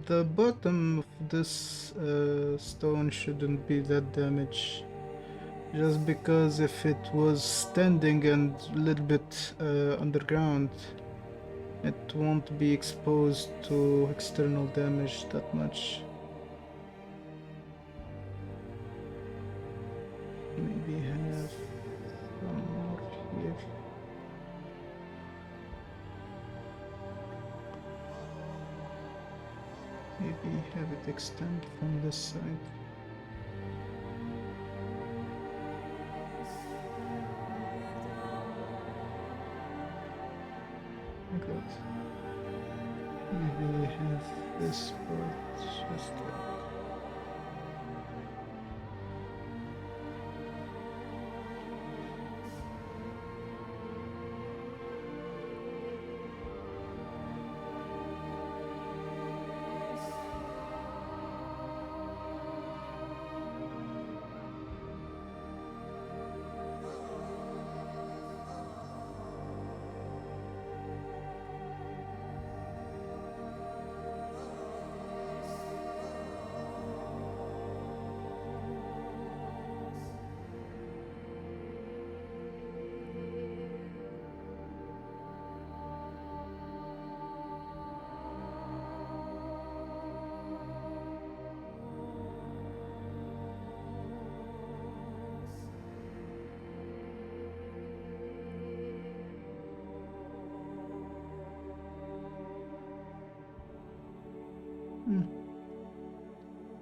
The bottom of this stone shouldn't be that damaged, just because if it was standing and a little bit underground, it won't be exposed to external damage that much. maybe have some more here. Maybe have it extend from this side. Like that. Maybe have this part just like.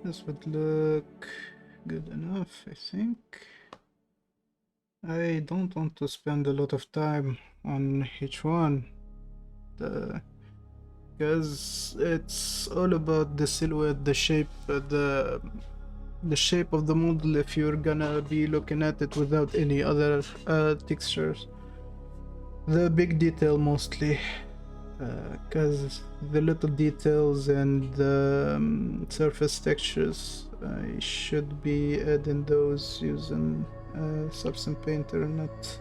This would look good enough, I think. I don't want to spend a lot of time on each one, because it's all about the silhouette, the shape, the shape of the model if you're gonna be looking at it without any other textures. The big detail mostly, because the little details and the surface textures, I should be adding those using Substance Painter, not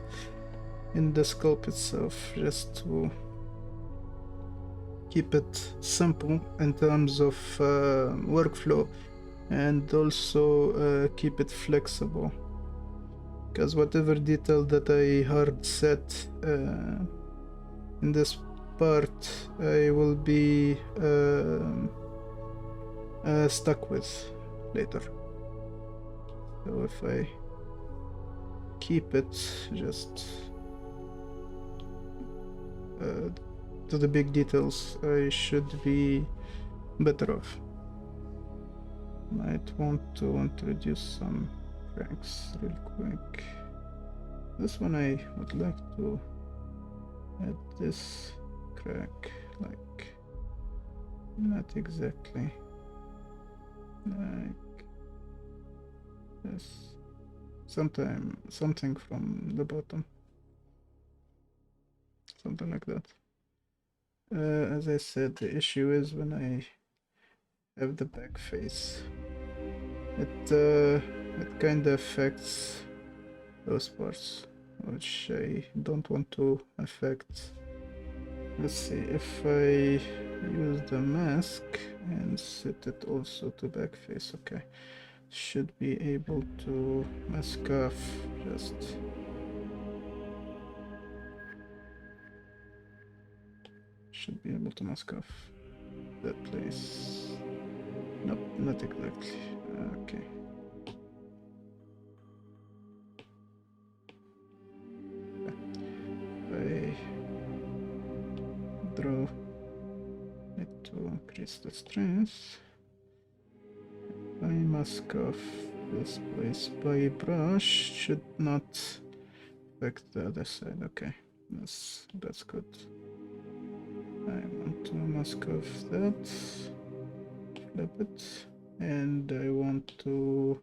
in the sculpt itself, just to keep it simple in terms of workflow, and also keep it flexible, because whatever detail that I hard set in this part, I will be stuck with later. So if I keep it just to the big details, I should be better off. Might want to introduce some cracks real quick. This one I would like to add this crack, like not exactly like this, something from the bottom, something like that. As I said, the issue is when I have the back face, it kind of affects those parts, which I don't want to affect. Let's see if I use the mask and set it also to back face. Okay, should be able to mask off, just should be able to mask off that place. Nope, not exactly. Okay. I draw it to increase the strength. I mask off this place by brush, should not affect the other side. Okay, that's good. I want to mask off that, flip it, and I want to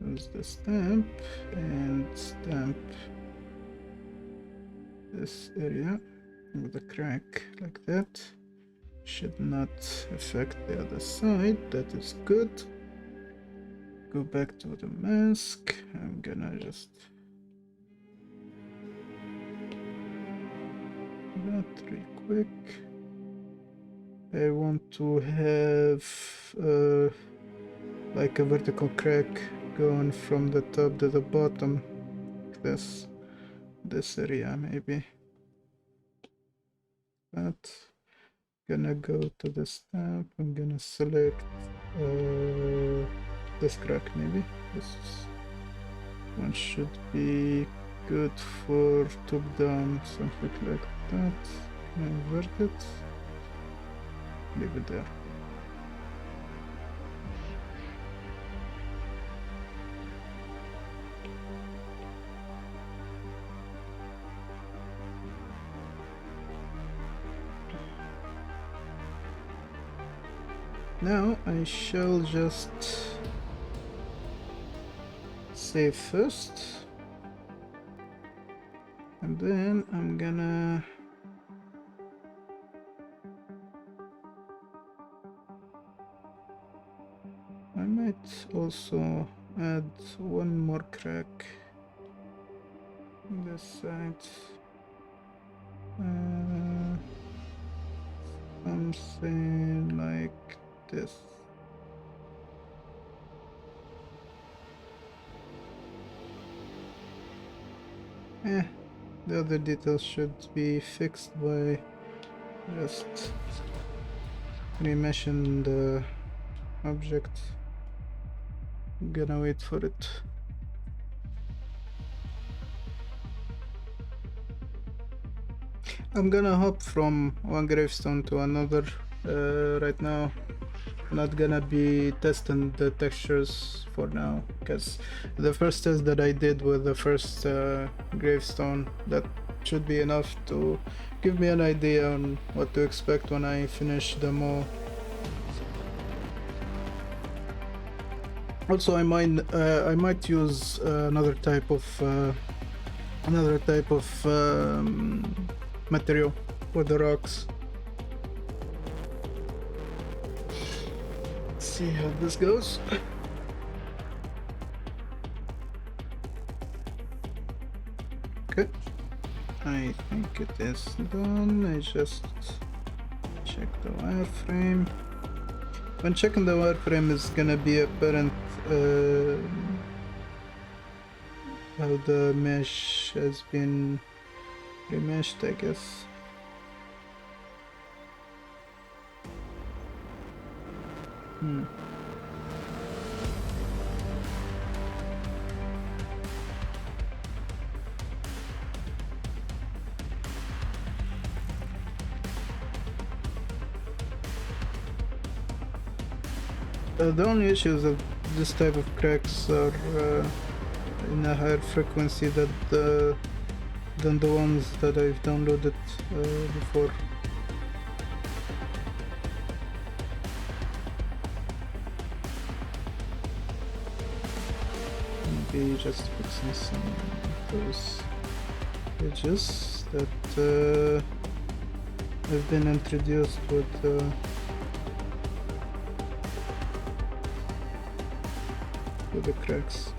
use the stamp and stamp this area with a crack like that. Should not affect the other side. That is good. Go back to the mask. I'm gonna just that real quick. I want to have like a vertical crack going from the top to the bottom, like this area maybe. That. Gonna go to the stamp. I'm gonna select this crack maybe. one should be good for top down, something like that. Invert it. Leave it there. Now I shall just save first, and then I'm gonna I might also add one more crack on this side. Something like this. The other details should be fixed by just remeshing the object. I'm gonna wait for it. I'm gonna hop from one gravestone to another right now. I'm not gonna be testing the textures for now, because the first test that I did with the first gravestone, that should be enough to give me an idea on what to expect when I finish the mole. Also, I might use another type of material for the rocks. Let's see how this goes. Okay, I think it is done. I just check the wireframe. When checking the wireframe, is gonna be apparent how the mesh has been remeshed, I guess. The only issues of this type of cracks are in a higher frequency than the ones that I've downloaded before. Maybe just fixing some of those edges that have been introduced with the cracks.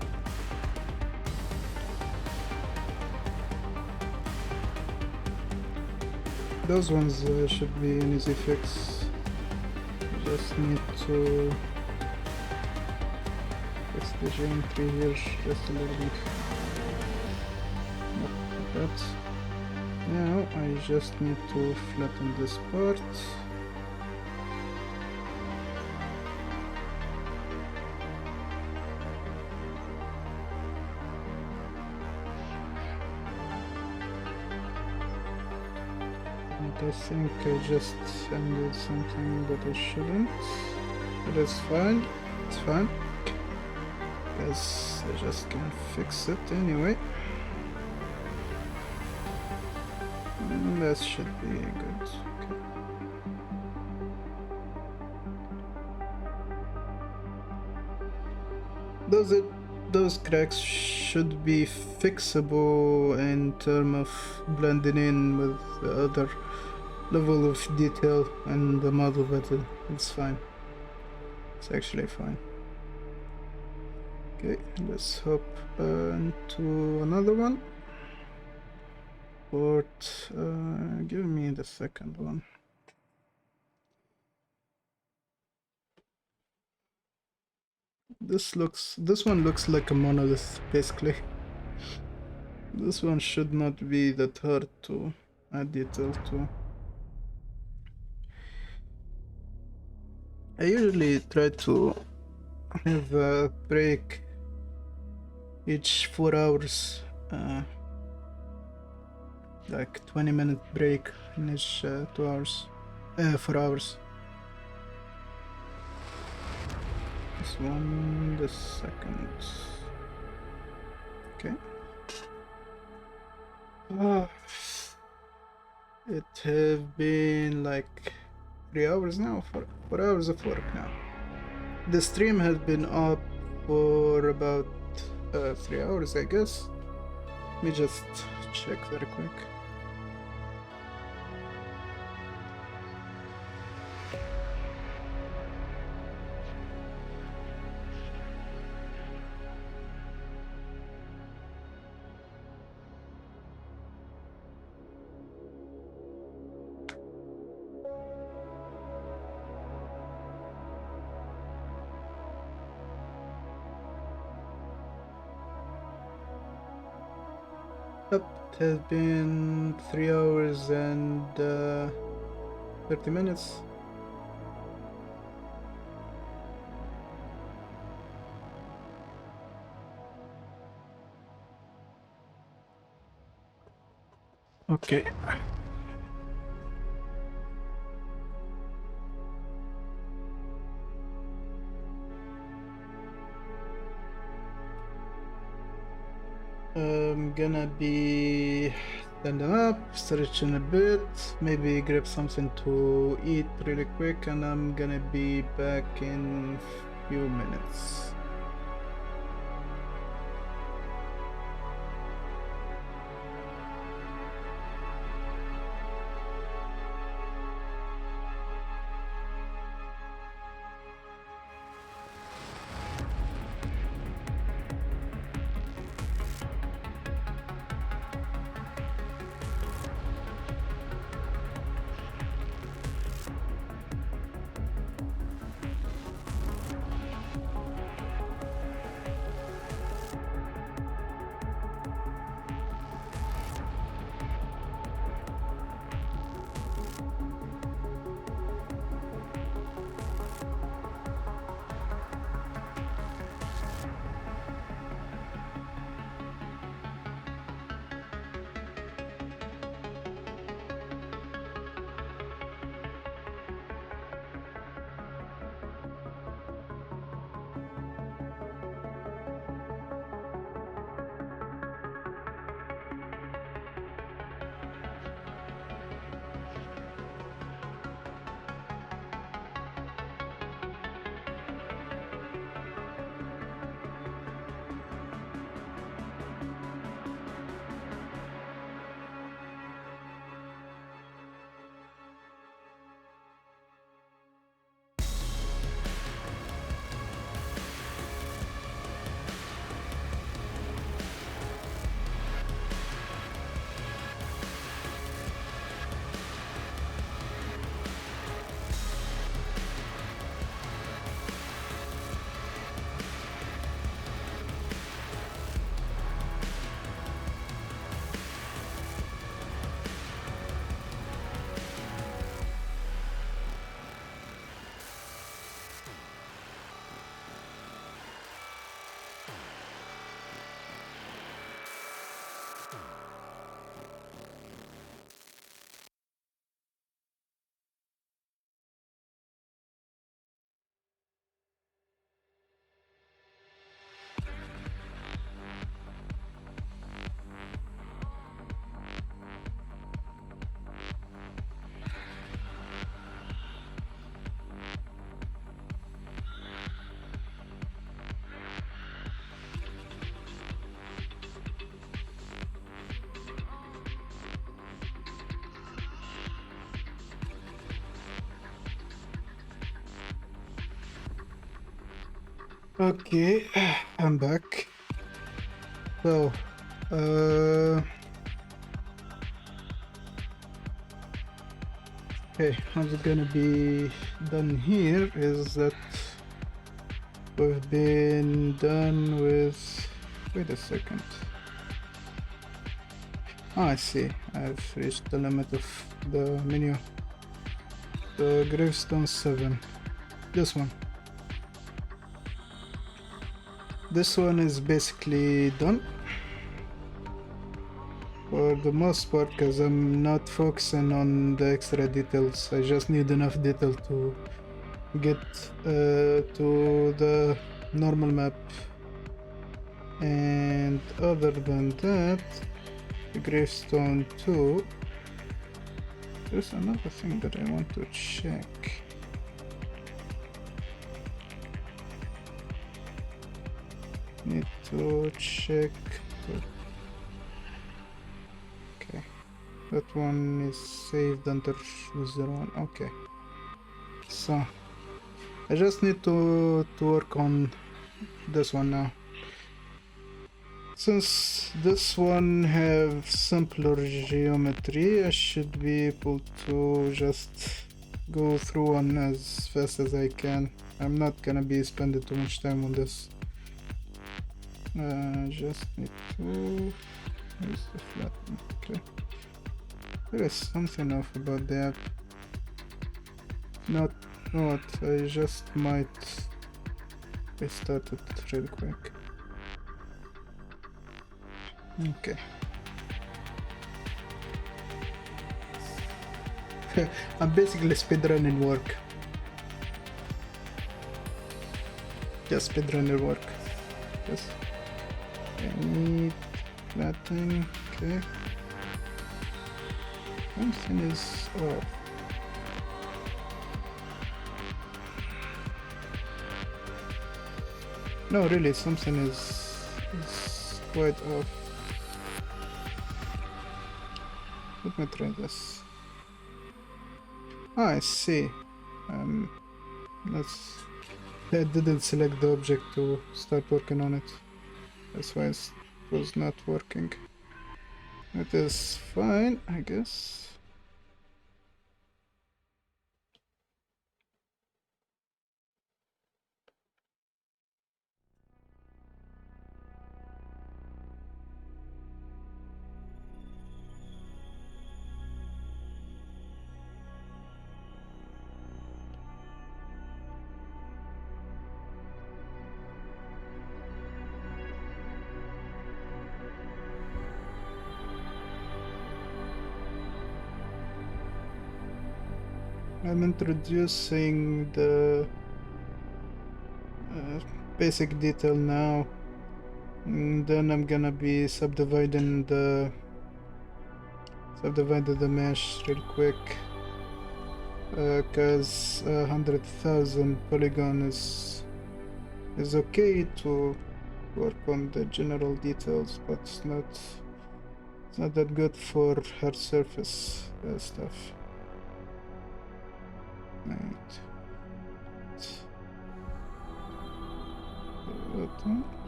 Those ones should be an easy fix. Just need to fix the geometry here just a little bit. Like that. Now I just need to flatten this part. I think I just ended something that I shouldn't, but it's fine, it's fine, because I just can fix it anyway, and that should be good. Okay. Those cracks should be fixable in terms of blending in with the other level of detail and the model, but it's fine. It's actually fine. Okay, let's hop into another one. But give me the second one. This one looks like a monolith, basically. This one should not be that hard to add detail to. I usually try to have a break each 4 hours, like 20-minute break in each 2 hours, 4 hours. This one, the second. Okay. It have been like 3 hours now, 4 hours of work now. The stream has been up for about 3 hours, I guess. Let me just check very quick. Yep, it has been 3 hours and 30 minutes. Okay. I'm gonna be standing up, stretching a bit, maybe grab something to eat really quick, and I'm gonna be back in few minutes. Okay, I'm back. So, okay, how's it gonna be done here is that we've been done with, wait a second. Oh, I see, I've reached the limit of the menu. The Gravestone 7, this one. this one is basically done for the most part, because I'm not focusing on the extra details. I just need enough detail to get to the normal map. And other than that, the gravestone 2, there's another thing that I want to check. Need to check. Okay, that one is saved under user 1. Okay, so I just need to work on this one now. Since this one have simpler geometry, I should be able to just go through one as fast as I can. I'm not gonna be spending too much time on this. Just need to use the flat. Okay. There is something off about the app. Not what, I just might restart it real quick. Okay. I'm basically speedrunning work. Just speedrunning work. Yes. I need flattening. Okay. Something is off. No, really, something is quite off. Let me try this. I see. I didn't select the object to start working on it. That's why it was not working. It is fine, I guess. I'm introducing the basic detail now, and then I'm gonna be subdividing the mesh real quick, cause 100,000 polygon is okay to work on the general details, but it's not that good for hard surface stuff. Right.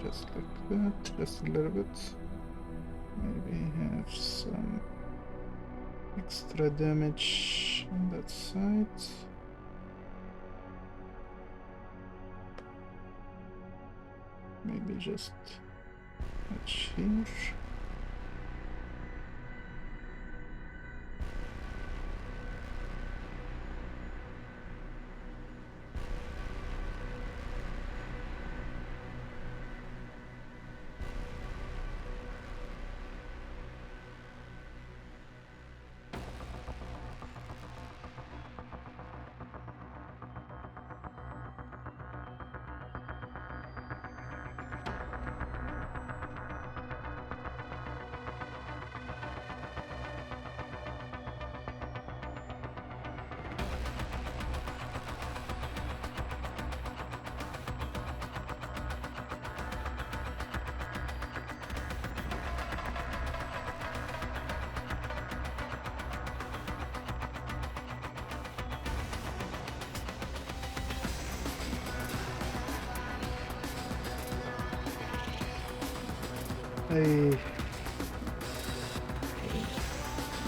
Just like that, just a little bit. Maybe have some extra damage on that side. Maybe just touch here.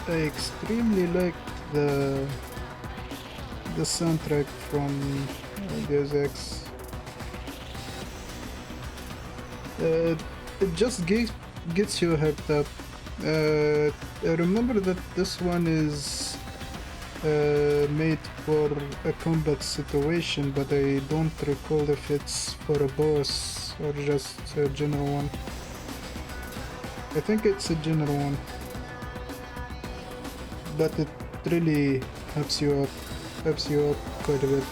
I extremely liked the soundtrack from Deus Ex. It just gets you hyped up. I remember that this one is made for a combat situation, but I don't recall if it's for a boss or just a general one? I think it's a general one, but it really helps you up quite a bit.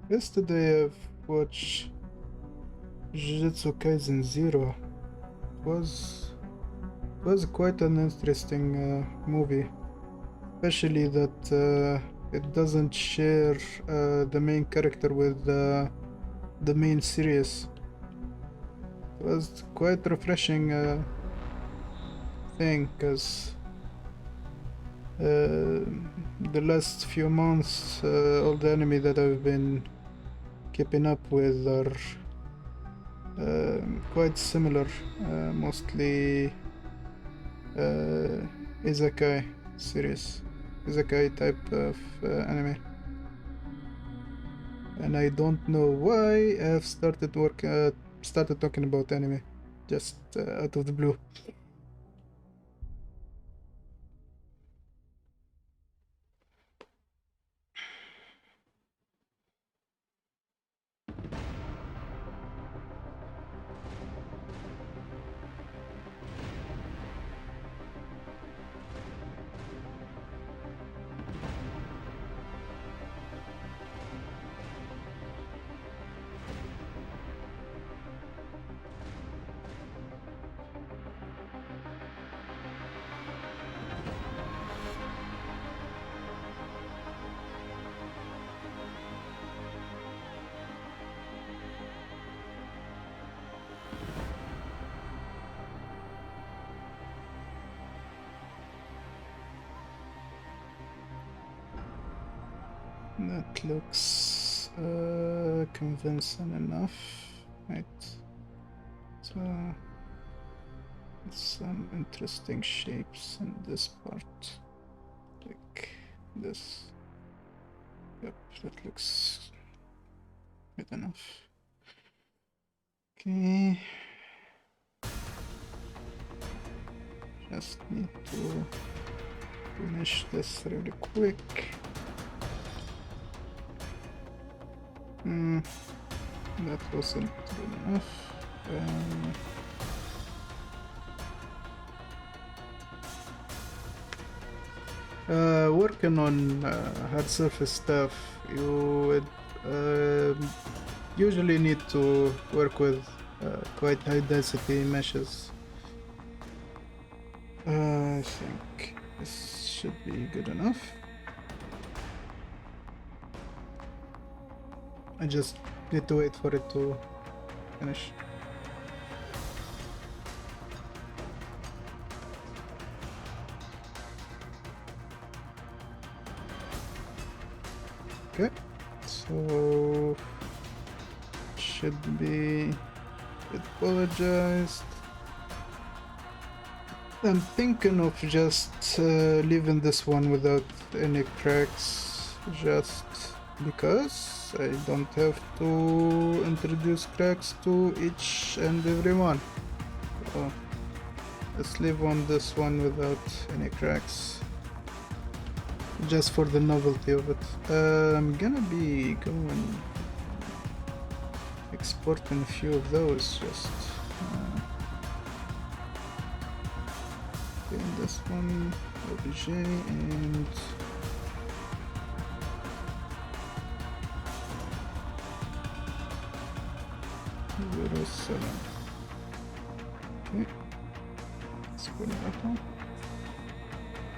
Yesterday I've watched Jujutsu Kaisen Zero. It was quite an interesting movie, especially that it doesn't share the main character with the main series. It was quite refreshing thing, because the last few months all the anime that I've been keeping up with are quite similar, mostly isekai series, isekai type of anime, and I don't know why I've started talking about anime just out of the blue. That looks convincing enough, right? So some interesting shapes in this part, like this. Yep, that looks good enough. Okay, just need to finish this really quick. That wasn't good enough. Working on hard surface stuff, you would usually need to work with quite high density meshes. I think this should be good enough. I just need to wait for it to finish. Okay, so should be apologized. I'm thinking of just leaving this one without any cracks, just because I don't have to introduce cracks to each and every one. So let's leave on this one without any cracks, just for the novelty of it. I'm gonna be going exporting a few of those, just in this one, OBJ, and Jerusalem. Okay, let's put that one.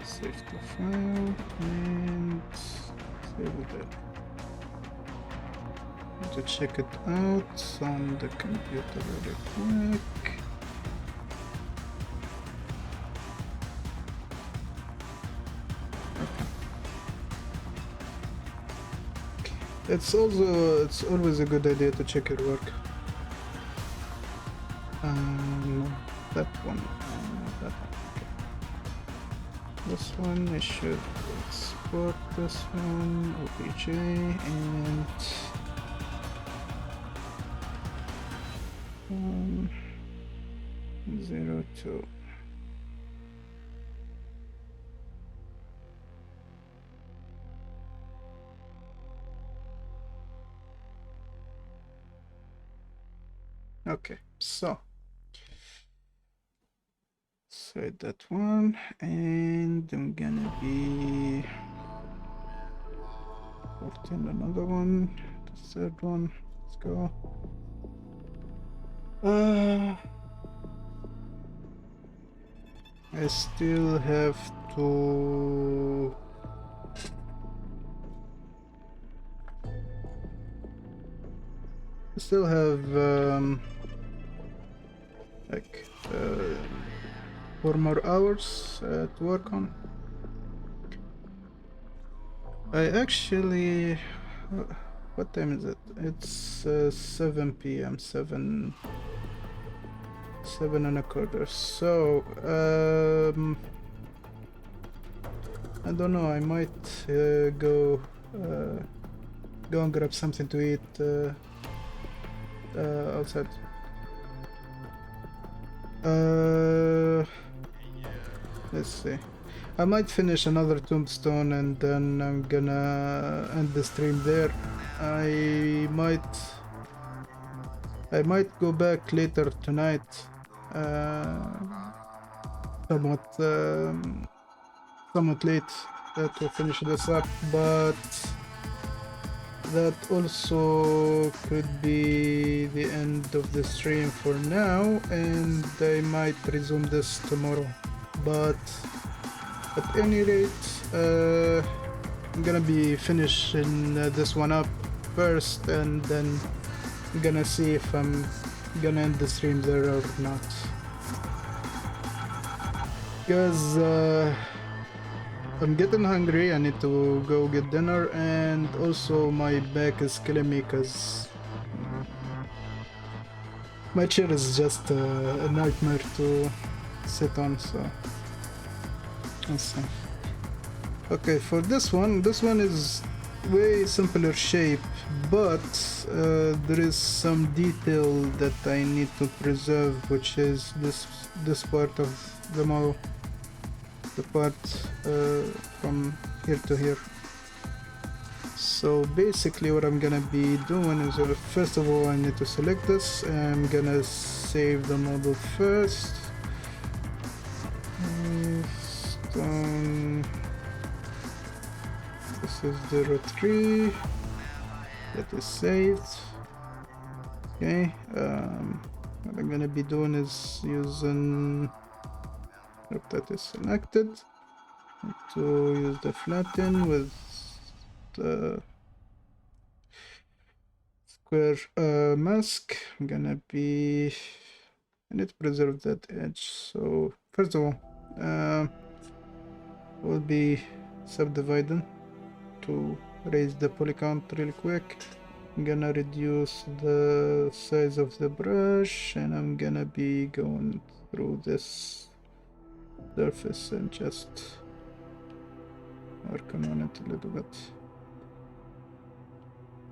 Save the file and save it there. To check it out on the computer really quick. It's always a good idea to check your work. That one, that one. This one I should export this one, OBJ, and 02. Okay, so side that one, and I'm gonna be 14 another one, the third one. Let's go. I still have to like 4 more hours to work on. I actually what time is it? It's 7 p.m. 7:15. So I don't know, I might go and grab something to eat outside. Let's see. I might finish another tombstone and then I'm gonna end the stream there. I might go back later tonight, somewhat late to finish this up, but that also could be the end of the stream for now, and I might resume this tomorrow. But at any rate, I'm gonna be finishing this one up first, and then I'm gonna see if I'm gonna end the stream there or not. Because I'm getting hungry, I need to go get dinner, and also my back is killing me because my chair is just a nightmare to sit on, so let's see. Okay, for this one is way simpler shape, but there is some detail that I need to preserve, which is this part of the model, the part from here to here. So basically what I'm gonna be doing is, first of all I need to select this. I'm gonna save the model first. Stone. This is 03. That is saved. Okay. What I'm gonna be doing is using, if that is selected, to use the flatten with the square mask. I'm gonna be, I need to preserve that edge. So first of all, we'll be subdividing to raise the poly count really quick. I'm gonna reduce the size of the brush, and I'm gonna be going through this surface and just working on it a little bit.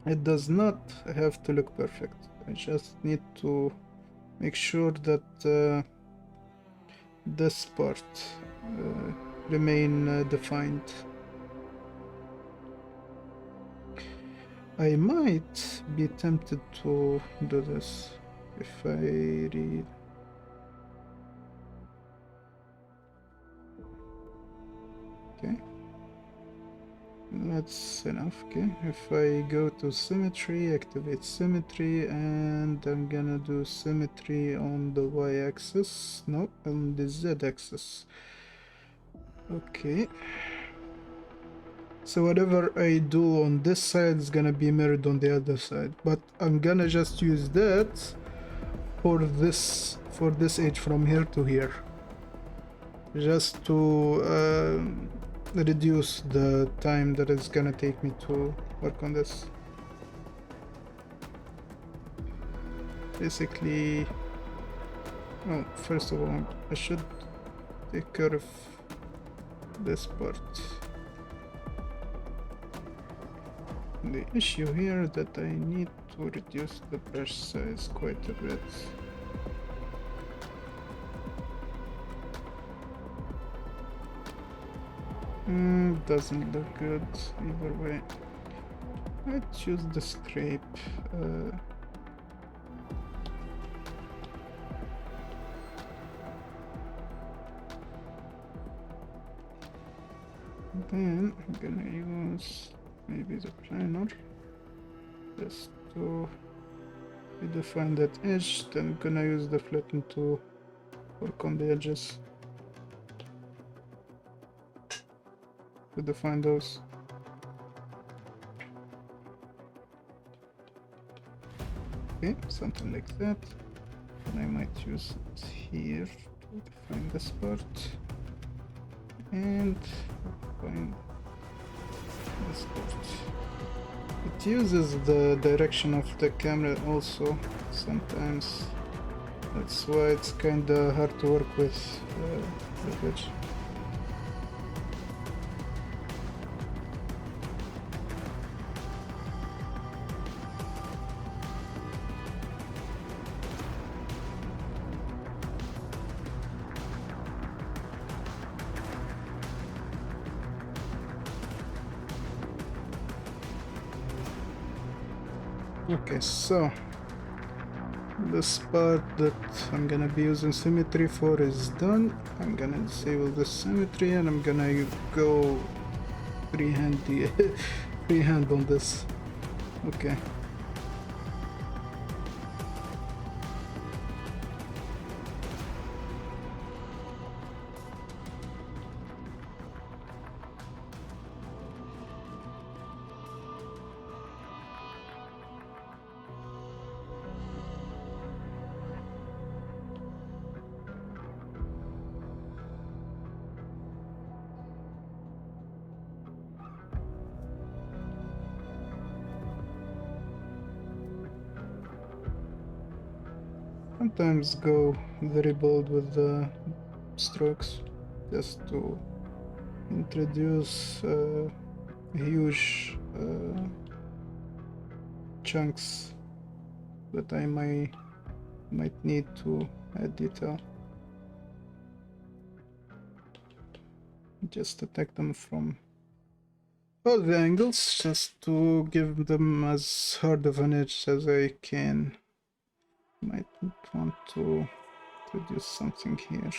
It does not have to look perfect. I just need to make sure that this part remain defined. I might be tempted to do this if I read. Okay, that's enough. Okay, if I go to symmetry, activate symmetry, and I'm gonna do symmetry on the y-axis, no, on the z-axis. Okay, so whatever I do on this side is gonna be mirrored on the other side, but I'm gonna just use that for this edge from here to here, just to reduce the time that it's gonna take me to work on this. basically, oh, first of all, I should take care of this part. The issue here that I need to reduce the brush size quite a bit. Doesn't look good either way. Let's use the scrape. Then I'm gonna use maybe the planer just to redefine that edge. Then I'm gonna use the flatten to work on the edges to define those. Okay, something like that. And I might use it here to define this part and define this part. It uses the direction of the camera also sometimes. That's why it's kinda hard to work with the edge. Okay, so this part that I'm gonna be using symmetry for is done. I'm gonna disable the symmetry and I'm gonna go freehand on this. Okay. Sometimes go very bold with the strokes just to introduce huge chunks that I might need to add detail. Just attack them from all the angles just to give them as hard of an edge as I can. Might want to introduce something here.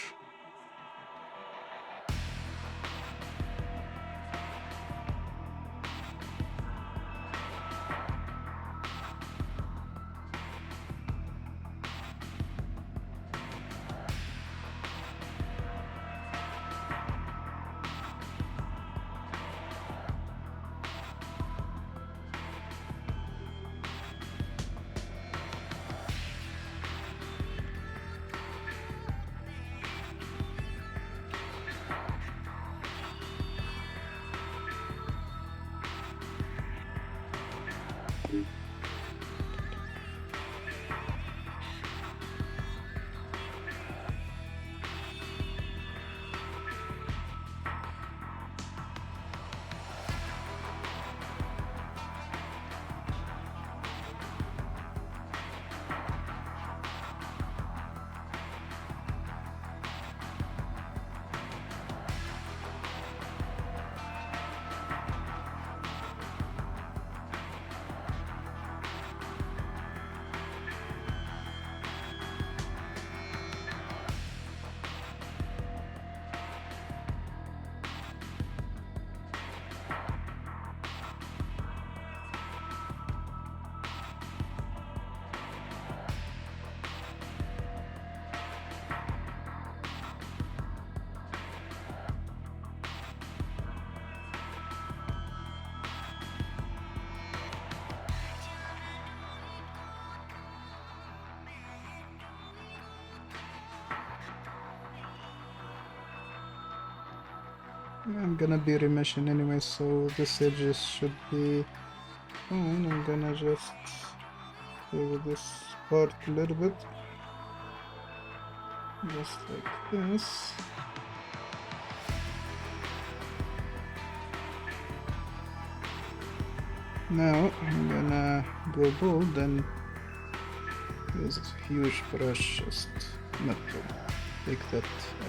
I'm gonna be remeshing anyway, so this edges should be fine. I'm gonna just play with this part a little bit, just like this. Now I'm gonna go bold and use a huge brush, just not to take that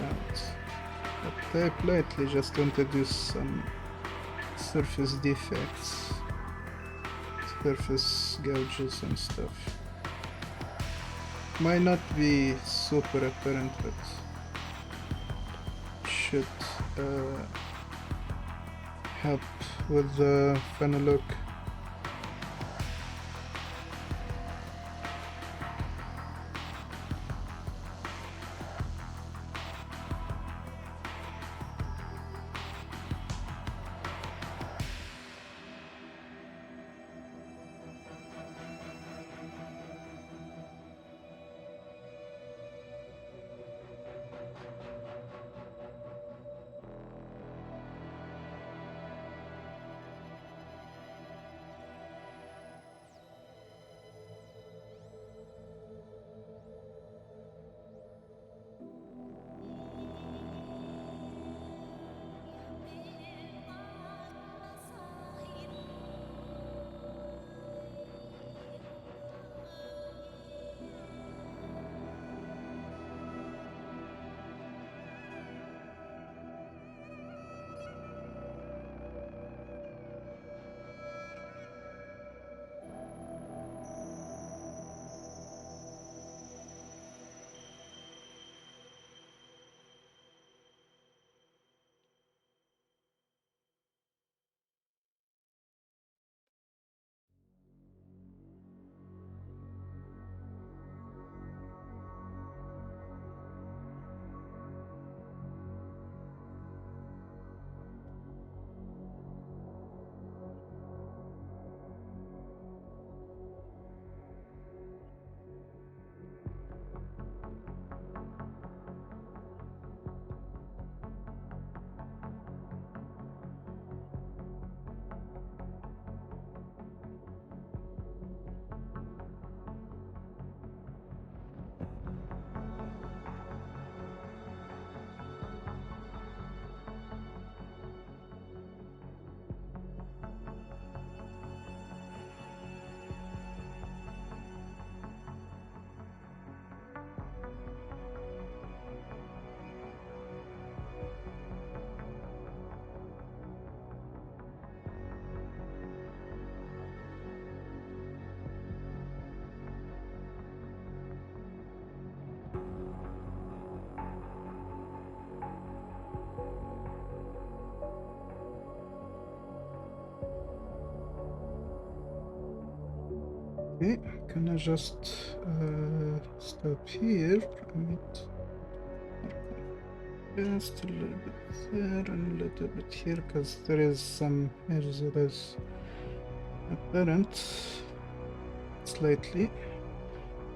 out, but type lightly just to introduce some surface defects, surface gouges and stuff. Might not be super apparent, but should help with the final look. Okay, gonna just stop here. Just a little bit there and a little bit here, because there is some edge that is apparent slightly.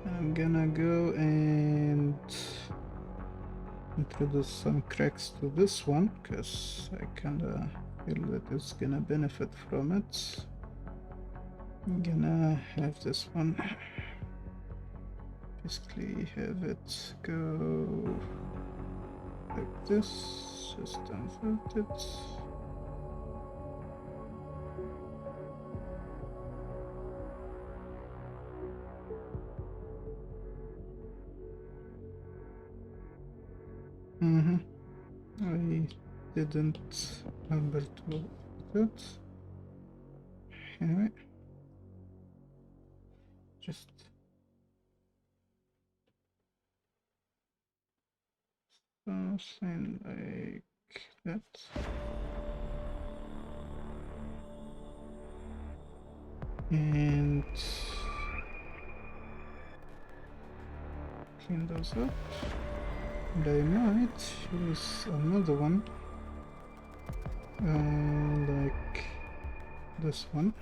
I'm gonna go and introduce some cracks to this one, because I kinda feel that it's gonna benefit from it. I'm gonna have this one basically have it go like this, just invert it. I didn't remember to do that. Anyway, just something like that. And clean those up. And I might use another one, like this one,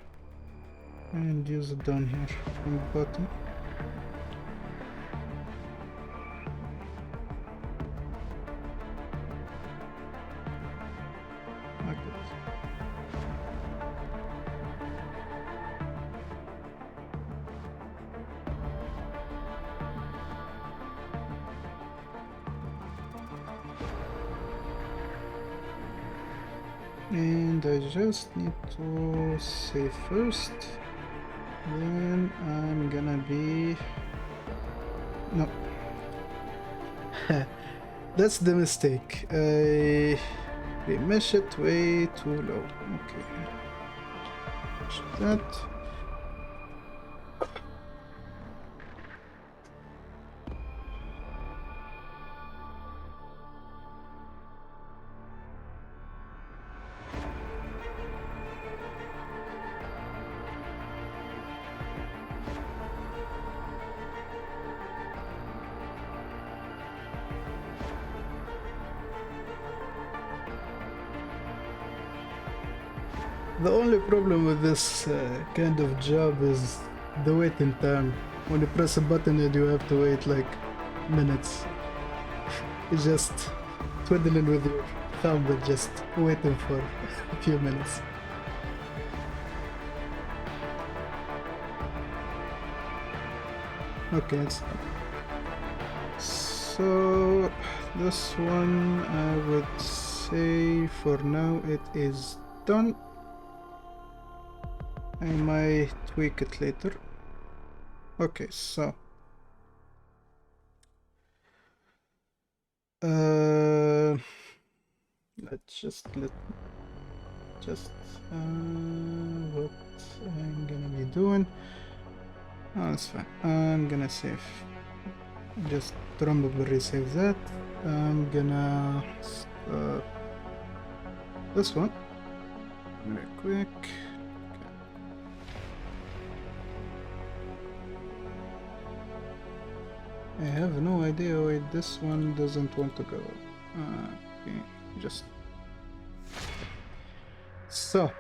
and use it down here on the bottom. Like that. And I just need to save first. Then I'm gonna be... No. That's the mistake. I mesh it way too low. Okay. That. The only problem with this kind of job is the waiting time. When you press a button and you have to wait like minutes. It's just twiddling with your thumb but just waiting for a few minutes. Okay, so this one I would say for now it is done. I might tweak it later. Okay, so let's just what I'm gonna be doing. Oh, that's fine. I'm gonna save. Just probably save that. I'm gonna start this one very quick. I have no idea why this one doesn't want to go. Okay, just so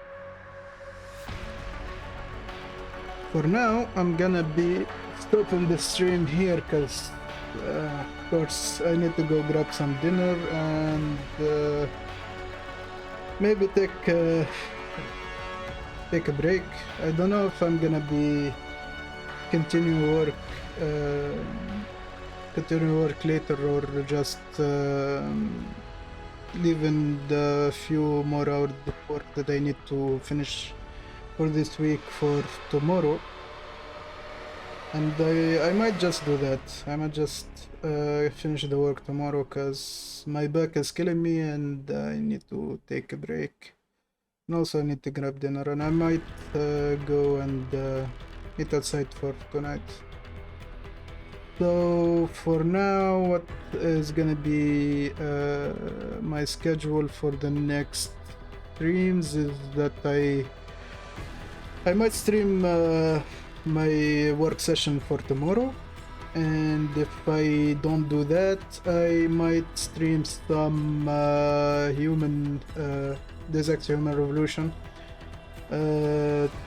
for now I'm gonna be stopping the stream here because of course I need to go grab some dinner and maybe take a break. I don't know if I'm gonna be continue work later or just leaving the few more hours of work that I need to finish for this week for tomorrow. And I might just do that. I might just finish the work tomorrow because my back is killing me and I need to take a break. And also I need to grab dinner and I might go and eat outside for tonight. So for now, what is gonna be my schedule for the next streams is that I might stream my work session for tomorrow, and if I don't do that, I might stream some human Deus Ex Human Revolution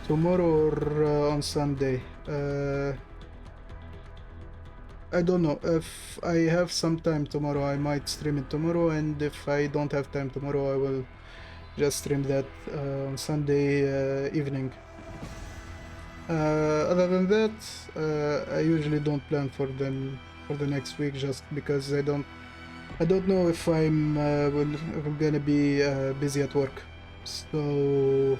tomorrow or on Sunday. I don't know. If I have some time tomorrow, I might stream it tomorrow, and if I don't have time tomorrow, I will just stream that on Sunday evening. Other than that, I usually don't plan for them for the next week, just because I don't know if I'm gonna be busy at work. So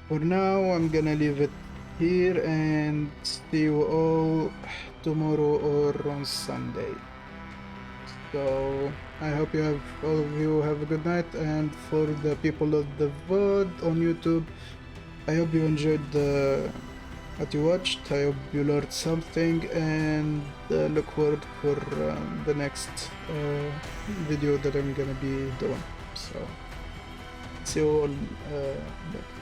for now, I'm gonna leave it here and see you all tomorrow or on Sunday. So I hope all of you have a good night, and for the people of the VOD on YouTube, I hope you enjoyed what you watched. I hope you learned something, and look forward for the next video that I'm gonna be doing. So see you all later.